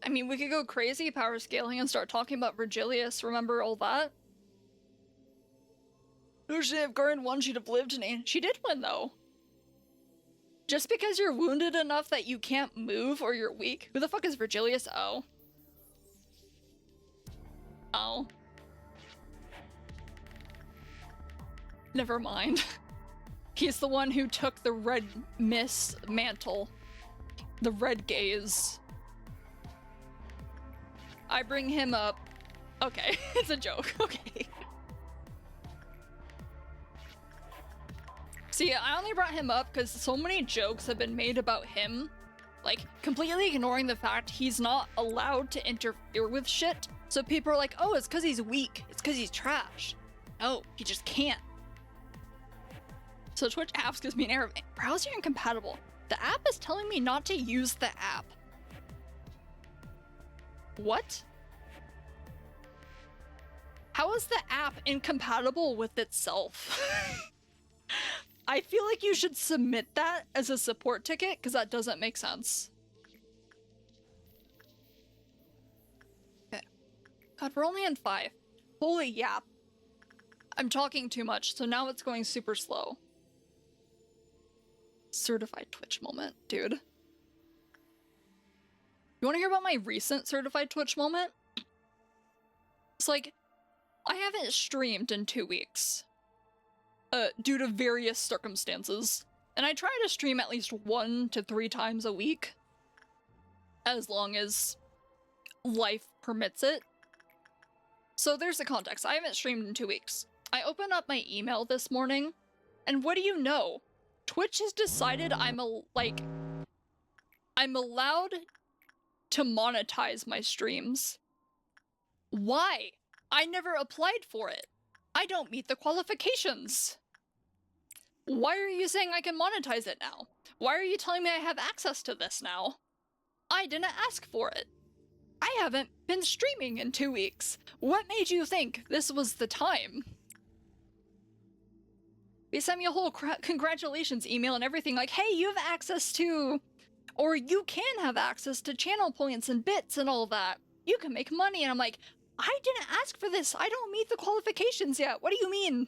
I mean, we could go crazy power scaling and start talking about Virgilius, remember all that? Usually if Garion won, she'd have lived, and she did win, though. Just because you're wounded enough that you can't move or you're weak. Who the fuck is Virgilius? Oh. Oh. Never mind. He's the one who took the red mist mantle. The red gaze. I bring him up. Okay, it's a joke. Okay. See, I only brought him up because so many jokes have been made about him, like, completely ignoring the fact he's not allowed to interfere with shit. So people are like, oh, it's because he's weak. It's because he's trash. No, he just can't. So Twitch apps gives me an error of browser incompatible. The app is telling me not to use the app. What? How is the app incompatible with itself? I feel like you should submit that as a support ticket, because that doesn't make sense. Okay. God, we're only in 5. Holy yap. I'm talking too much, so now it's going super slow. Certified Twitch moment, dude. You want to hear about my recent certified Twitch moment? It's like, I haven't streamed in 2 weeks. Due to various circumstances. And I try to stream at least 1 to 3 times a week. As long as life permits it. So there's the context. I haven't streamed in 2 weeks. I opened up my email this morning, and what do you know? Twitch has decided I'm allowed to monetize my streams. Why? I never applied for it. I don't meet the qualifications. Why are you saying I can monetize it now? Why are you telling me I have access to this now? I didn't ask for it. I haven't been streaming in 2 weeks. What made you think this was the time? They sent me a whole congratulations email and everything, like, hey, you have access to, or you can have access to channel points and bits and all that. You can make money. And I'm like, I didn't ask for this. I don't meet the qualifications yet. What do you mean?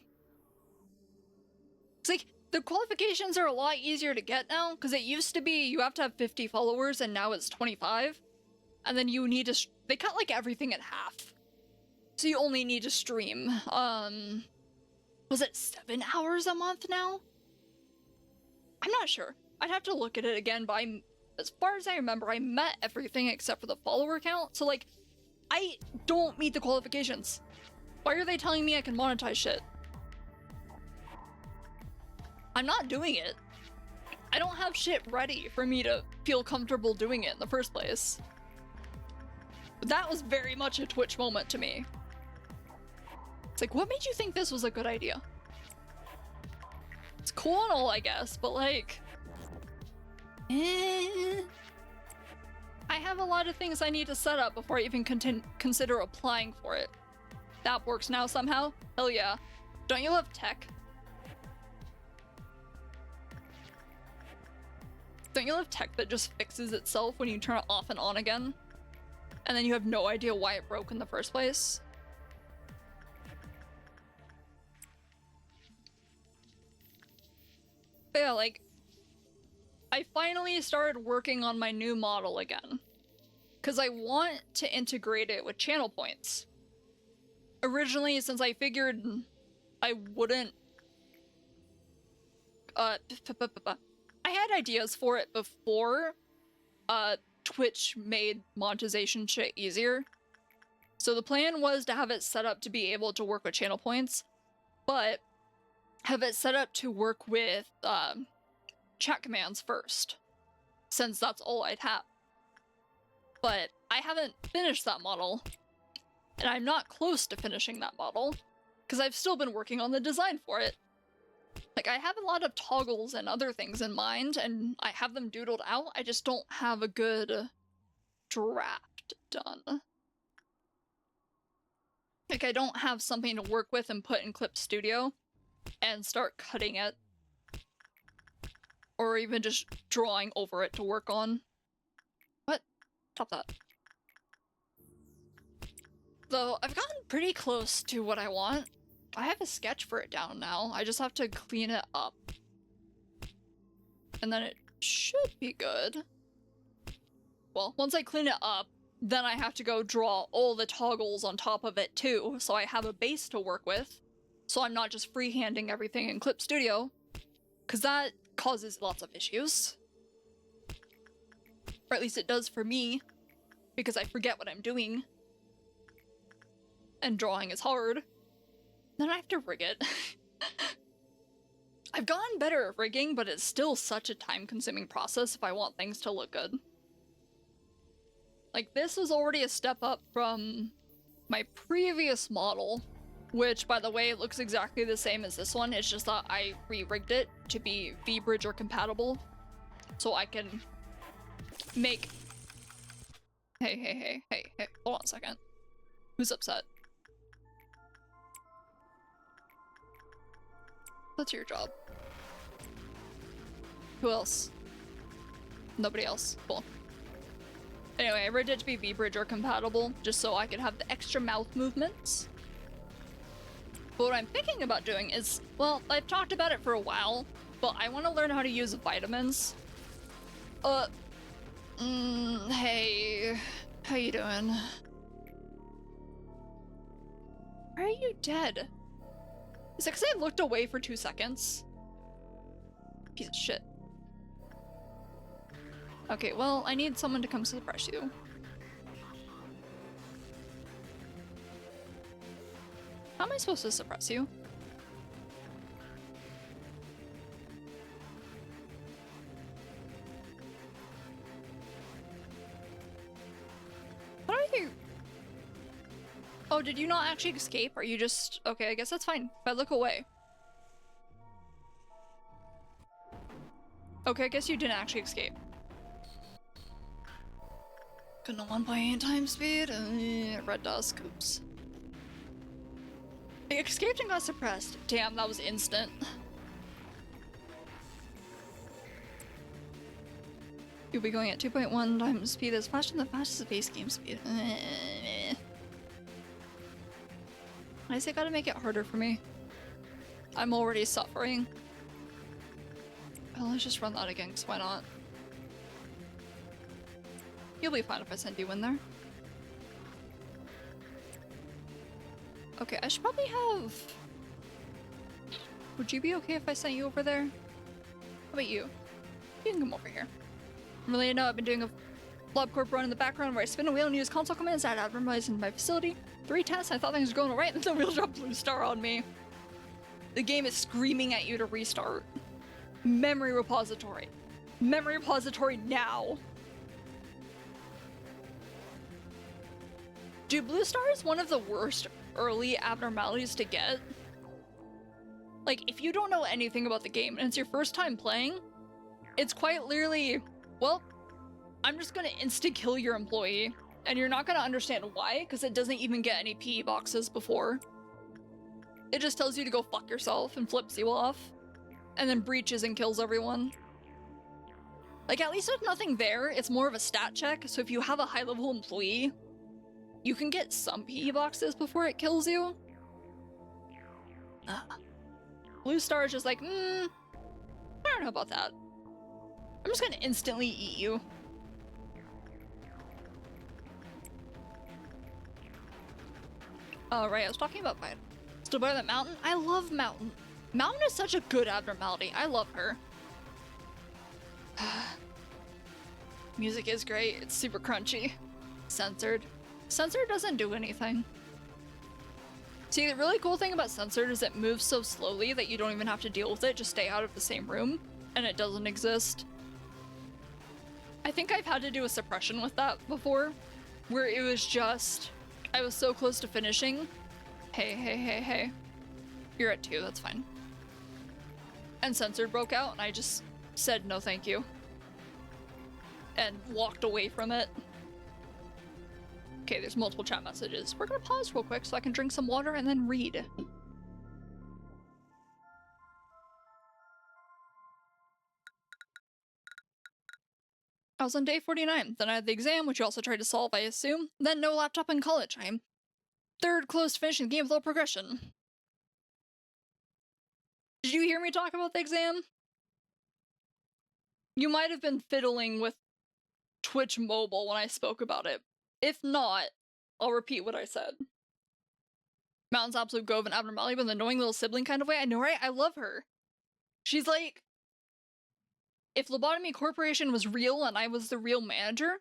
It's like, the qualifications are a lot easier to get now, because it used to be you have to have 50 followers, and now it's 25. And then you need to, they cut like everything in half. So you only need to stream, was it 7 hours a month now? I'm not sure. I'd have to look at it again, but as far as I remember, I met everything except for the follower count. So like, I don't meet the qualifications. Why are they telling me I can monetize shit? I'm not doing it. I don't have shit ready for me to feel comfortable doing it in the first place. But that was very much a Twitch moment to me. It's like, what made you think this was a good idea? It's cool and all, I guess, but like... I have a lot of things I need to set up before I even consider applying for it. That works now somehow? Hell yeah. Don't you love tech? Don't you love tech that just fixes itself when you turn it off and on again? And then you have no idea why it broke in the first place? But yeah, like, I finally started working on my new model again. Because I want to integrate it with channel points. Originally, since I figured I wouldn't... I had ideas for it before Twitch made monetization shit easier. So the plan was to have it set up to be able to work with channel points, but have it set up to work with chat commands first, since that's all I'd have. But I haven't finished that model, and I'm not close to finishing that model, because I've still been working on the design for it. Like, I have a lot of toggles and other things in mind, and I have them doodled out, I just don't have a good draft done. Like, I don't have something to work with and put in Clip Studio and start cutting it. Or even just drawing over it to work on. What? Stop that. Though, I've gotten pretty close to what I want. I have a sketch for it down now. I just have to clean it up. And then it should be good. Well, once I clean it up, then I have to go draw all the toggles on top of it too, so I have a base to work with. So I'm not just freehanding everything in Clip Studio, because that causes lots of issues. Or at least it does for me, because I forget what I'm doing. And drawing is hard. Then I have to rig it. I've gotten better at rigging, but it's still such a time-consuming process if I want things to look good. Like, this was already a step up from my previous model, which, by the way, looks exactly the same as this one. It's just that I re-rigged it to be V-Bridger compatible, so I can make... Hey, hold on a second. Who's upset? That's your job. Who else? Nobody else. Cool. Anyway, I rigged it to be V-Bridger compatible, just so I could have the extra mouth movements. But what I'm thinking about doing is, well, I've talked about it for a while, but I want to learn how to use vitamins. Hey, how you doing? Why are you dead? Is it because I looked away for 2 seconds? Piece of shit. Okay, well, I need someone to come suppress you. How am I supposed to suppress you? What are you? Oh, did you not actually escape? Are you just... Okay, I guess that's fine. If I look away. Okay, I guess you didn't actually escape. Gonna 1.8 times speed. Red dust. Oops. I escaped and got suppressed. Damn, that was instant. You'll be going at 2.1 times speed as faster than the fastest base game speed. I say gotta make it harder for me. I'm already suffering. Well, let's just run that again, because why not? You'll be fine if I send you in there. Okay, I should probably have... Would you be okay if I sent you over there? How about you? You can come over here. Really, no, I've been doing a Lobotomy Corp run in the background where I spin a wheel and use console commands that abnormalize in my facility. 3 tests, I thought things were going alright, and then the wheel dropped blue star on me. The game is screaming at you to restart. Memory repository. Memory repository now. Dude, blue star is one of the worst early abnormalities to get. Like, if you don't know anything about the game and it's your first time playing, it's quite literally, well, I'm just gonna insta-kill your employee, and you're not gonna understand why, because it doesn't even get any PE boxes before. It just tells you to go fuck yourself and flips you off, and then breaches and kills everyone. Like, at least with nothing there, it's more of a stat check, so if you have a high-level employee, you can get some PE boxes before it kills you. Blue star is just like, I don't know about that. I'm just gonna instantly eat you. Oh, right, I was talking about Vita. Still better than Mountain? I love Mountain. Mountain is such a good abnormality. I love her. Music is great. It's super crunchy. Censored. Censored doesn't do anything. See, the really cool thing about Censored is it moves so slowly that you don't even have to deal with it. Just stay out of the same room, and it doesn't exist. I think I've had to do a suppression with that before, where it was just... I was so close to finishing. Hey. You're at 2, that's fine. And Censored broke out, and I just said no thank you. And walked away from it. Okay, there's multiple chat messages. We're gonna pause real quick so I can drink some water and then read. I was on day 49. Then I had the exam, which you also tried to solve, I assume. Then no laptop in college. I am 3rd close to finishing the game with low progression. Did you hear me talk about the exam? You might have been fiddling with Twitch mobile when I spoke about it. If not, I'll repeat what I said. Mountain's absolute go of an abnormality, but an annoying little sibling kind of way. I know, right? I love her. She's like... If Lobotomy Corporation was real and I was the real manager,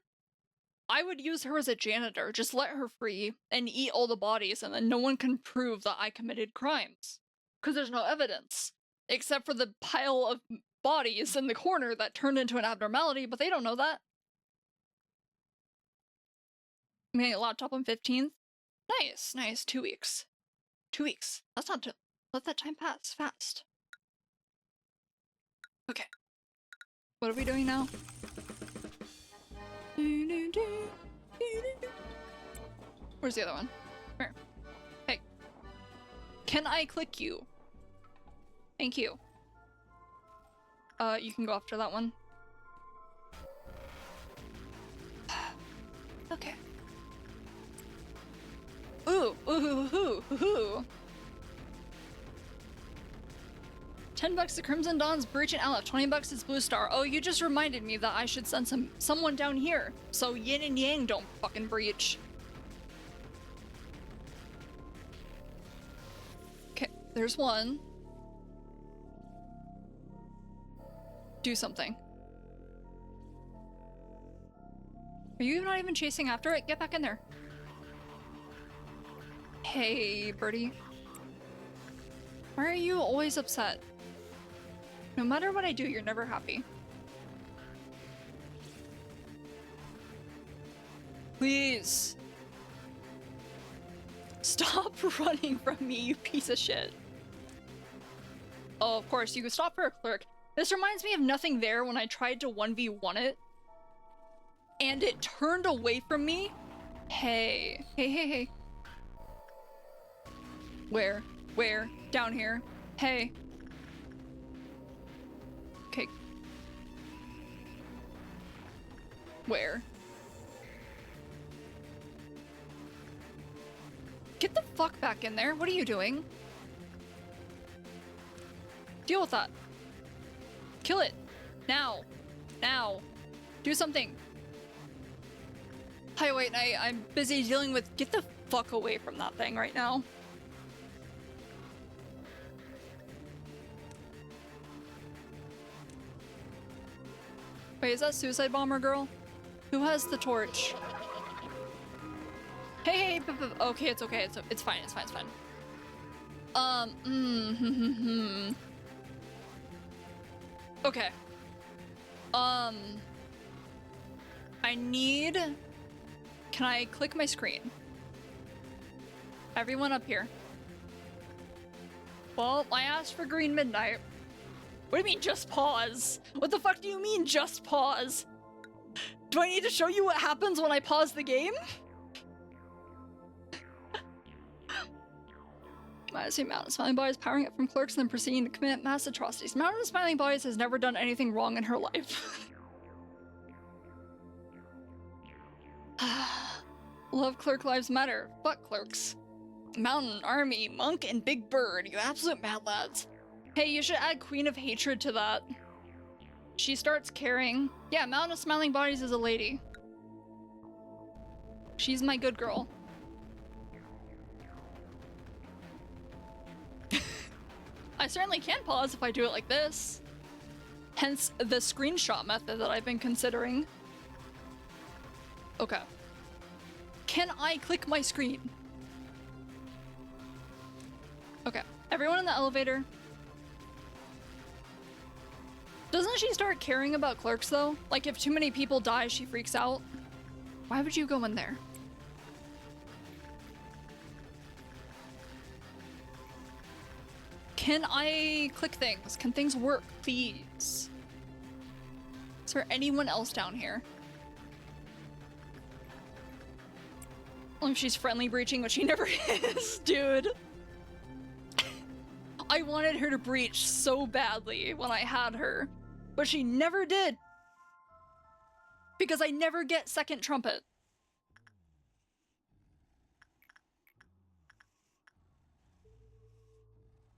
I would use her as a janitor. Just let her free and eat all the bodies, and then no one can prove that I committed crimes. Because there's no evidence. Except for the pile of bodies in the corner that turned into an abnormality, but they don't know that. I'm getting a laptop on 15th. Nice. 2 weeks. 2 weeks. That's not to let that time pass fast. Okay. What are we doing now? Where's the other one? Where? Hey. Can I click you? Thank you. You can go after that one. Okay. Ooh. $10 to Crimson Dawn's Breach and Aleph, $20 is Blue Star. Oh, you just reminded me that I should send someone down here, so Yin and Yang don't fucking breach. Okay, there's one. Do something. Are you not even chasing after it? Get back in there. Hey, birdie. Why are you always upset? No matter what I do, you're never happy. Please. Stop running from me, you piece of shit. Oh, of course, you could stop for a clerk. This reminds me of Nothing There when I tried to 1v1 it. and it turned away from me. Hey. Hey. Where? Down here. Hey. Okay. Where? Get the fuck back in there. What are you doing? Deal with that. Kill it. Now. Do something. Hi, wait, I'm busy dealing with— get the fuck away from that thing right now. Wait, is that Suicide Bomber girl? Who has the torch? Hey, okay, it's okay, it's fine. Okay. I need— can I click my screen? Everyone up here. Well, I asked for green midnight. What do you mean, just pause? What the fuck do you mean, just pause? Do I need to show you what happens when I pause the game? I see Mountain of Smiling Bodies powering up from clerks and then proceeding to commit mass atrocities. Mountain of Smiling Bodies has never done anything wrong in her life. Love clerk lives matter. Fuck clerks. Mountain, Army, Monk, and Big Bird. You absolute mad lads. Hey, you should add Queen of Hatred to that. She starts caring. Yeah, Mountain of Smiling Bodies is a lady. She's my good girl. I certainly can pause if I do it like this. Hence the screenshot method that I've been considering. Okay. Can I click my screen? Okay. Everyone in the elevator. Doesn't she start caring about clerks though? Like if too many people die, she freaks out. Why would you go in there? Can I click things? Can things work, please? Is there anyone else down here? Well, if she's friendly breaching, which she never is, dude. I wanted her to breach so badly when I had her, but she never did. Because I never get second trumpet.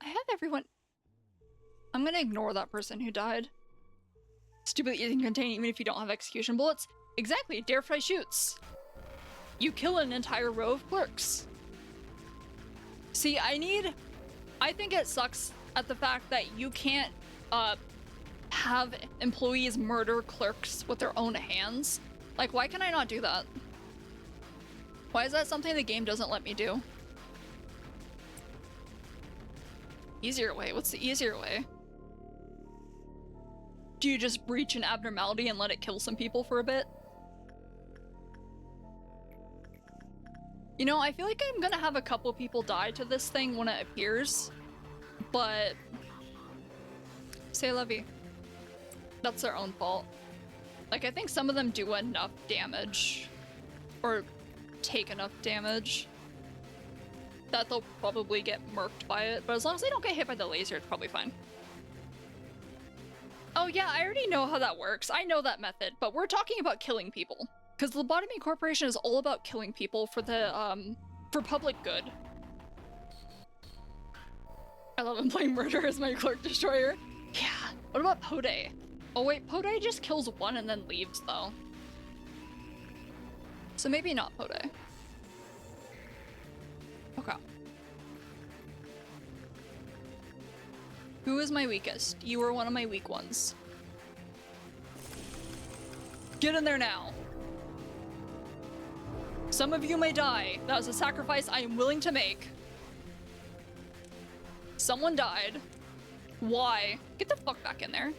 I have everyone— I'm gonna ignore that person who died. Stupidly easy to contain even if you don't have execution bullets. Exactly, dare fly shoots. You kill an entire row of clerks. See, I think it sucks at the fact that you can't have employees murder clerks with their own hands. Like, why can I not do that? Why is that something the game doesn't let me do? Easier way? What's the easier way? Do you just breach an abnormality and let it kill some people for a bit? You know, I feel like I'm gonna have a couple people die to this thing when it appears, but c'est la vie. That's their own fault. Like, I think some of them do enough damage, or take enough damage, that they'll probably get murked by it, but as long as they don't get hit by the laser, it's probably fine. Oh yeah, I already know how that works. I know that method, but we're talking about killing people. Because the Lobotomy Corporation is all about killing people for the, for public good. I love him playing murder as my clerk destroyer. Yeah. What about Podé? Oh wait, Podé just kills one and then leaves though. So maybe not Podé. Okay. Who is my weakest? You are one of my weak ones. Get in there now. Some of you may die. That was a sacrifice I am willing to make. Someone died. Why? Get the fuck back in there.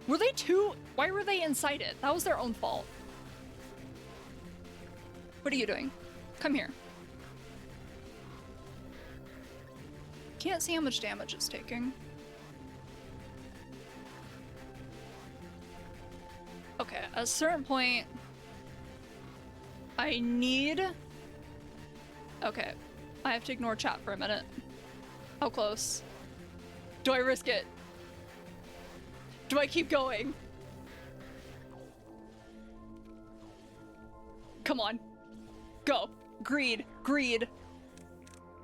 Were they too— why were they inside it? That was their own fault. What are you doing? Come here. Can't see how much damage it's taking. Okay, a certain point, I need... Okay, I have to ignore chat for a minute. How close? Do I risk it? Do I keep going? Come on. Go. Greed. Greed.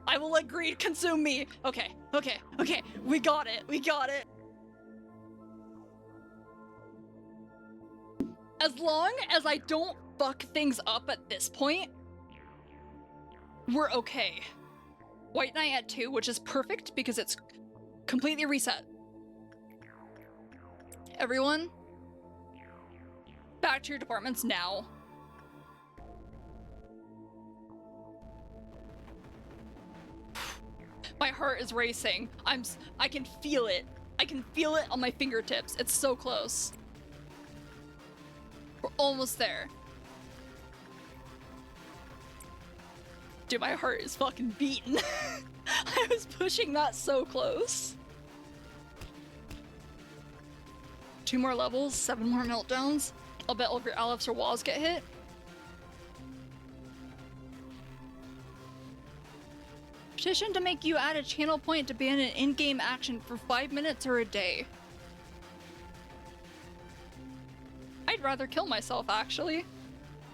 I will let greed consume me. Okay. Okay. Okay. We got it. We got it. As long as I don't fuck things up at this point, we're okay. White Knight at 2, which is perfect because it's completely reset. Everyone, back to your departments now. My heart is racing. I can feel it. I can feel it on my fingertips. It's so close. We're almost there. Dude, my heart is fucking beating. I was pushing that so close. 2 more levels, 7 more meltdowns. I'll bet all of your Aleph or walls get hit. Petition to make you add a channel point to ban an in-game action for 5 minutes or a day. I'd rather kill myself, actually.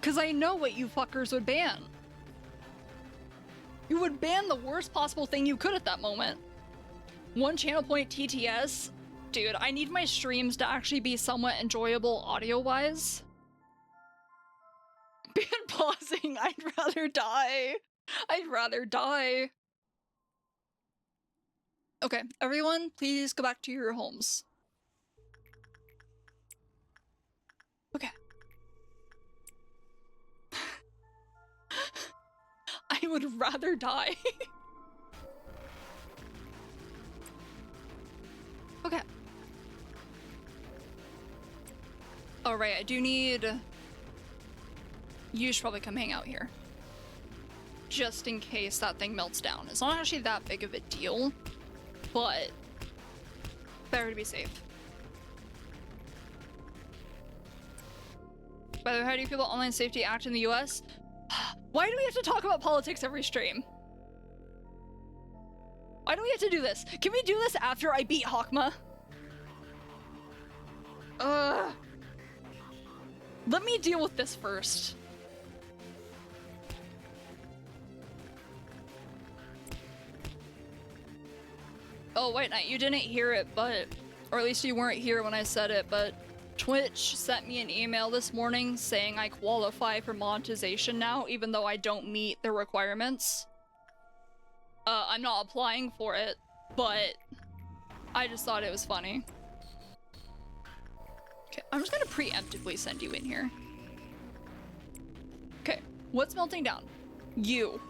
Because I know what you fuckers would ban. You would ban the worst possible thing you could at that moment. 1 channel point TTS? Dude, I need my streams to actually be somewhat enjoyable audio-wise. Ban pausing, I'd rather die. I'd rather die. Okay, everyone, please go back to your homes. Okay. I would rather die. Okay. Alright, I do need... You should probably come hang out here. Just in case that thing melts down. It's not actually that big of a deal, but better to be safe. By the way, how do you feel about Online Safety Act in the US? Why do we have to talk about politics every stream? Why do we have to do this? Can we do this after I beat Hakma? Let me deal with this first. Oh, White Knight, you didn't hear it, but... Or at least you weren't here when I said it, but... Twitch sent me an email this morning saying I qualify for monetization now, even though I don't meet the requirements. I'm not applying for it, but I just thought it was funny. Okay, I'm just gonna preemptively send you in here. Okay, what's melting down? You.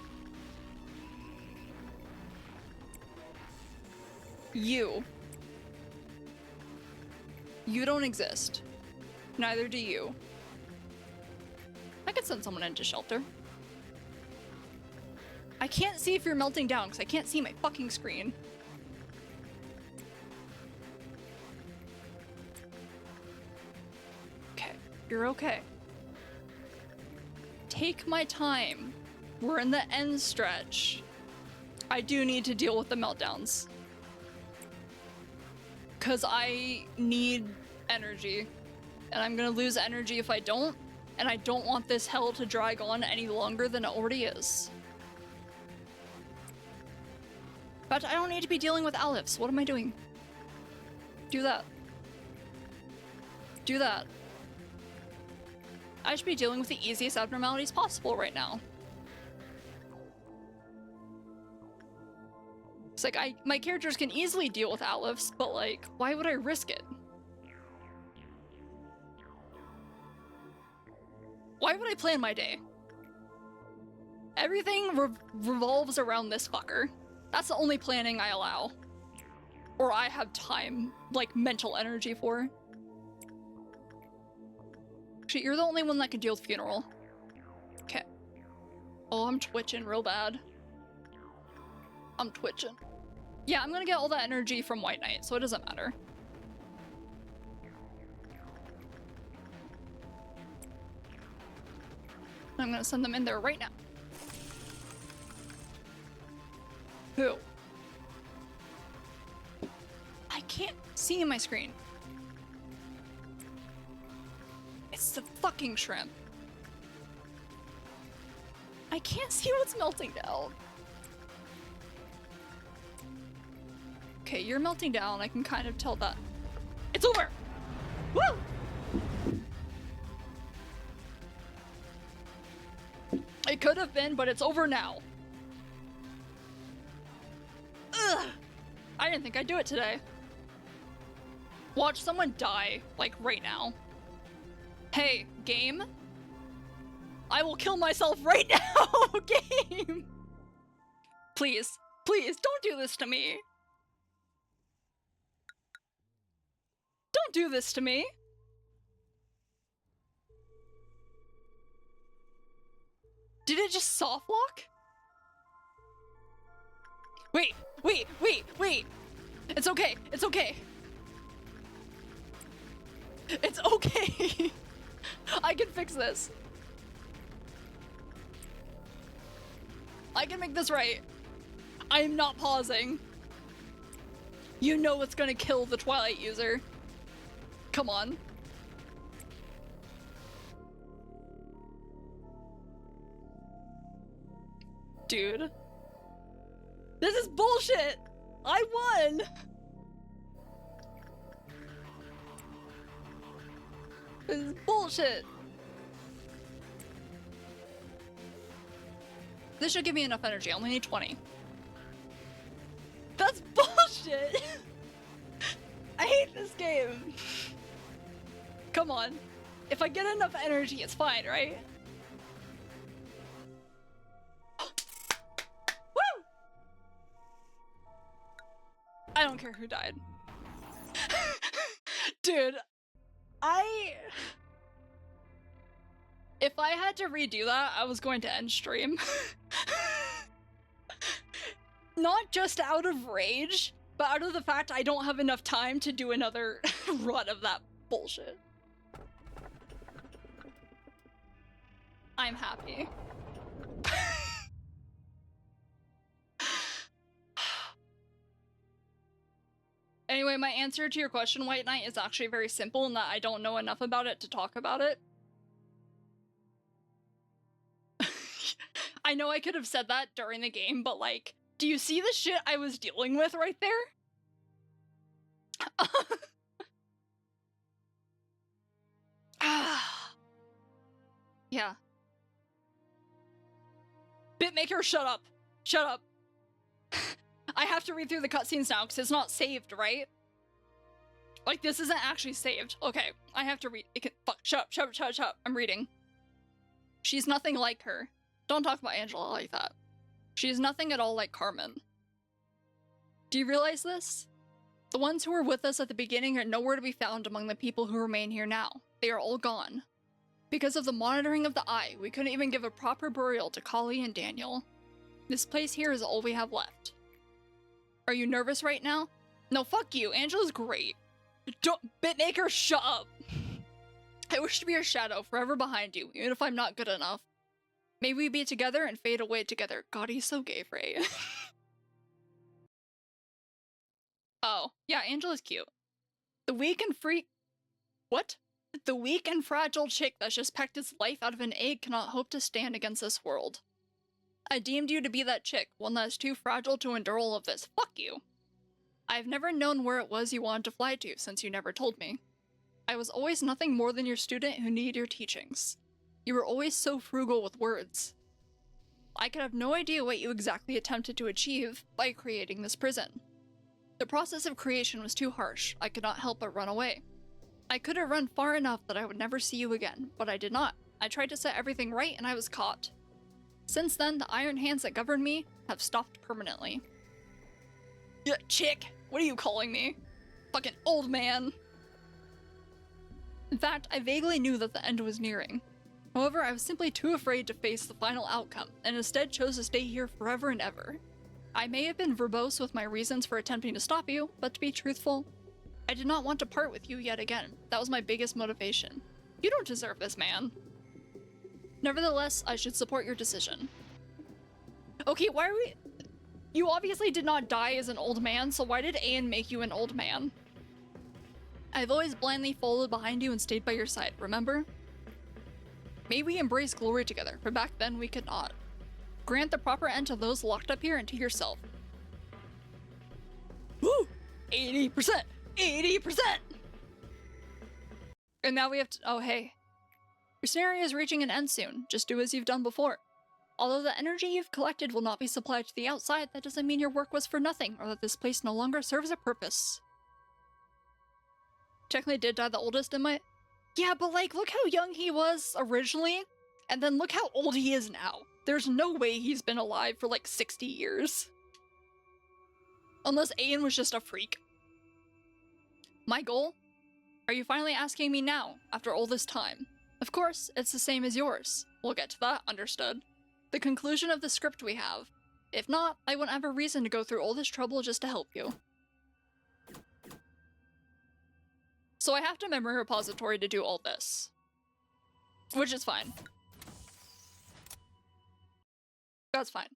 You. You don't exist. Neither do you. I could send someone into shelter. I can't see if you're melting down because I can't see my fucking screen. Okay, you're okay. Take my time. We're in the end stretch. I do need to deal with the meltdowns. Because I need energy. And I'm gonna lose energy if I don't. And I don't want this hell to drag on any longer than it already is. But I don't need to be dealing with Alephs. What am I doing? Do that. Do that. I should be dealing with the easiest abnormalities possible right now. It's like, my characters can easily deal with Alephs, but like, why would I risk it? Why would I plan my day? Everything revolves around this fucker. That's the only planning I allow. Or I have time, like mental energy for. Actually, you're the only one that can deal with funeral. Okay. Oh, I'm twitching real bad. I'm twitching. Yeah, I'm gonna get all that energy from White Knight, so it doesn't matter. I'm gonna send them in there right now. Who? I can't see my screen. It's the fucking shrimp. I can't see what's melting down. Okay, you're melting down. I can kind of tell that. It's over! Woo! It could have been, but it's over now. Ugh! I didn't think I'd do it today. Watch someone die, like, right now. Hey, game? I will kill myself right now, game! Please, please, don't do this to me. Don't do this to me. Did it just soft lock? Wait, wait, wait, wait. It's okay, it's okay. It's okay. I can fix this. I can make this right. I am not pausing. You know what's gonna kill the Twilight user. Come on. Dude. This is bullshit! I won! This is bullshit. This should give me enough energy. I only need 20. That's bullshit! I hate this game. Come on. If I get enough energy, it's fine, right? Woo! I don't care who died. Dude, if I had to redo that, I was going to end stream. Not just out of rage, but out of the fact I don't have enough time to do another run of that bullshit. I'm happy. Anyway, my answer to your question, White Knight, is actually very simple in that I don't know enough about it to talk about it. I know I could have said that during the game, but like, do you see the shit I was dealing with right there? Yeah. Bitmaker, shut up. Shut up. I have to read through the cutscenes now because it's not saved, right? Like, this isn't actually saved. Okay, I have to read. Fuck, shut up, shut up, shut up, shut up. I'm reading. She's nothing like her. Don't talk about Angela like that. She's nothing at all like Carmen. Do you realize this? The ones who were with us at the beginning are nowhere to be found among the people who remain here now. They are all gone. Because of the monitoring of the Eye, we couldn't even give a proper burial to Kali and Daniel. This place here is all we have left. Are you nervous right now? No, fuck you. Angela's great. Don't, Bitmaker, shut up. I wish to be your shadow forever behind you, even if I'm not good enough. May we be together and fade away together. God, he's so gay, Frey. Oh, yeah, Angela's cute. The weak and What? The weak and fragile chick that's just pecked its life out of an egg cannot hope to stand against this world. I deemed you to be that chick, one that is too fragile to endure all of this. Fuck you. I've never known where it was you wanted to fly to, since you never told me. I was always nothing more than your student who needed your teachings. You were always so frugal with words. I could have no idea what you exactly attempted to achieve by creating this prison. The process of creation was too harsh. I could not help but run away. I could have run far enough that I would never see you again, but I did not. I tried to set everything right and I was caught. Since then, the iron hands that govern me have stopped permanently. Yeah, chick! What are you calling me? Fucking old man! In fact, I vaguely knew that the end was nearing. However, I was simply too afraid to face the final outcome, and instead chose to stay here forever and ever. I may have been verbose with my reasons for attempting to stop you, but to be truthful, I did not want to part with you yet again. That was my biggest motivation. You don't deserve this, man. Nevertheless, I should support your decision. Okay, why are we... You obviously did not die as an old man, so why did Aen make you an old man? I've always blindly followed behind you and stayed by your side, remember? May we embrace glory together, for back then we could not. Grant the proper end to those locked up here and to yourself. Woo! 80%! 80%! And now we have to- oh hey. Your scenario is reaching an end soon, just do as you've done before. Although the energy you've collected will not be supplied to the outside, that doesn't mean your work was for nothing, or that this place no longer serves a purpose. Technically did die the oldest in my- Yeah, but like, look how young he was originally, and then look how old he is now. There's no way he's been alive for like 60 years. Unless Aen was just a freak. My goal? Are you finally asking me now, after all this time? Of course, it's the same as yours. We'll get to that, understood. The conclusion of the script we have. If not, I wouldn't have a reason to go through all this trouble just to help you. So I have to memory repository to do all this. Which is fine. That's fine.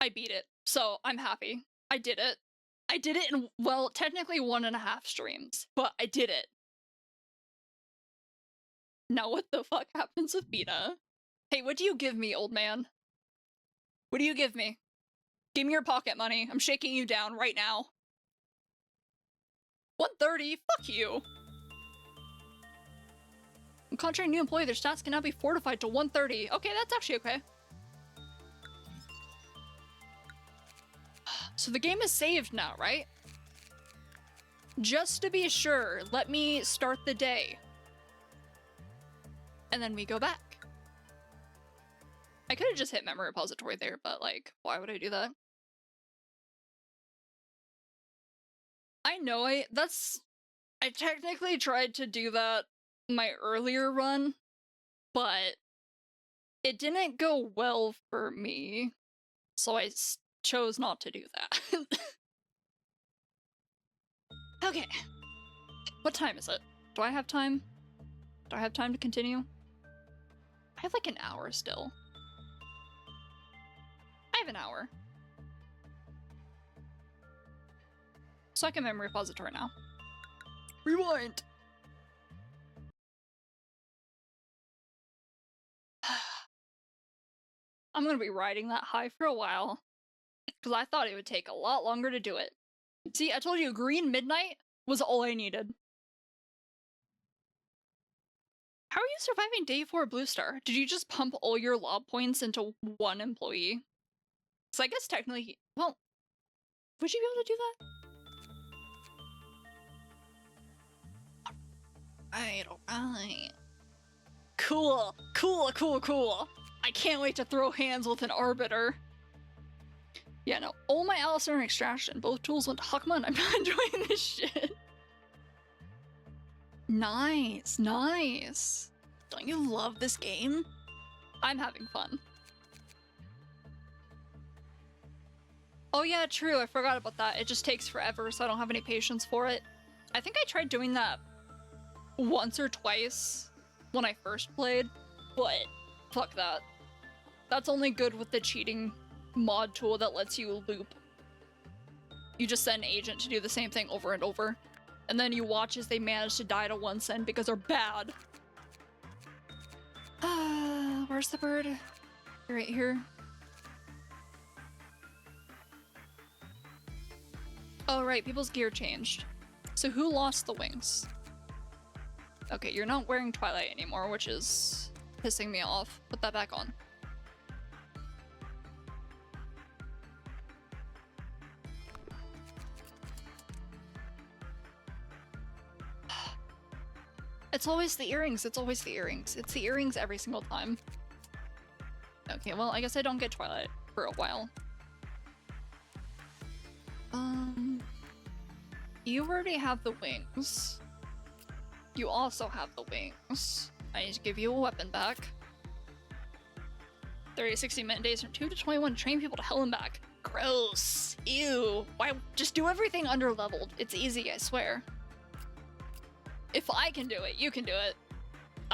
I beat it, so I'm happy. I did it. I did it in, well, technically 1.5 streams, but I did it. Now what the fuck happens with Beta? Hey, what do you give me, old man? What do you give me? Give me your pocket money. I'm shaking you down right now. 130? Fuck you. I'm contracting new employee. Their stats can now be fortified to 130. Okay, that's actually okay. So the game is saved now, right? Just to be sure, let me start the day. And then we go back. I could have just hit memory repository there, but like, why would I do that? I know I technically tried to do that my earlier run, but it didn't go well for me, so I chose not to do that. Okay. What time is it? Do I have time? Do I have time to continue? I have like an hour still. I have an hour. So I can memory repository now. Rewind! I'm gonna be riding that high for a while, because I thought it would take a lot longer to do it. See, I told you green midnight was all I needed. How are you surviving day 4 Blue Star? Did you just pump all your lob points into one employee? So I guess technically, well, would you be able to do that? Alright. Cool, cool, cool, cool. I can't wait to throw hands with an Arbiter. Yeah, no, all my Alistair and Extraction, both tools went to Hakma, and I'm not enjoying this shit. Nice, nice. Don't you love this game? I'm having fun. Oh yeah, true, I forgot about that. It just takes forever, so I don't have any patience for it. I think I tried doing that once or twice when I first played, but fuck that. That's only good with the cheating mod tool that lets you loop. You just send an agent to do the same thing over and over, and then you watch as they manage to die to one send because they're bad. Where's the bird? Right here. Oh right, people's gear changed. So who lost the wings? Okay, you're not wearing Twilight anymore, which is pissing me off. Put that back on. It's always the earrings, it's always the earrings. It's the earrings every single time. Okay, well, I guess I don't get Twilight for a while. You already have the wings. You also have the wings. I need to give you a weapon back. 30 to 60 minute days from 2 to 21 to train people to hell and back. Gross. Ew. Why? Just do everything under leveled. It's easy, I swear. If I can do it, you can do it.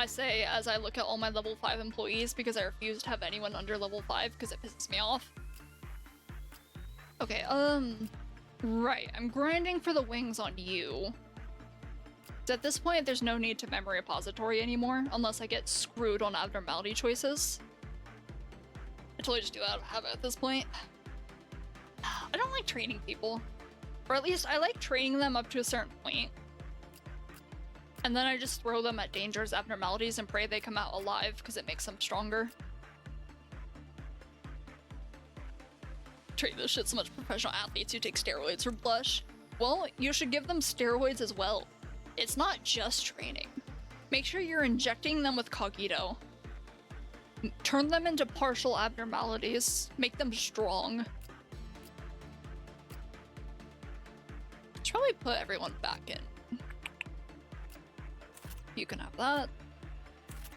I say as I look at all my level 5 employees because I refuse to have anyone under level 5 because it pisses me off. Okay, right, I'm grinding for the wings on you. So at this point, there's no need to memory repository anymore, unless I get screwed on abnormality choices. I totally just do that out of habit at this point. I don't like training people. Or at least I like training them up to a certain point. And then I just throw them at dangerous abnormalities and pray they come out alive because it makes them stronger. Treat this shit so much professional athletes who take steroids for blush. Well, you should give them steroids as well. It's not just training. Make sure you're injecting them with cogito. Turn them into partial abnormalities. Make them strong. Should probably put everyone back in. You can have that.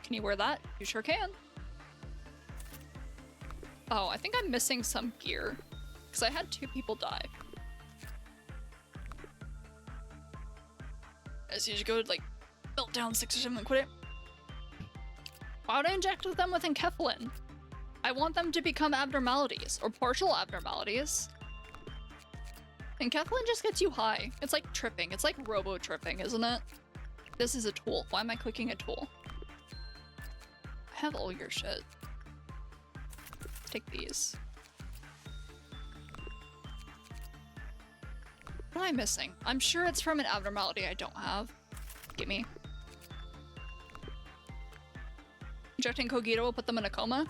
Can you wear that? You sure can. Oh, I think I'm missing some gear. Because I had 2 people die. As you just go to, like, melt down 6 or 7 and quit it. Why would I inject them with enkephalin? I want them to become abnormalities, or partial abnormalities. Enkephalin just gets you high. It's like tripping. It's like robo-tripping, isn't it? This is a tool. Why am I clicking a tool? I have all your shit. Take these. What am I missing? I'm sure it's from an abnormality I don't have. Gimme. Injecting cogito will put them in a coma?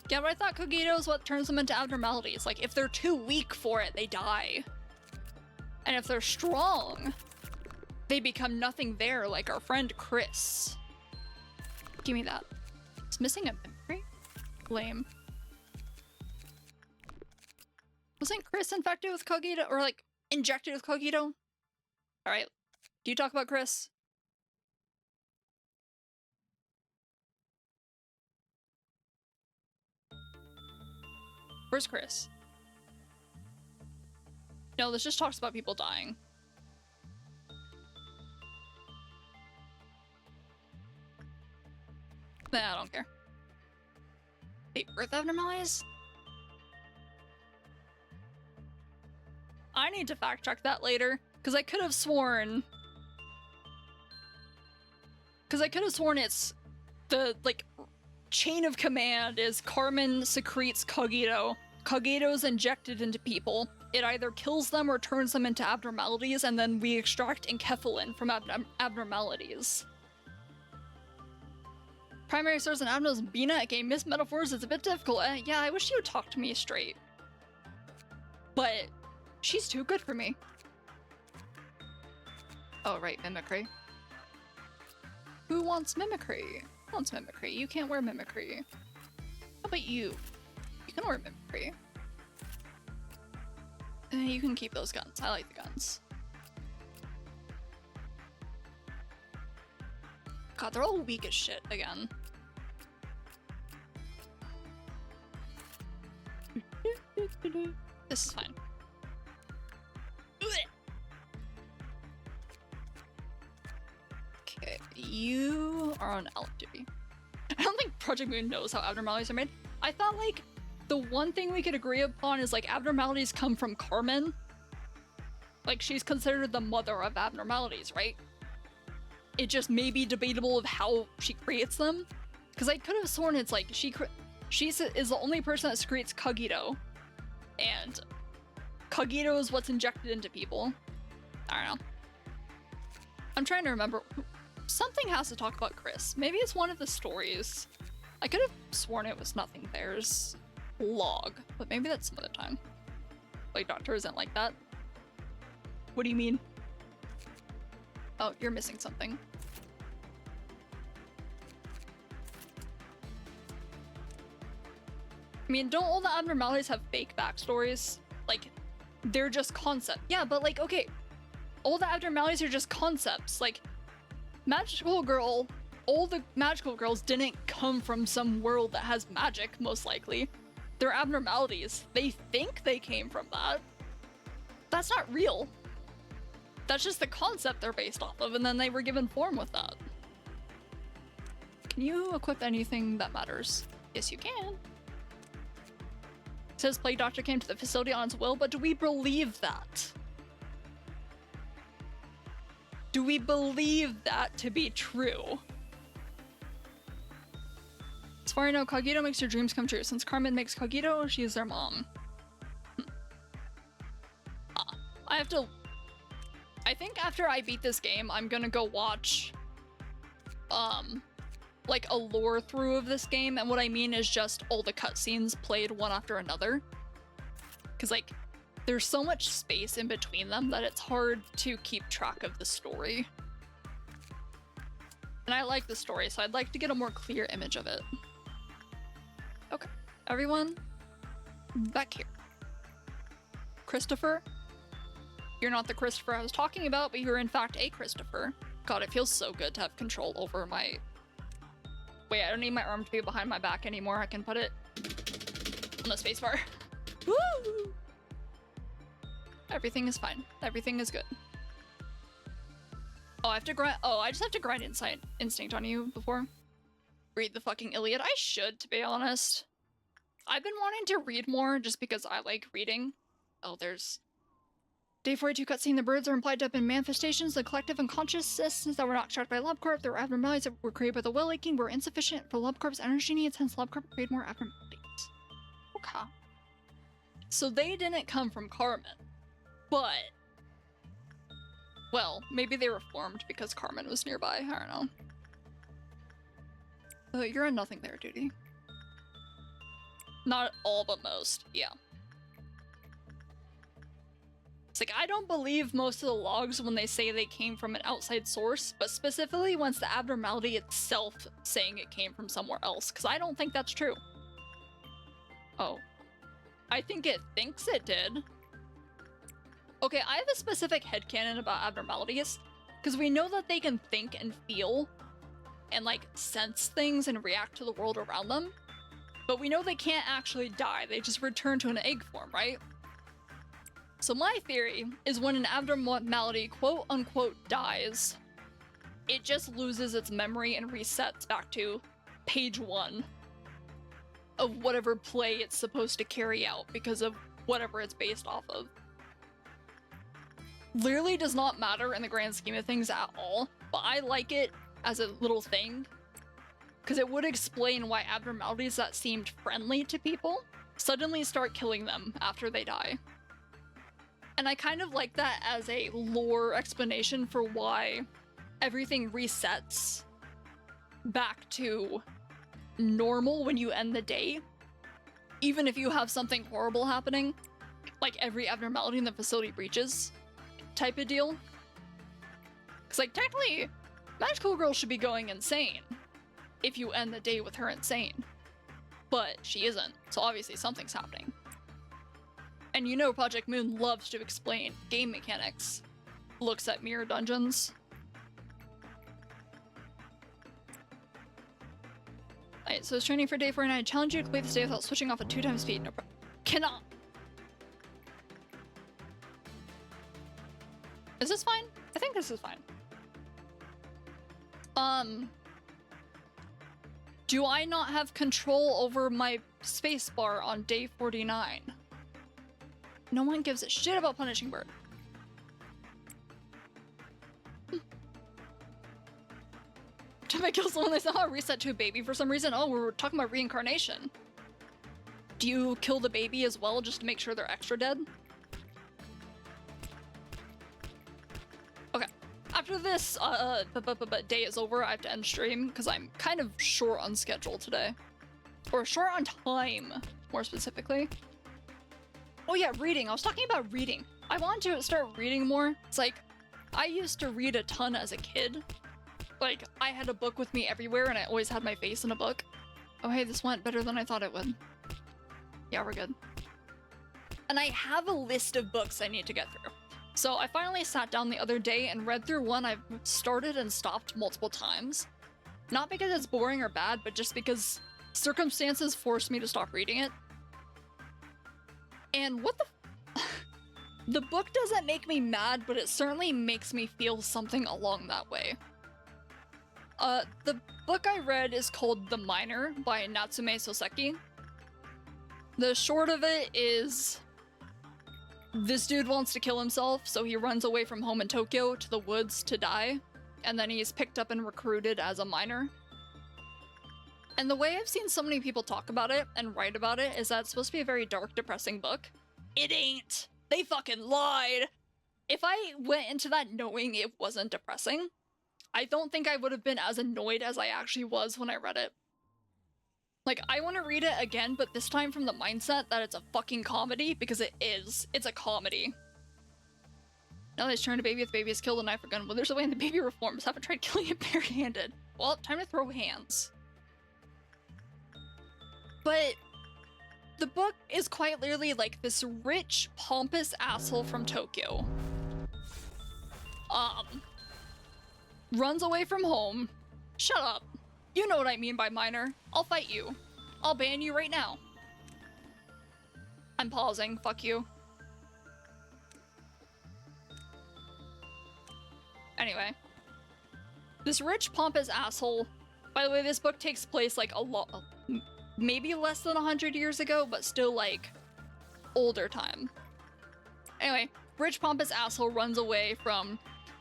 Yeah, but I thought cogito is what turns them into abnormalities. Like, if they're too weak for it, they die. And if they're strong, they become nothing there, like our friend Chris. Give me that. It's missing a memory? Lame. Wasn't Chris infected with cogito? Or, like, injected with cogito? Alright. Do you talk about Chris? Where's Chris? No, this just talks about people dying. Nah, I don't care. Wait, birth abnormalities? I need to fact check that later, because I could have sworn... it's the, like, chain of command is Carmen secretes cogito. Cogito's injected into people. It either kills them or turns them into abnormalities, and then we extract enkephalin from abnormalities. Primary source and abnormals Bina at game miss metaphors is a bit difficult. Yeah, I wish you would talk to me straight. But she's too good for me. Oh, right, mimicry. Who wants mimicry? Who wants mimicry? You can't wear mimicry. How about you? You can wear mimicry. You can keep those guns. I like the guns. God, they're all weak as shit again. This is fine. Okay, you are on elk duty. I don't think Project Moon knows how abnormalities are made. I thought, like, the one thing we could agree upon is, like, abnormalities come from Carmen. Like, she's considered the mother of abnormalities, right? It just may be debatable of how she creates them. Because I could have sworn it's like, she is the only person that secretes cogito. And cogito is what's injected into people. I don't know. I'm trying to remember. Something has to talk about Chris. Maybe it's one of the stories. I could have sworn it was Nothing There's log, but maybe that's some other time. Like, Doctor isn't like that. What do you mean? Oh, you're missing something. I mean, don't all the abnormalities have fake backstories? Like, they're just concept. Yeah, but like, okay, all the abnormalities are just concepts. Like, Magical Girl, all the magical girls didn't come from some world that has magic, most likely. They're abnormalities. They think they came from that. That's not real. That's just the concept they're based off of, and then they were given form with that. Can you equip anything that matters? Yes, you can. It says Plague Doctor came to the facility on its will, but do we believe that? Do we believe that to be true? As far as I know, Cogito makes your dreams come true. Since Carmen makes Cogito, she is their mom. I think after I beat this game, I'm gonna go watch, like a lore through of this game, and what I mean is just all the cutscenes played one after another. Because, like, there's so much space in between them that it's hard to keep track of the story. And I like the story, so I'd like to get a more clear image of it. Okay, everyone, back here. Christopher? You're not the Christopher I was talking about, but you're in fact a Christopher. God, it feels so good to have control over my... Wait, I don't need my arm to be behind my back anymore. I can put it on the spacebar. Woo! Everything is fine. Everything is good. Oh, I have to grind. Oh, I just have to grind instinct on you before. Read the fucking Iliad. I should, to be honest. I've been wanting to read more just because I like reading. Oh, there's... Day 42 cutscene. The birds are implied to have been manifestations. The collective unconsciousness that were not extracted by Lobocorp. There were abnormalities that were created by the will aching were insufficient for Lobocorp's energy needs, hence Lobocorp created more abnormalities. Okay. So they didn't come from Carmen. But... Well, maybe they were formed because Carmen was nearby. I don't know. You're in nothing there, Duty. Not all, but most. Yeah. It's like, I don't believe most of the logs when they say they came from an outside source, but specifically when it's the abnormality itself saying it came from somewhere else, because I don't think that's true. Oh. I think it thinks it did. Okay, I have a specific headcanon about abnormalities, because we know that they can think and feel, and like sense things and react to the world around them, but we know they can't actually die, they just return to an egg form, right? So my theory is when an abnormality quote-unquote dies, it just loses its memory and resets back to page 1 of whatever play it's supposed to carry out because of whatever it's based off of. Literally does not matter in the grand scheme of things at all, but I like it as a little thing because it would explain why abnormalities that seemed friendly to people suddenly start killing them after they die. And I kind of like that as a lore explanation for why everything resets back to normal when you end the day. Even if you have something horrible happening, like every abnormality in the facility breaches type of deal. Because like technically, Magical Girl should be going insane if you end the day with her insane. But she isn't, so obviously something's happening. And you know Project Moon loves to explain game mechanics. Looks at mirror dungeons. Alright, so it's training for day 49. I challenge you to complete this day without switching off at 2 times speed. No problem. Cannot! Is this fine? I think this is fine. Do I not have control over my spacebar on day 49? No one gives a shit about punishing bird. Time I kill someone, they somehow reset to a baby for some reason. Oh, we're talking about reincarnation. Do you kill the baby as well just to make sure they're extra dead? Okay. After this day is over, I have to end stream because I'm kind of short on schedule today. Or short on time, more specifically. Oh yeah, reading. I was talking about reading. I want to start reading more. It's like, I used to read a ton as a kid. Like, I had a book with me everywhere and I always had my face in a book. Oh hey, this went better than I thought it would. Yeah, we're good. And I have a list of books I need to get through. So I finally sat down the other day and read through one I've started and stopped multiple times. Not because it's boring or bad, but just because circumstances forced me to stop reading it. And what the the book doesn't make me mad, but it certainly makes me feel something along that way. The book I read is called The Miner by Natsume Soseki. The short of it is this dude wants to kill himself, so he runs away from home in Tokyo to the woods to die, and then he's picked up and recruited as a miner. And the way I've seen so many people talk about it and write about it is that it's supposed to be a very dark, depressing book. It ain't! They fucking lied! If I went into that knowing it wasn't depressing, I don't think I would have been as annoyed as I actually was when I read it. Like, I want to read it again, but this time from the mindset that it's a fucking comedy, because it is. It's a comedy. Now they turned a baby if the baby is killed, a knife or gun. Well, there's a way and the baby reforms. Haven't tried killing it barehanded. Well, time to throw hands. But the book is quite literally like this rich, pompous asshole from Tokyo. Runs away from home. Shut up. You know what I mean by minor. I'll fight you. I'll ban you right now. I'm pausing. Fuck you. Anyway. This rich, pompous asshole. By the way, this book takes place like a lot, maybe less than 100 years ago, but still like older time. Anyway, rich, pompous asshole runs away from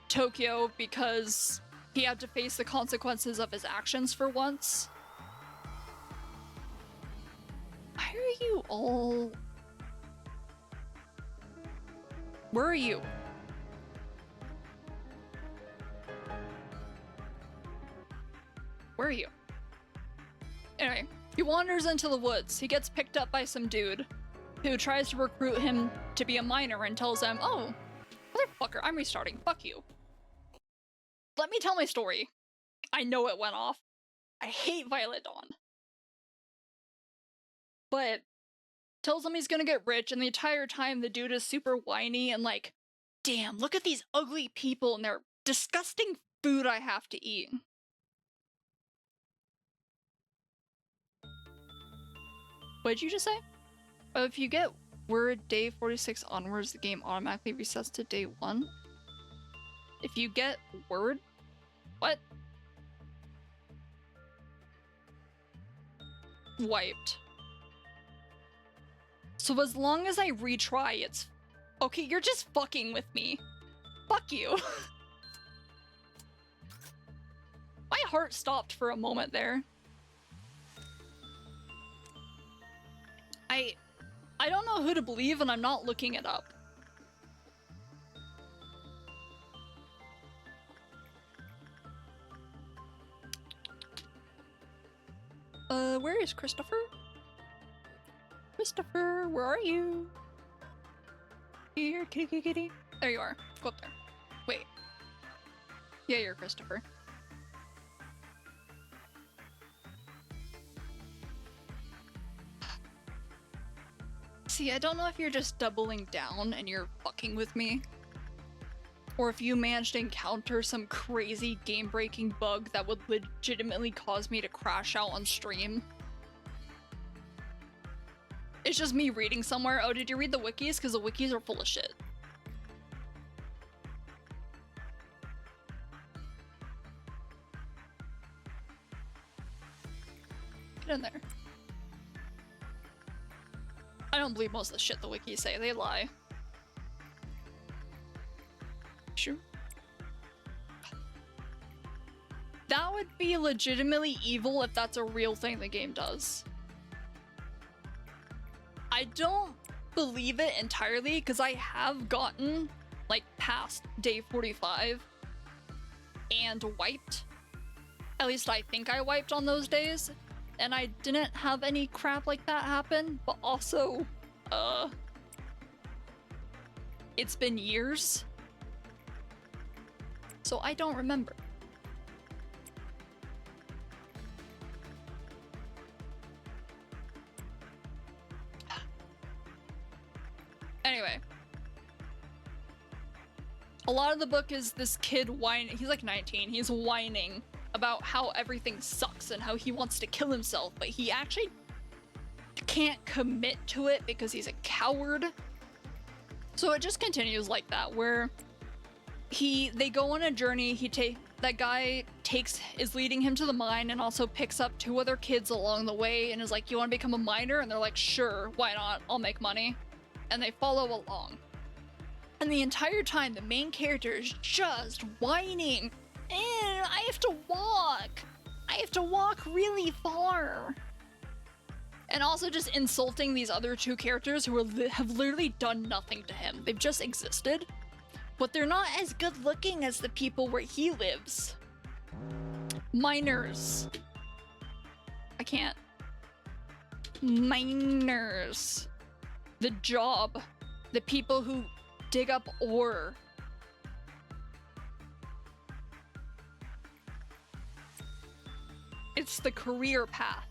Tokyo because he had to face the consequences of his actions for once. Why are you all... Where are you? Where are you? Anyway, he wanders into the woods. He gets picked up by some dude who tries to recruit him to be a miner and tells him, oh, motherfucker, I'm restarting. Fuck you. Let me tell my story. I know it went off. I hate Violet Dawn. But tells him he's gonna get rich, and the entire time the dude is super whiny and like, damn, look at these ugly people and their disgusting food I have to eat. What did you just say? Oh, if you get word day 46 onwards, the game automatically resets to day 1. If you get word? What? Wiped. So as long as I retry, it's... Okay, you're just fucking with me. Fuck you. My heart stopped for a moment there. I don't know who to believe, and I'm not looking it up. Where is Christopher? Christopher, where are you? Here, kitty, kitty, kitty. There you are. Go up there. Wait. Yeah, you're Christopher. See, I don't know if you're just doubling down and you're fucking with me, or if you managed to encounter some crazy game-breaking bug that would legitimately cause me to crash out on stream. It's just me reading somewhere. Oh, did you read the wikis? Because the wikis are full of shit. Get in there. I don't believe most of the shit the wikis say. They lie. Sure. That would be legitimately evil if that's a real thing the game does. I don't believe it entirely, because I have gotten, like, past day 45 and wiped. At least I think I wiped on those days. And I didn't have any crap like that happen, but also, it's been years. So I don't remember. Anyway. A lot of the book is this kid whining. He's like 19. He's whining about how everything sucks and how he wants to kill himself, but he actually can't commit to it because he's a coward. So it just continues like that, where they go on a journey, that guy is leading him to the mine and also picks up 2 other kids along the way and is like, you want to become a miner? And they're like, sure, why not? I'll make money. And they follow along. And the entire time, the main character is just whining. I have to walk. I have to walk really far. And also just insulting these other 2 characters who have literally done nothing to him. They've just existed. But they're not as good looking as the people where he lives. Miners. I can't. Miners. The job. The people who dig up ore. It's the career path,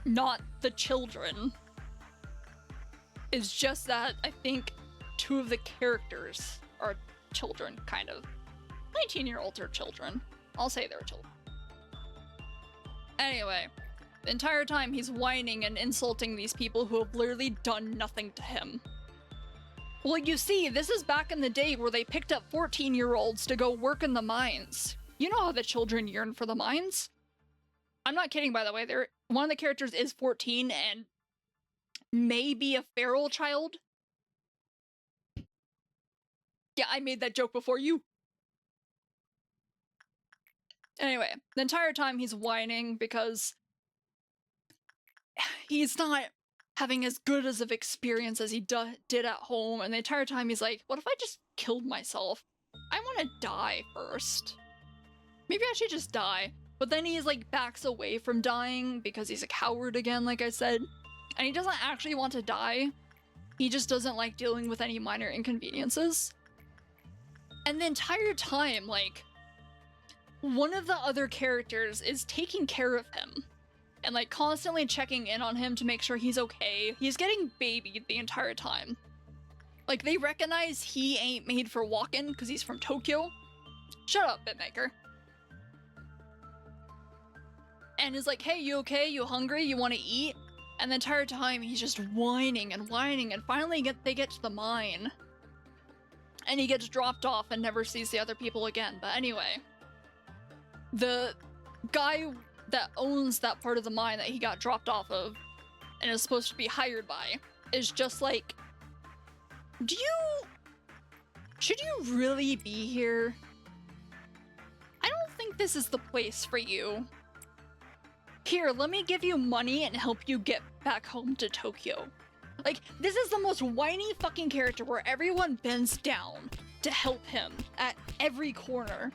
not the children. It's just that I think 2 of the characters are children, kind of. 19-year-olds are children. I'll say they're children. Anyway, the entire time he's whining and insulting these people who have literally done nothing to him. Well, you see, this is back in the day where they picked up 14-year-olds to go work in the mines. You know how the children yearn for the mines? I'm not kidding, by the way. One of the characters is 14 and maybe a feral child. Yeah, I made that joke before you. Anyway, the entire time he's whining because he's not having as good as of experience as he did at home, and the entire time he's like, what if I just killed myself? I want to die first. Maybe I should just die. But then he's like backs away from dying because he's a coward again, like I said. And he doesn't actually want to die. He just doesn't like dealing with any minor inconveniences. And the entire time, like, one of the other characters is taking care of him. And like constantly checking in on him to make sure he's okay. He's getting babied the entire time. Like, they recognize he ain't made for walking because he's from Tokyo. Shut up, Bitmaker. And is like, hey, you okay? You hungry? You want to eat? And the entire time he's just whining and whining, and finally they get to the mine. And he gets dropped off and never sees the other people again. But anyway, the guy that owns that part of the mine that he got dropped off of and is supposed to be hired by is just like, should you really be here? I don't think this is the place for you. Here, let me give you money and help you get back home to Tokyo. Like, this is the most whiny fucking character where everyone bends down to help him at every corner.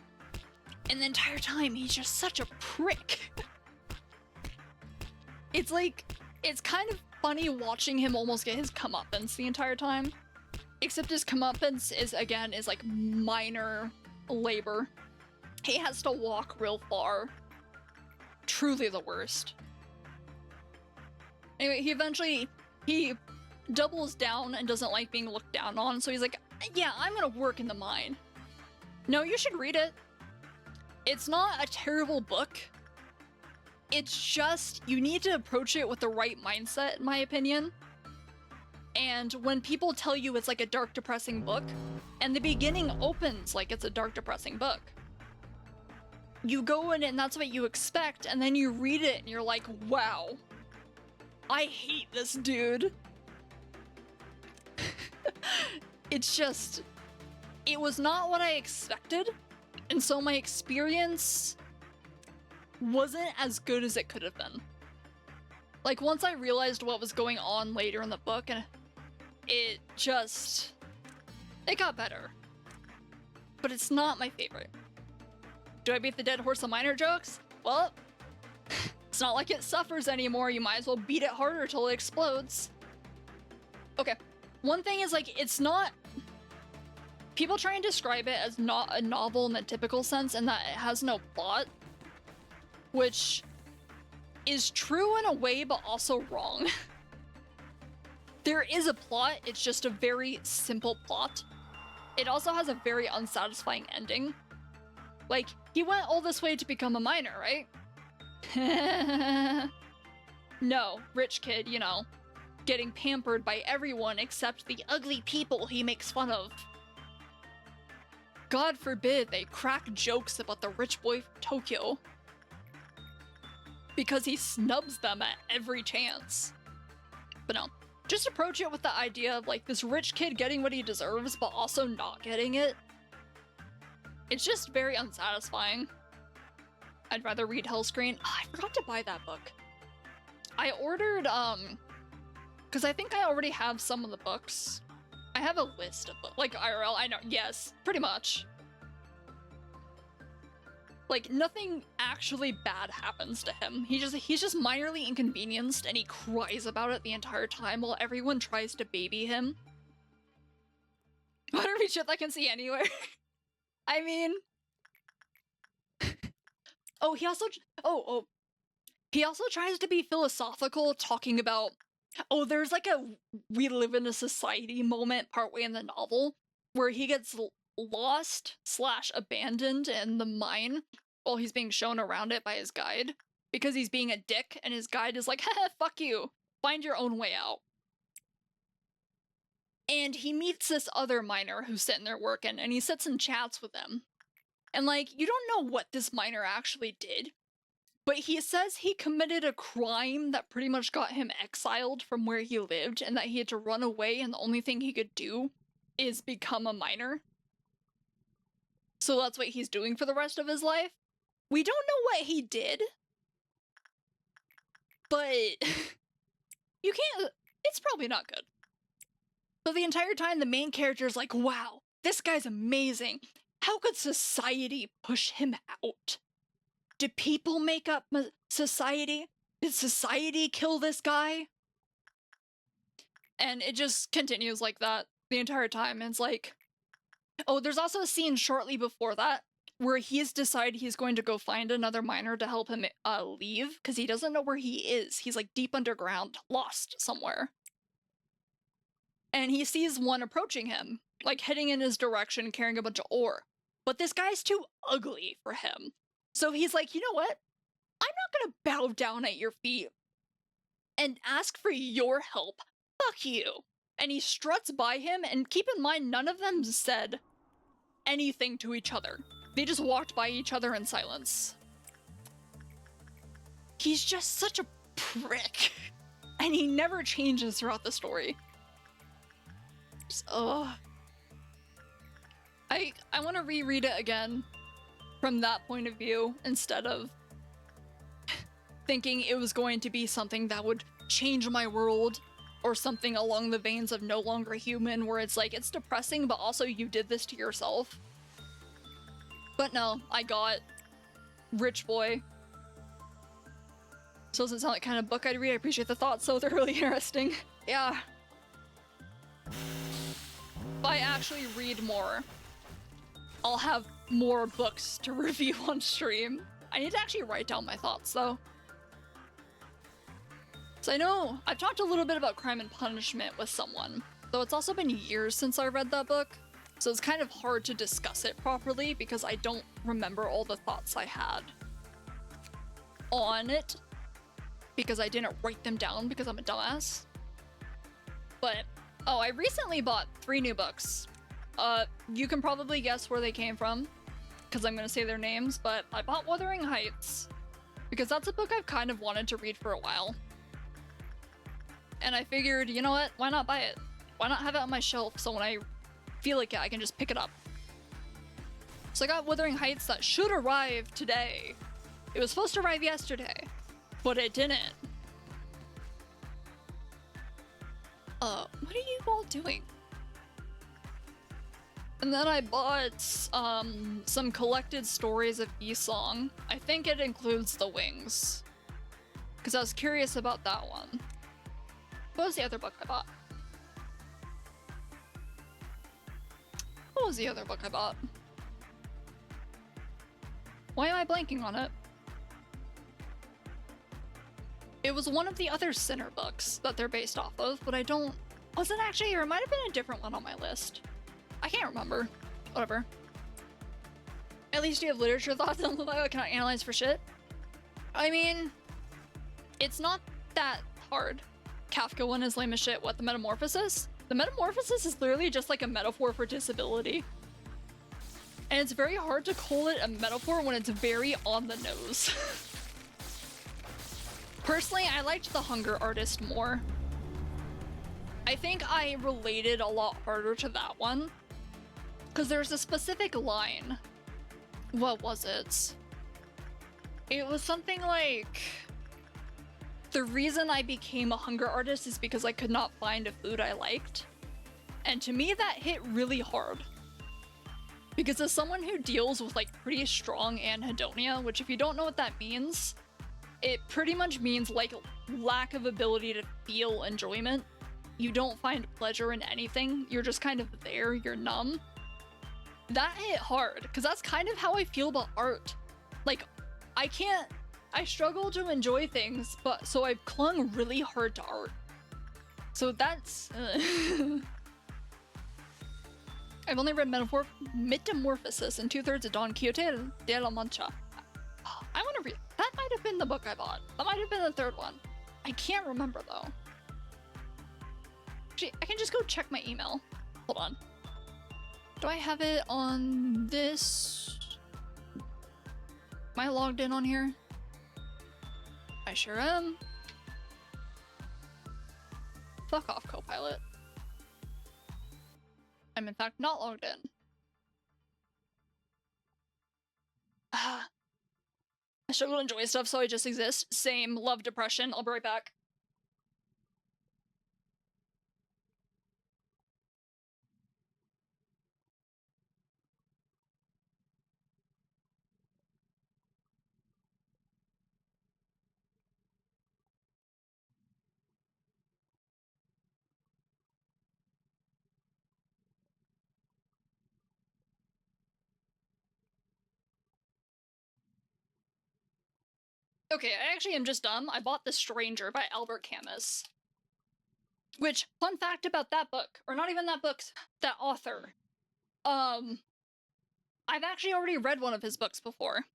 And the entire time, he's just such a prick. It's like, it's kind of funny watching him almost get his comeuppance the entire time. Except his comeuppance is like minor labor. He has to walk real far. Truly the worst. Anyway, he doubles down and doesn't like being looked down on, so he's like, yeah, I'm gonna work in the mine. No, you should read it. It's not a terrible book. It's just, you need to approach it with the right mindset, in my opinion. And when people tell you it's like a dark, depressing book, and the beginning opens like it's a dark, depressing book, you go in and that's what you expect, and then you read it and you're like, wow, I hate this dude. It's just, it was not what I expected, and so my experience wasn't as good as it could have been. Like, once I realized what was going on later in the book, and it got better. But it's not my favorite. Do I beat the dead horse of minor jokes? Well, it's not like it suffers anymore. You might as well beat it harder till it explodes. Okay, one thing is, like, it's not... People try and describe it as not a novel in the typical sense and that it has no plot, which is true in a way, but also wrong. There is a plot, it's just a very simple plot. It also has a very unsatisfying ending. Like, he went all this way to become a miner, right? No, rich kid, you know, getting pampered by everyone except the ugly people he makes fun of. God forbid they crack jokes about the rich boy from Tokyo. Because he snubs them at every chance. But no, just approach it with the idea of like this rich kid getting what he deserves, but also not getting it. It's just very unsatisfying. I'd rather read Hellscreen. Oh, I forgot to buy that book. I ordered, because I think I already have some of the books. I have a list of books, like IRL, I know, yes, pretty much. Like, nothing actually bad happens to him. He's just minorly inconvenienced, and he cries about it the entire time while everyone tries to baby him. What are we shit I can see anywhere? I mean... Oh, he also tries to be philosophical, talking about, oh, there's like a we live in a society moment partway in the novel where he gets lost / abandoned in the mine while he's being shown around it by his guide because he's being a dick, and his guide is like, haha, fuck you, find your own way out. And he meets this other miner who's sitting there working, and he sits and chats with them. And like, you don't know what this miner actually did, but he says he committed a crime that pretty much got him exiled from where he lived, and that he had to run away, and the only thing he could do is become a miner. So that's what he's doing for the rest of his life. We don't know what he did, but you can't, it's probably not good. So the entire time the main character is like, wow, this guy's amazing. How could society push him out? Did people make up society? Did society kill this guy? And it just continues like that the entire time. And it's like, oh, there's also a scene shortly before that where he's decided he's going to go find another miner to help him leave because he doesn't know where he is. He's like deep underground, lost somewhere. And he sees one approaching him, like heading in his direction, carrying a bunch of ore. But this guy's too ugly for him. So he's like, you know what? I'm not gonna bow down at your feet and ask for your help. Fuck you. And he struts by him, and keep in mind, none of them said anything to each other. They just walked by each other in silence. He's just such a prick. And he never changes throughout the story. So, I want to reread it again from that point of view instead of thinking it was going to be something that would change my world or something along the veins of No Longer Human, where it's like, it's depressing, but also you did this to yourself. But no, I got Rich Boy. So doesn't sound like the kind of book I'd read. I appreciate the thoughts, so they're really interesting. Yeah. If I actually read more, I'll have more books to review on stream. I need to actually write down my thoughts, though. So I know I've talked a little bit about Crime and Punishment with someone, though it's also been years since I read that book, so it's kind of hard to discuss it properly because I don't remember all the thoughts I had on it because I didn't write them down because I'm a dumbass. But, oh, I recently bought 3 new books. You can probably guess where they came from because I'm gonna say their names, but I bought Wuthering Heights because that's a book I've kind of wanted to read for a while. And I figured, you know what, why not buy it? Why not have it on my shelf so when I feel like it, I can just pick it up. So I got Wuthering Heights that should arrive today. It was supposed to arrive yesterday, but it didn't. What are you all doing? And then I bought, some collected stories of Esong. I think it includes The Wings, because I was curious about that one. What was the other book I bought? What was the other book I bought? Why am I blanking on it? It was one of the other Sinner books that they're based off of, but I don't... Was it actually? Or it might have been a different one on my list. I can't remember. Whatever. At least you have literature thoughts on the I cannot analyze for shit. I mean, it's not that hard. Kafka one is lame as shit. What, the Metamorphosis? The Metamorphosis is literally just like a metaphor for disability. And it's very hard to call it a metaphor when it's very on the nose. Personally, I liked The Hunger Artist more. I think I related a lot harder to that one. Because there's a specific line. What was it? It was something like, the reason I became a hunger artist is because I could not find a food I liked. And to me, that hit really hard. Because as someone who deals with like pretty strong anhedonia, which if you don't know what that means, it pretty much means like lack of ability to feel enjoyment. You don't find pleasure in anything. You're just kind of there, you're numb. That hit hard, because that's kind of how I feel about art. Like, I struggle to enjoy things, but so I've clung really hard to art. So that's... I've only read Metamorphosis and 2/3 of Don Quixote de la Mancha. I want to read... That might have been the book I bought. That might have been the third one. I can't remember, though. Actually, I can just go check my email. Hold on. Do I have it on this? Am I logged in on here? I sure am. Fuck off, Copilot. I'm in fact not logged in. I struggle to enjoy stuff, so I just exist. Same. Love depression. I'll be right back. Okay, I actually am just dumb. I bought The Stranger by Albert Camus. Which, fun fact about that book, or not even that book, that author. I've actually already read one of his books before.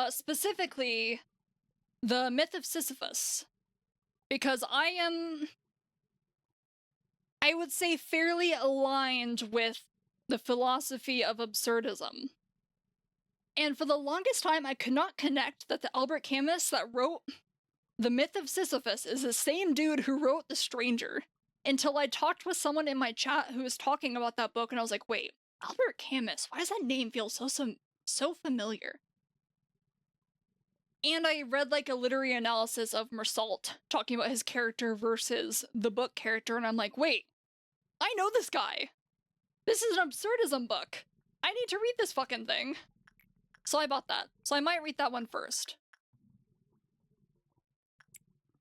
Specifically, The Myth of Sisyphus. Because I would say, fairly aligned with the philosophy of absurdism. And for the longest time, I could not connect that the Albert Camus that wrote The Myth of Sisyphus is the same dude who wrote The Stranger. Until I talked with someone in my chat who was talking about that book, and I was like, wait, Albert Camus, why does that name feel so familiar? And I read like a literary analysis of Mersault, talking about his character versus the book character, and I'm like, wait, I know this guy! This is an absurdism book! I need to read this fucking thing! So I bought that. So I might read that one first.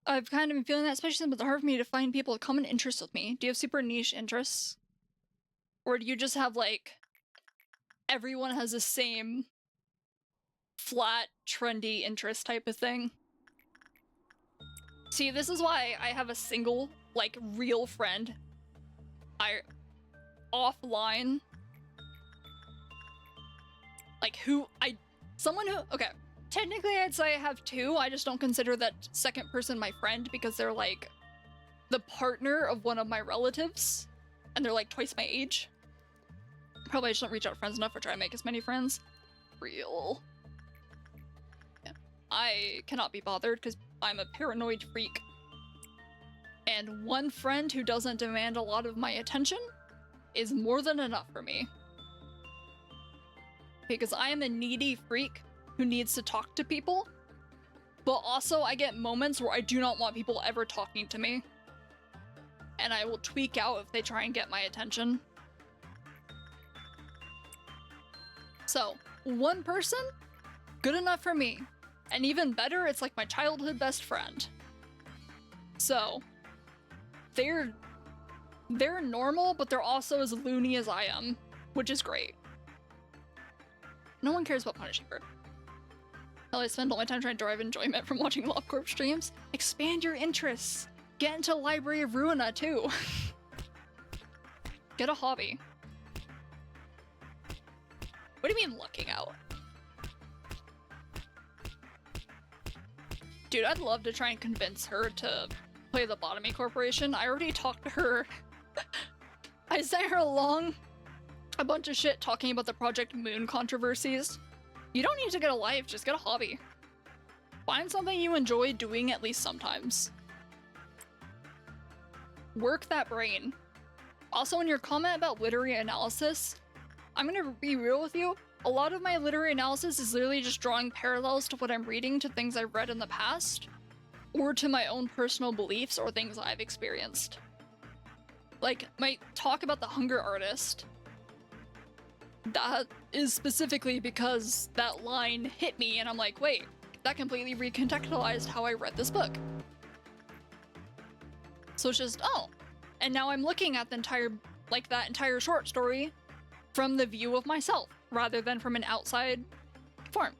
I've kind of been feeling that, especially since it's hard for me to find people with common interests with me. Do you have super niche interests? Or do you just have, like, everyone has the same flat, trendy interest type of thing? See, this is why I have a single, like, real friend. Offline. Like, someone who, okay, technically I'd say I have two, I just don't consider that second person my friend because they're, like, the partner of one of my relatives, and they're, like, twice my age. Probably I just don't reach out to friends enough or try to make as many friends. Real. Yeah. I cannot be bothered because I'm a paranoid freak. And one friend who doesn't demand a lot of my attention is more than enough for me. Because I am a needy freak who needs to talk to people, but also I get moments where I do not want people ever talking to me. And I will tweak out if they try and get my attention. So, one person? Good enough for me. And even better, it's like my childhood best friend. So, they're normal, but they're also as loony as I am, which is great. No one cares about punishing her. Hell, I spend all my time trying to derive enjoyment from watching LobCorp streams. Expand your interests. Get into Library of Ruina, too. Get a hobby. What do you mean looking out? Dude, I'd love to try and convince her to play Lobotomy Corporation. I already talked to her. I sent her a long a bunch of shit talking about the Project Moon controversies. You don't need to get a life, just get a hobby. Find something you enjoy doing at least sometimes. Work that brain. Also, in your comment about literary analysis, I'm gonna be real with you. A lot of my literary analysis is literally just drawing parallels to what I'm reading to things I've read in the past, or to my own personal beliefs or things I've experienced. Like, my talk about the Hunger Artist, that is specifically because that line hit me and I'm like, wait, that completely recontextualized how I read this book. So it's just, oh. And now I'm looking at the entire, like that entire short story from the view of myself, rather than from an outside form.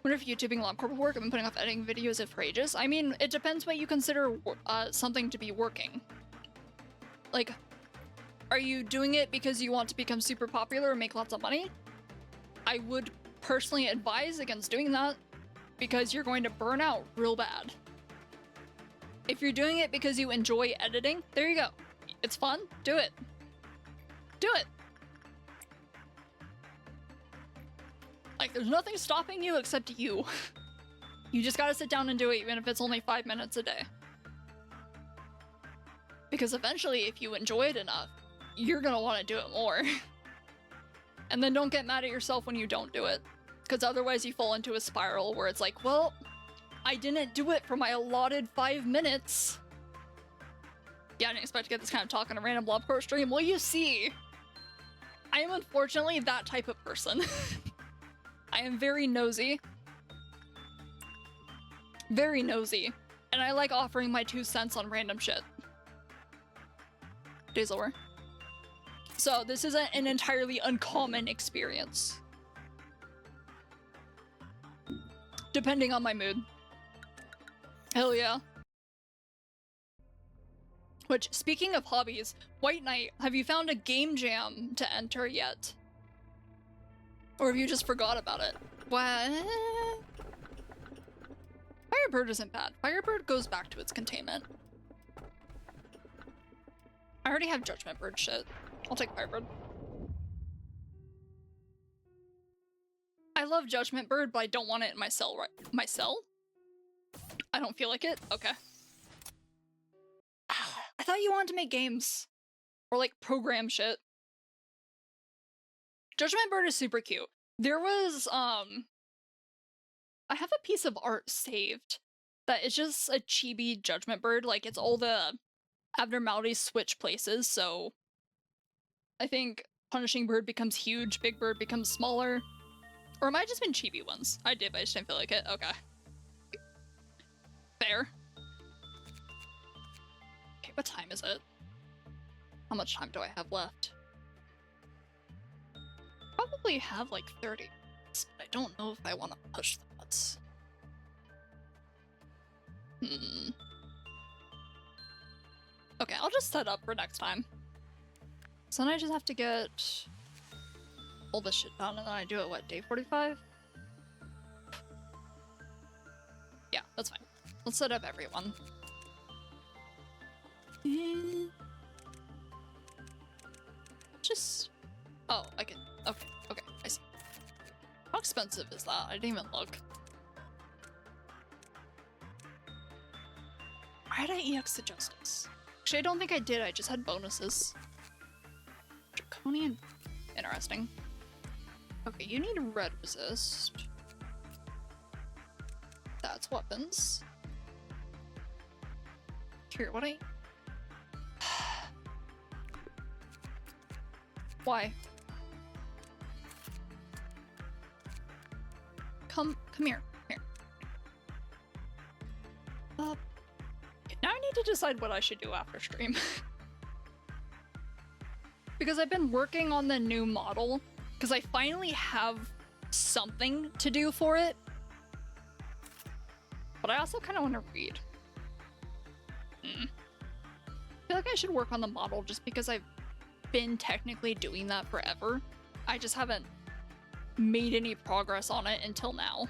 Wonder if YouTubing lab corporate work? I've been putting off editing videos for ages. I mean, it depends what you consider something to be working. Like, are you doing it because you want to become super popular and make lots of money? I would personally advise against doing that, because you're going to burn out real bad. If you're doing it because you enjoy editing, there you go. It's fun, do it. Do it. Like, there's nothing stopping you except you. You just gotta sit down and do it, even if it's only 5 minutes a day. Because eventually, if you enjoy it enough, you're gonna want to do it more. And then don't get mad at yourself when you don't do it. Because otherwise you fall into a spiral where it's like, well, I didn't do it for my allotted 5 minutes. Yeah, I didn't expect to get this kind of talk on a random Blobcore stream. Well, you see, I am unfortunately that type of person. I am very nosy. Very nosy. And I like offering my 2 cents on random shit. Days over. So this isn't an entirely uncommon experience. Depending on my mood. Hell yeah. Which, speaking of hobbies, White Knight, have you found a game jam to enter yet? Or have you just forgot about it? What? Firebird isn't bad. Firebird goes back to its containment. I already have Judgment Bird shit. I'll take Firebird. I love Judgment Bird, but I don't want it in my cell, right? My cell? I don't feel like it? Okay. I thought you wanted to make games. Or like program shit. Judgment Bird is super cute. There was, I have a piece of art saved that is just a chibi Judgment Bird. Like, it's all the abnormalities switch places, so I think Punishing Bird becomes huge, Big Bird becomes smaller. Or am I just been chibi ones? I did, but I just didn't feel like it. Okay. Fair. Okay, what time is it? How much time do I have left? Probably have like 30 minutes, but I don't know if I want to push that. Okay, I'll just set up for next time. So then I just have to get all this shit done, and then I do it, what, day 45? Yeah, that's fine. Let's set up everyone. Just... Oh, I can... Okay, okay, I see. How expensive is that? I didn't even look. Why did I EX the Justice? Actually, I don't think I did, I just had bonuses. Draconian... Interesting. Okay, you need red resist. That's weapons. Here, what I... Why? Come here. Here. Okay, now I need to decide what I should do after stream. Because I've been working on the new model, because I finally have something to do for it. But I also kind of want to read. I feel like I should work on the model just because I've been technically doing that forever. I just haven't made any progress on it until now.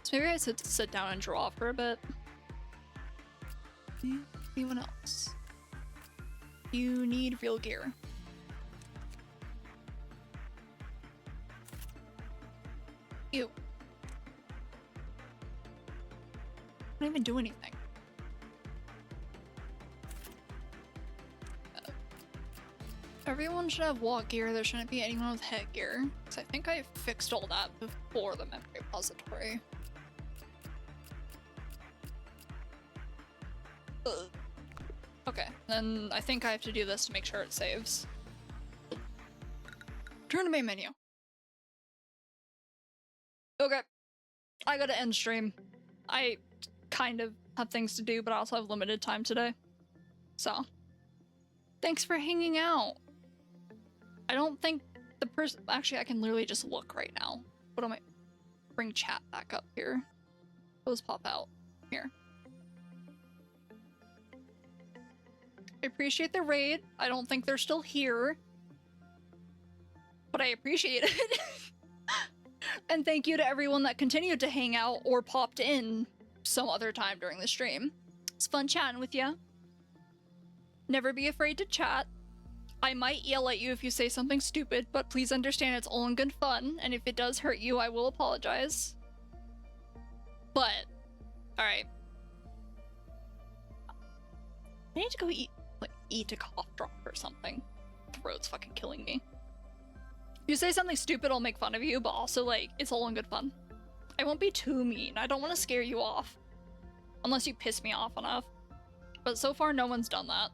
So maybe I should sit down and draw for a bit. Anyone else? You need real gear. Ew. I don't even do anything. Everyone should have walk gear. There shouldn't be anyone with headgear. Because I think I fixed all that before the memory repository. Ugh. Okay, then I think I have to do this to make sure it saves. Turn to main menu. Okay. I gotta end stream. I kind of have things to do, but I also have limited time today. So, thanks for hanging out. I don't think the person... Actually, I can literally just look right now. What am I... Bring chat back up here. Those pop out. Here. I appreciate the raid. I don't think they're still here. But I appreciate it. And thank you to everyone that continued to hang out or popped in some other time during the stream. It's fun chatting with you. Never be afraid to chat. I might yell at you if you say something stupid, but please understand it's all in good fun, and if it does hurt you, I will apologize. But, alright. I need to go eat a cough drop or something. Throat's fucking killing me. If you say something stupid, I'll make fun of you, but also, like, it's all in good fun. I won't be too mean. I don't want to scare you off. Unless you piss me off enough. But so far, no one's done that.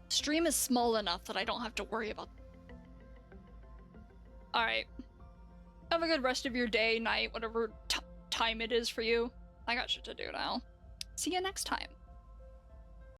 Stream is small enough that I don't have to worry about. Alright. Have a good rest of your day, night, whatever time it is for you. I got shit to do now. See you next time.